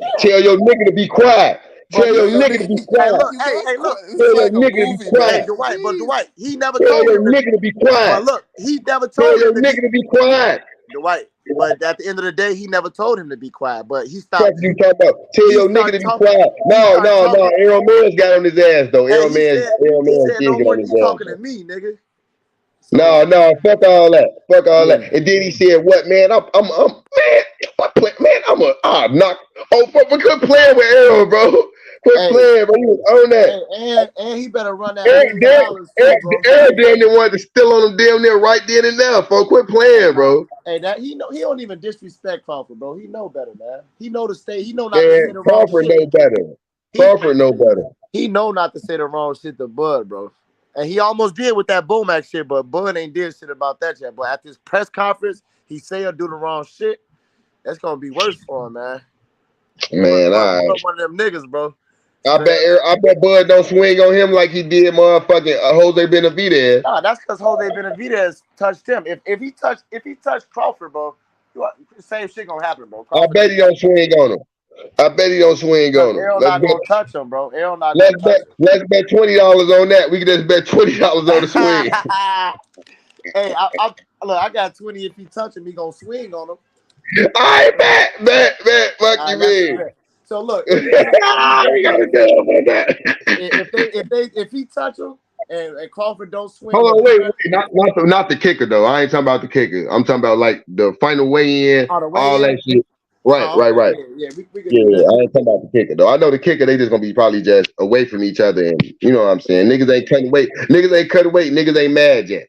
Yeah. tell your nigga to be quiet. But Tell he your ain't. nigga to be Hey, quiet. look. You Hey, got hey, look. this Tell is your like a nigga to be movie, Hey, man. quiet. Jeez. He never Tell told your him to. nigga to be But quiet. look, he never Tell told your him to be nigga to be quiet. Dwight. But at the end of the day, he never told him to be quiet. But he Fuck stopped. you talking about? Tell He your nigga started to be talking. quiet. He No, started no, no. talking. Errol Mills got on his ass though. Hey, Errol Mills he said did no get more. on his You ass talking to though. me, nigga. So No, no, fuck all that. Fuck all yeah. that. And then he said, "What, man? I'm man. What play, man? Knock. Oh, fuck, we quit playing with Errol, bro. Quit Hey, playing, bro. He was on that. and he better run that $1 million too, bro. Errol damn near wanted to steal on him damn near right then and there, folks. Quit Hey, playing, bro. hey, that he don't even disrespect Crawford, bro. He know better, man. He know to stay. He know not to say Man, the wrong Crawford shit. know better. He Crawford know better. he know not to say the wrong shit to Bud, bro. And he almost did with that Bomac shit, but Bud ain't did shit about that yet. But at this press conference, he say or do the wrong shit. That's gonna be worse for him, man. Man, all right. Bud one of them niggas, bro. Straight up. I bet Bud don't swing on him like he did motherfucking Jose Benavidez. Nah, that's because Jose Benavidez touched him. If he touched Crawford, bro, the same shit gonna happen, bro. I Crawford bet he don't swing on him. I bet he don't swing because on him. Errol not gonna touch him, bro. Errol not gonna touch him. Let's bet $20 on that. We can just bet $20 on the swing. Hey, look, I got 20. If he touch him, he gonna swing on him. I bet. Fuck All you right, that's a mean? bet. So look, We got look, to do on that. if he touch him and Crawford don't swing, Hold but on, wait. Not the kicker though. I ain't talking about the kicker. I'm talking about like the final weigh in, on the way all in. that shit. Right. Oh, okay, yeah, we can Yeah, do that. I ain't talking about the kicker though. I know the kicker, they just gonna be probably just away from each other, and you know what I'm saying. Niggas ain't cutting weight. Niggas ain't cutting weight. Niggas ain't mad yet.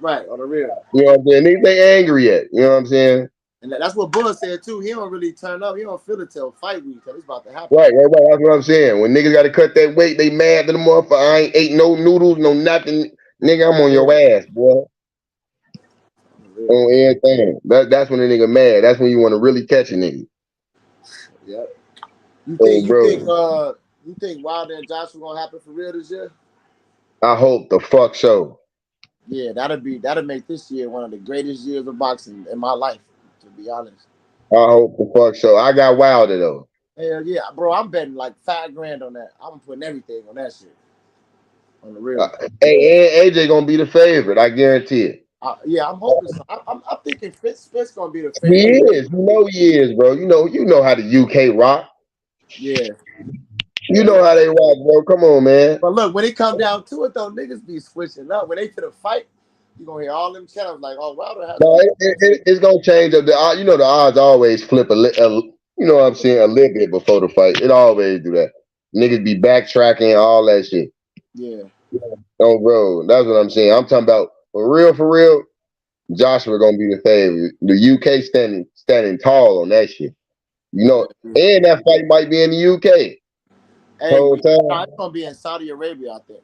Right, on the real. You know what I'm saying. Niggas ain't angry yet. You know what I'm saying. And that's what Bud said too. He don't really turn up. He don't feel it till fight week because it's about to happen. Right. That's what I'm saying. When niggas got to cut that weight, they mad to the motherfucker. I ain't ate no noodles, no nothing. Nigga, I'm on your ass, boy. On everything. That's when a nigga mad. That's when you want to really catch a nigga. Yep. You think Wilder and Joshua gonna happen for real this year? I hope the fuck so. Yeah, that'll make this year one of the greatest years of boxing in my life, to be honest. I hope the fuck so. I got Wilder though. Hell yeah, bro. I'm betting like $5,000 on that. I'm putting everything on that shit. On the real. Hey, and AJ gonna be the favorite. I guarantee it. Yeah, I'm hoping so. I'm thinking Spence gonna be the He favorite. is. You know he is, bro. You know how the UK rock. Yeah. You know how they rock, bro. Come on, man. But look, when it come down to it, though, niggas be switching up. When they to the fight, you gonna hear all them channels like, "Oh, Wilder has." No, it's gonna change. The odds always flip you know what I'm saying, a little bit before the fight. It always do that. Niggas be backtracking all that shit. Yeah. Oh, bro, that's what I'm saying. I'm talking about for real. Joshua gonna be the favorite. The UK standing tall on that shit. You know, and that fight might be in the UK. Hey, it's gonna be in Saudi Arabia, I think,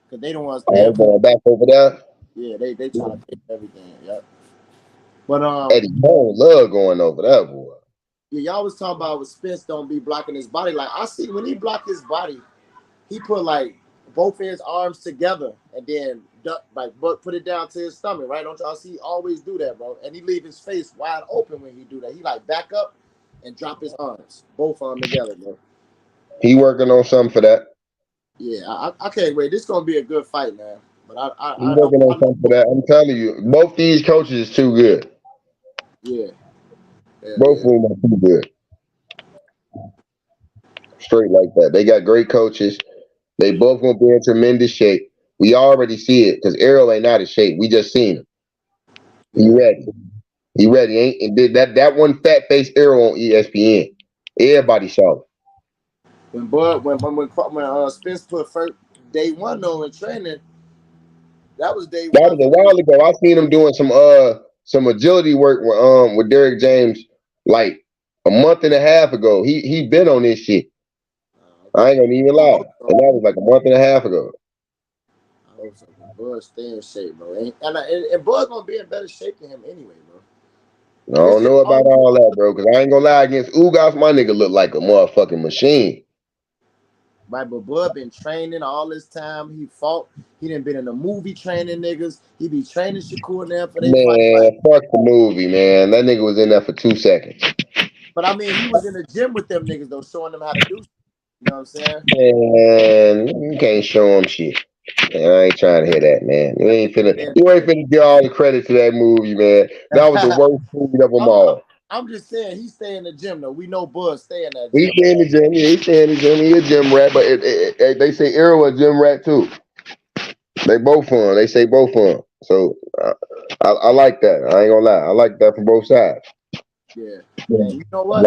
because they don't want to going back over there. Yeah, they trying to pick everything. Yep. But Eddie Cole love going over there, boy. Yeah, y'all was talking about with Spence don't be blocking his body. Like I see when he blocked his body, he put like both his arms together and then put it down to his stomach, right? Don't y'all see? He always do that, bro. And he leave his face wide open when he do that. He like back up and drop his arms, both of them together, bro. He working on something for that. Yeah, I can't wait. This gonna be a good fight, man. But I'm working on something for that. I'm telling you, both these coaches is too good. Yeah. Both of them are too good. Straight like that. They got great coaches. They both gonna be in tremendous shape. We already see it because Errol ain't out of shape. We just seen him. He ready. He ready. Ain't and did that one fat face Errol on ESPN. Everybody saw it. When Spence put first day one on in training, that was day that one. Was a while ago. I seen him doing some agility work with Derek James like a month and a half ago. He been on this shit. I ain't gonna even lie. And that was like a month and a half ago. I hope so. Bud stay in shape, bro. And Bud gonna be in better shape than him anyway, bro. I don't know about all that, bro, because I ain't gonna lie, against Ugas, my nigga look like a motherfucking machine. Right, but Bud been training all this time. He fought. He done been in a movie training niggas. He be training Shakur now for their fight. Man, fuck the movie, man. That nigga was in there for 2 seconds. But I mean, he was in the gym with them niggas though, showing them how to do shit. You know what I'm saying? Man, you can't show him shit. Man, I ain't trying to hear that, man. You ain't finna give all the credit to that movie, man. That was the worst movie of them all. I'm just saying, he stay in the gym though. We know Bud stay in that gym. He stay in the gym. Yeah, he stay in the gym. He a gym rat, but they say Errol a gym rat too. They both fun. They say both fun. So I like that. I ain't gonna lie. I like that from both sides. Yeah. And you know what?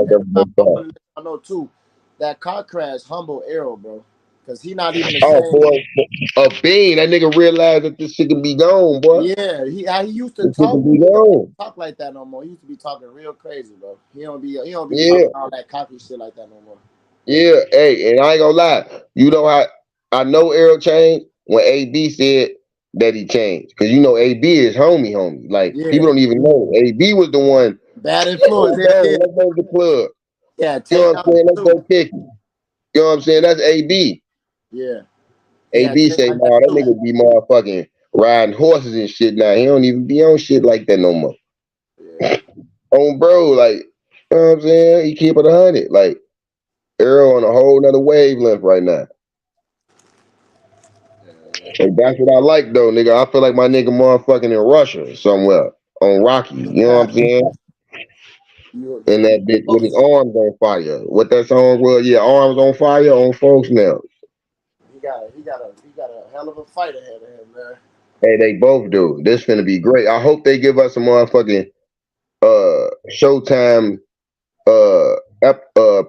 I know too. That car crash humbled Errol, bro. Because he not even the same. Boy, a bean. That nigga realized that this shit can be gone, boy. Yeah, he used to talk like that no more. He used to be talking real crazy, bro. He don't be talking all that cocky shit like that no more. Yeah, hey, and I ain't gonna lie. You know how I know Errol changed when AB said that he changed. Because you know AB is homie. Like people don't even know. AB was the one. Bad influence. Let's go to the club. Yeah, you know what I'm saying? Let's go kick it. You know what I'm saying? That's AB. Yeah. AB say, nah, that nigga be motherfucking riding horses and shit now. He don't even be on shit like that no more. Yeah. On bro, like, you know what I'm saying? He keep it 100. Like, Errol on a whole nother wavelength right now. And that's what I like though, nigga. I feel like my nigga motherfucking in Russia somewhere on Rocky. You know what I'm saying? And that bitch with his arms on fire. What that song was? Yeah, arms on fire on folks now. He got a hell of a fight ahead of him, man. Hey, they both do. This finna be great. I hope they give us some motherfucking Showtime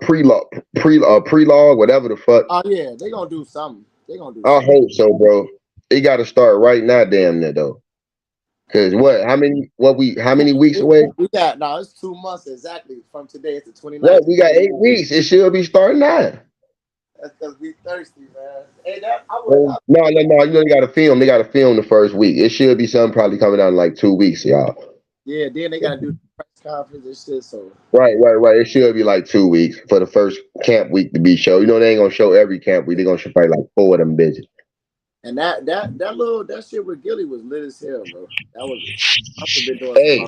prelog, whatever the fuck. Oh yeah, they gonna do something. I hope so, bro. They gotta start right now, damn near though. Cause what? How many weeks away? We got it's 2 months exactly from today. It's the 29th. What? We got 8 weeks. It should be starting now. That's because we thirsty, man. Hey, that I would. No. You know they got to film. They got to film the first week. It should be something probably coming out in like 2 weeks, y'all. Yeah, then they got to do the press conference and shit. So Right. It should be like 2 weeks for the first camp week to be show. You know they ain't gonna show every camp week. They gonna show probably like 4 of them bitches. and that shit with Gilly was lit as hell, bro. I would been doing Hey,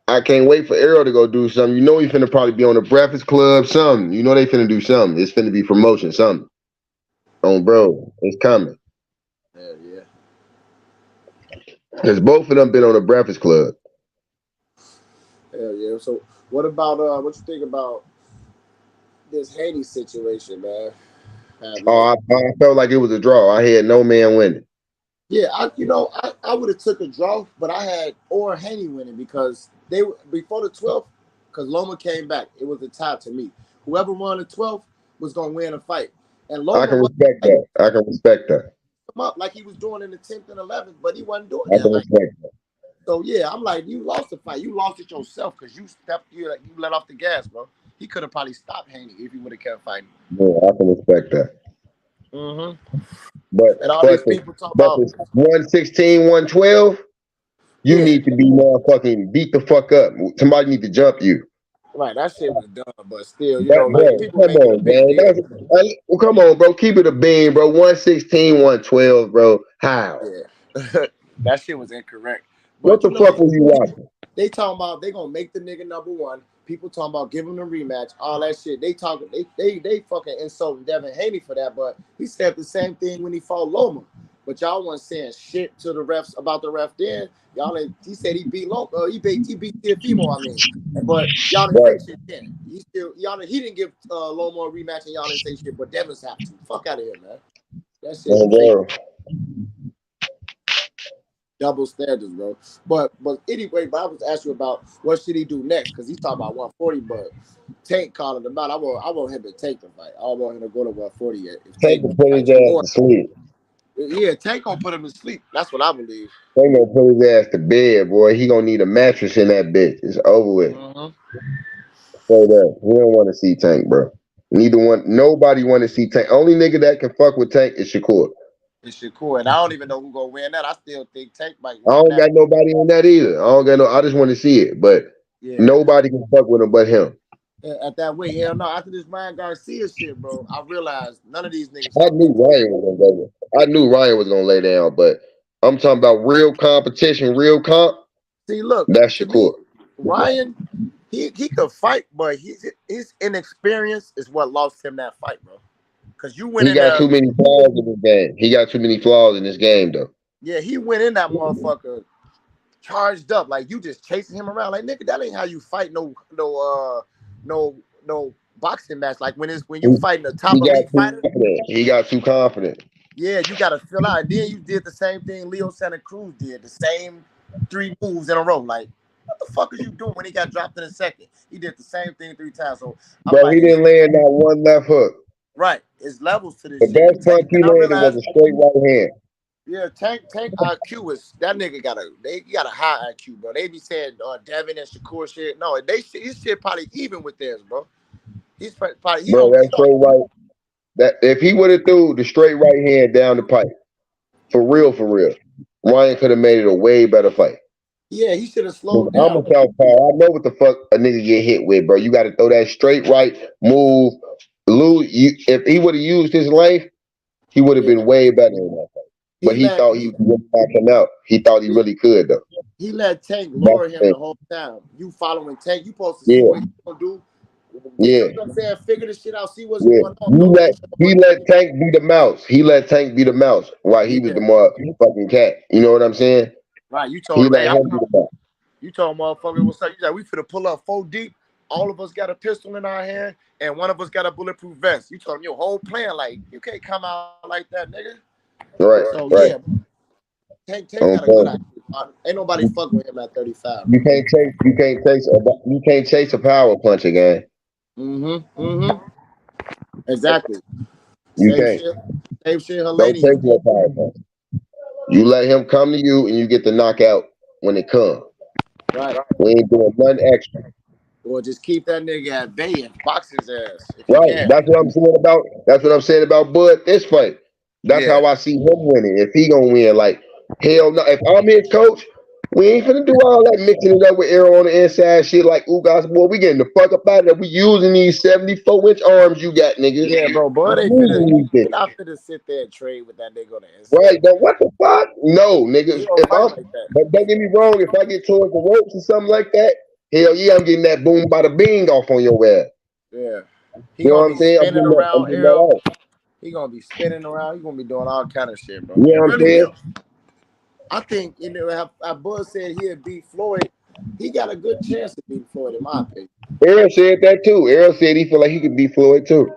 I can't wait for Errol to go do something. You know he finna probably be on the Breakfast Club, something. You know they finna do something. It's finna be promotion, something. Bro, it's coming. Yeah. Because both of them been on the Breakfast Club. Hell yeah. So what about what you think about this Haney situation, man? I felt like it was a draw. I had no man winning. Yeah, I would have took a draw, but I had or Haney winning because they before the 12th, because Loma came back. It was a tie to me. Whoever won the 12th was gonna win a fight. And Loma I can respect that. Come up like he was doing in the 10th and 11th, but he wasn't doing I that. can respect that. So yeah, I'm like, you lost the fight. You lost it yourself because you let off the gas, bro. He could have probably stopped Haney if he would have kept fighting. Yeah, I can respect that. Mm-hmm. But and all these people talk about 116, 112, you need to be motherfucking beat the fuck up. Somebody need to jump you. Right, that shit was dumb, but still, people come on, man. Come on, bro. Keep it a bean, bro. 116, 112, bro. How? Yeah. That shit was incorrect. But what the fuck were you watching? They talking about they gonna make the nigga number one. People talking about giving him a rematch, all that shit. They fucking insulting Devin Haney for that, but he said the same thing when he fought Loma. But y'all wasn't saying shit to the refs about the ref then. He said he beat Loma, he beat Teofimo, I mean. But y'all didn't say shit then. He didn't give Loma a rematch and y'all didn't say shit, but Devins have to. Fuck out of here, man. That shit. Double standards, bro. But anyway, I was asking you about what should he do next because he's talking about 140, but Tank calling him out. I want him to take the fight. I don't want him to go to 140 yet. Tank will put his ass to sleep. Yeah, Tank gonna put him to sleep. That's what I believe. Tank gonna put his ass to bed, boy. He gonna need a mattress in that bitch. It's over with. So that we don't want to see Tank, bro. Nobody want to see Tank. Only nigga that can fuck with Tank is Shakur. It's Shakur, and I don't even know who gonna win that. I still think Tank might win. I don't got nobody in that either. I just want to see it, but nobody can fuck with him but him. At that weight, hell no. After this Ryan Garcia shit, bro, I realized none of these niggas. I knew Ryan was gonna go. I knew Ryan was gonna lay down, but I'm talking about real competition, real comp. See, look, that's Shakur. Ryan, he could fight, but his inexperience is what lost him that fight, bro. Because you went. He got too many flaws in his game. He got too many flaws in his game, though. Yeah, he went in that motherfucker charged up, like you just chasing him around, like nigga. That ain't how you fight no boxing match. Like when you fighting the top elite fighter. He got too confident. Yeah, you gotta fill out. And then you did the same thing Leo Santa Cruz did, the same 3 moves in a row. Like, what the fuck is you doing when he got dropped in a second? He did the same thing 3 times. So but he didn't land that one left hook. Right, it's levels to this. The best punch he landed was a straight right hand. Yeah, Tank IQ is that nigga got a high IQ, bro. They be saying Devin and Shakur shit. No, his shit probably even with theirs, bro. He's probably that's straight right. That if he would have threw the straight right hand down the pipe, for real, Ryan could have made it a way better fight. Yeah, he should have slowed down. I'm a southpaw. I know what the fuck a nigga get hit with, bro. You got to throw that straight right move. If he would have used his length, he would have been way better in that fight. But he thought he would knock him out. He thought he really could, though. He let Tank lower him the whole time. You following Tank, you supposed to see what he's gonna do. Yeah. You know what I'm saying? Figure this shit out, see what's going on. He let Tank be the mouse. He let Tank be the mouse while he was the motherfucking cat. You know what I'm saying? Right. You told him, you told motherfucker, what's up? You said we finna pull up 4 deep. All of us got a pistol in our hand, and one of us got a bulletproof vest. You told him your whole plan, like, you can't come out like that, nigga. Right. So yeah, Tank got a good IQ. Ain't nobody fucking with him at 35. You can't chase a power punch again. Exactly. You can't. Same shit, her Don't lady. take your power punch. You let him come to you, and you get the knockout when it comes. Right. We ain't doing nothing extra. Or just keep that nigga at bay and box his ass if you Right. can. That's what I'm saying about. That's what I'm saying about Bud this fight. That's Yeah. how I see him winning. If he gonna win, like hell no. If I'm his coach, we ain't finna do all that mixing it up with Errol on the inside shit like Ugas. Boy, we getting the fuck up out of there. We using these 74-inch arms you got, nigga. Yeah, bro. Bud We ain't finna. using these He things. not finna sit there and trade with that nigga on the inside. Right, but what the fuck? No, nigga. He don't If fight I'm, like that. but don't get me wrong. If I get towards the ropes or something like that, hell yeah, I'm getting that boom by the bing off on your ass. Yeah. He You know gonna what I'm be saying? spinning I'm around, getting that Errol. off. He gonna be spinning around. He gonna be doing all kind of shit, bro. You know It what I'm really saying? will. I think how Bud said he'd beat Floyd. He got a good chance to beat Floyd, in my opinion. Errol said that too. Errol said he feel like he could beat Floyd too.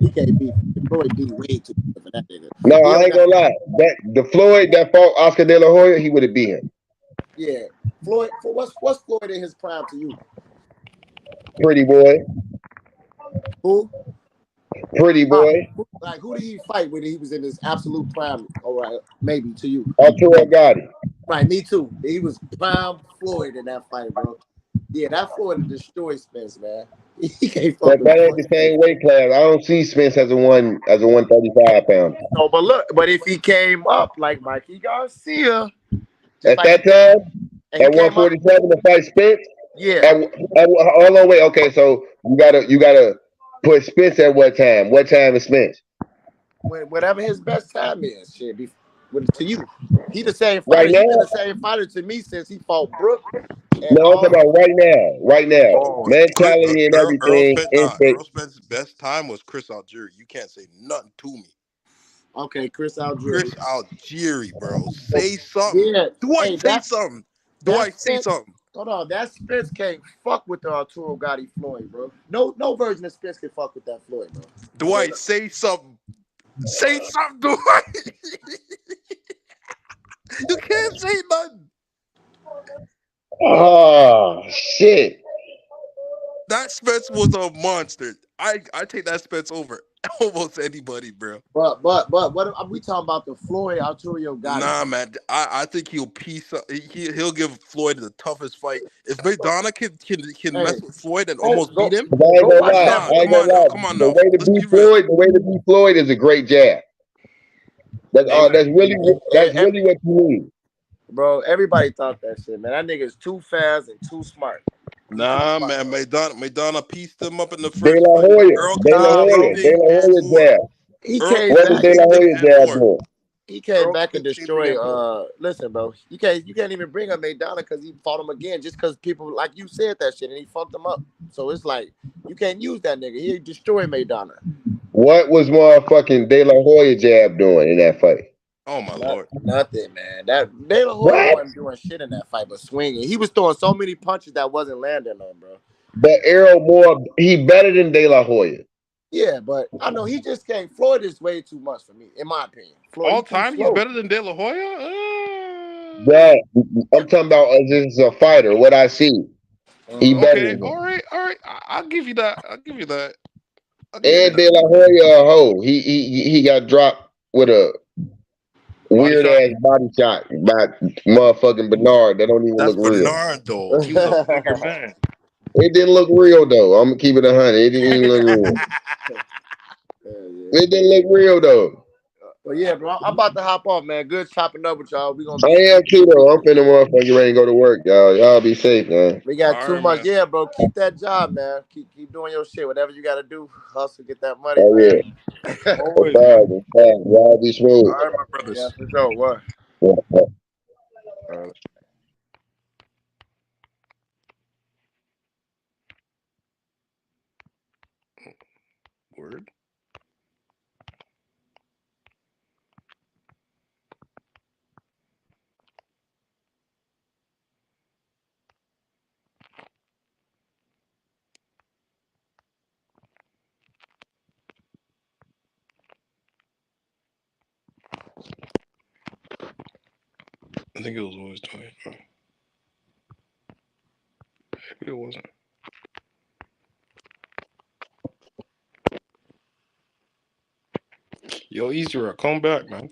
He can't beat Floyd. Beat way too good for that nigga. No, He I don't ain't got. gonna lie. That the Floyd that fought Oscar De La Hoya, he would have beat him. Yeah, Floyd. What's Floyd in his prime to you? Pretty boy, Who? pretty boy. Who did he fight when he was in his absolute prime? All right, maybe to you. Arturo Gotti. Right, me too. He was prime Floyd in that fight, bro. Yeah, that Floyd destroyed Spence, man. He can't fuck But with that ain't Floyd. the same weight class. I don't see Spence as a 135 pounder. No, but if he came up like Mikey Garcia, just At like that time, and he at came up, 147 to fight Spence. yeah, Hold on, wait. Okay, so you gotta put Spence at what time? What time is Spence? whatever his best time is, shit. To you, he the same Right fighter. He been now? the same fighter to me since he fought Brook and No, I'm all. talking about right now. Right now, Oh, mentality and everything. Earl Spence's best time was Chris Algieri. You can't say nothing to me. Okay, Chris Algieri. Chris Algieri, bro. Say something. Yeah, Dwight, hey, say something. Dwight, say Spence. something. Hold on, that Spence can't fuck with the Arturo Gotti Floyd, bro. No version of Spence can fuck with that Floyd, bro. Dwight, say something. Say something, Dwight. You can't say nothing. Oh shit! That Spence was a monster. I take that Spence over almost anybody, bro. But what are we talking about? The Floyd Arturo Gotti? Nah, man. I think he'll he'll give Floyd the toughest fight. If Maidana can Hey, mess with Floyd and go almost go beat him, I ain't go gonna watch lie. that. nah, I ain't come gonna on now, lie. come on The now. way to Let's be beat real. Floyd, is a great jab. That's Hey, all. That's hey, really what you need. bro, everybody thought that shit, man. That nigga's too fast and too smart. He too Nah, smart. man. Maidana pieced him up in the De first La fight. Hoya, Earl De came La in Bro, Hoya, De big La and Hoya more. jab. he Earl came came What in did back. De La big Hoya and jab more. do? He came Earl back and came big and more. destroyed. Listen, bro, you can't even bring up Maidana because he fought him again just because people like you said that shit and he fucked him up. So it's like you can't use that nigga. He destroyed Maidana. What was motherfucking De La Hoya jab doing in that fight? Oh my lord. Nothing, man. That De La Hoya What? wasn't doing shit in that fight, but swinging. He was throwing so many punches that wasn't landing on, bro. But Errol he better than De La Hoya. Yeah, but I know he just can't. Floyd is way too much for me, in my opinion. Floyd, he All too time, he's slow. better than De La Hoya. That I'm talking about as a fighter. What I see, he better Okay, than him. all right. I'll give you that. I'll give you that. And De La Hoya a hoe. He got dropped with a Body weird shot. ass body shot by motherfucking Bernard. That don't even That's look real. Bernard though. He was a bigger man. It didn't look real though. I'm gonna keep it 100. It didn't even look real. Yeah. It didn't look real though. But yeah, bro, I'm about to hop off, man. Good chopping up with y'all. We gonna I be. am too though. I'm finna motherfucking ready to go to work, y'all. Y'all be safe, man. We got All too right, much. man. Yeah, bro. Keep that job, man. Keep doing your shit. Whatever you gotta do, hustle, get that money, Oh man. yeah. No Always, man. problem. No problem. Y'all be All smooth. right, my Yeah, brothers. for sure. What? Yeah. Word. I think it was always 20. Maybe it wasn't. Yo, Easter, come back, man.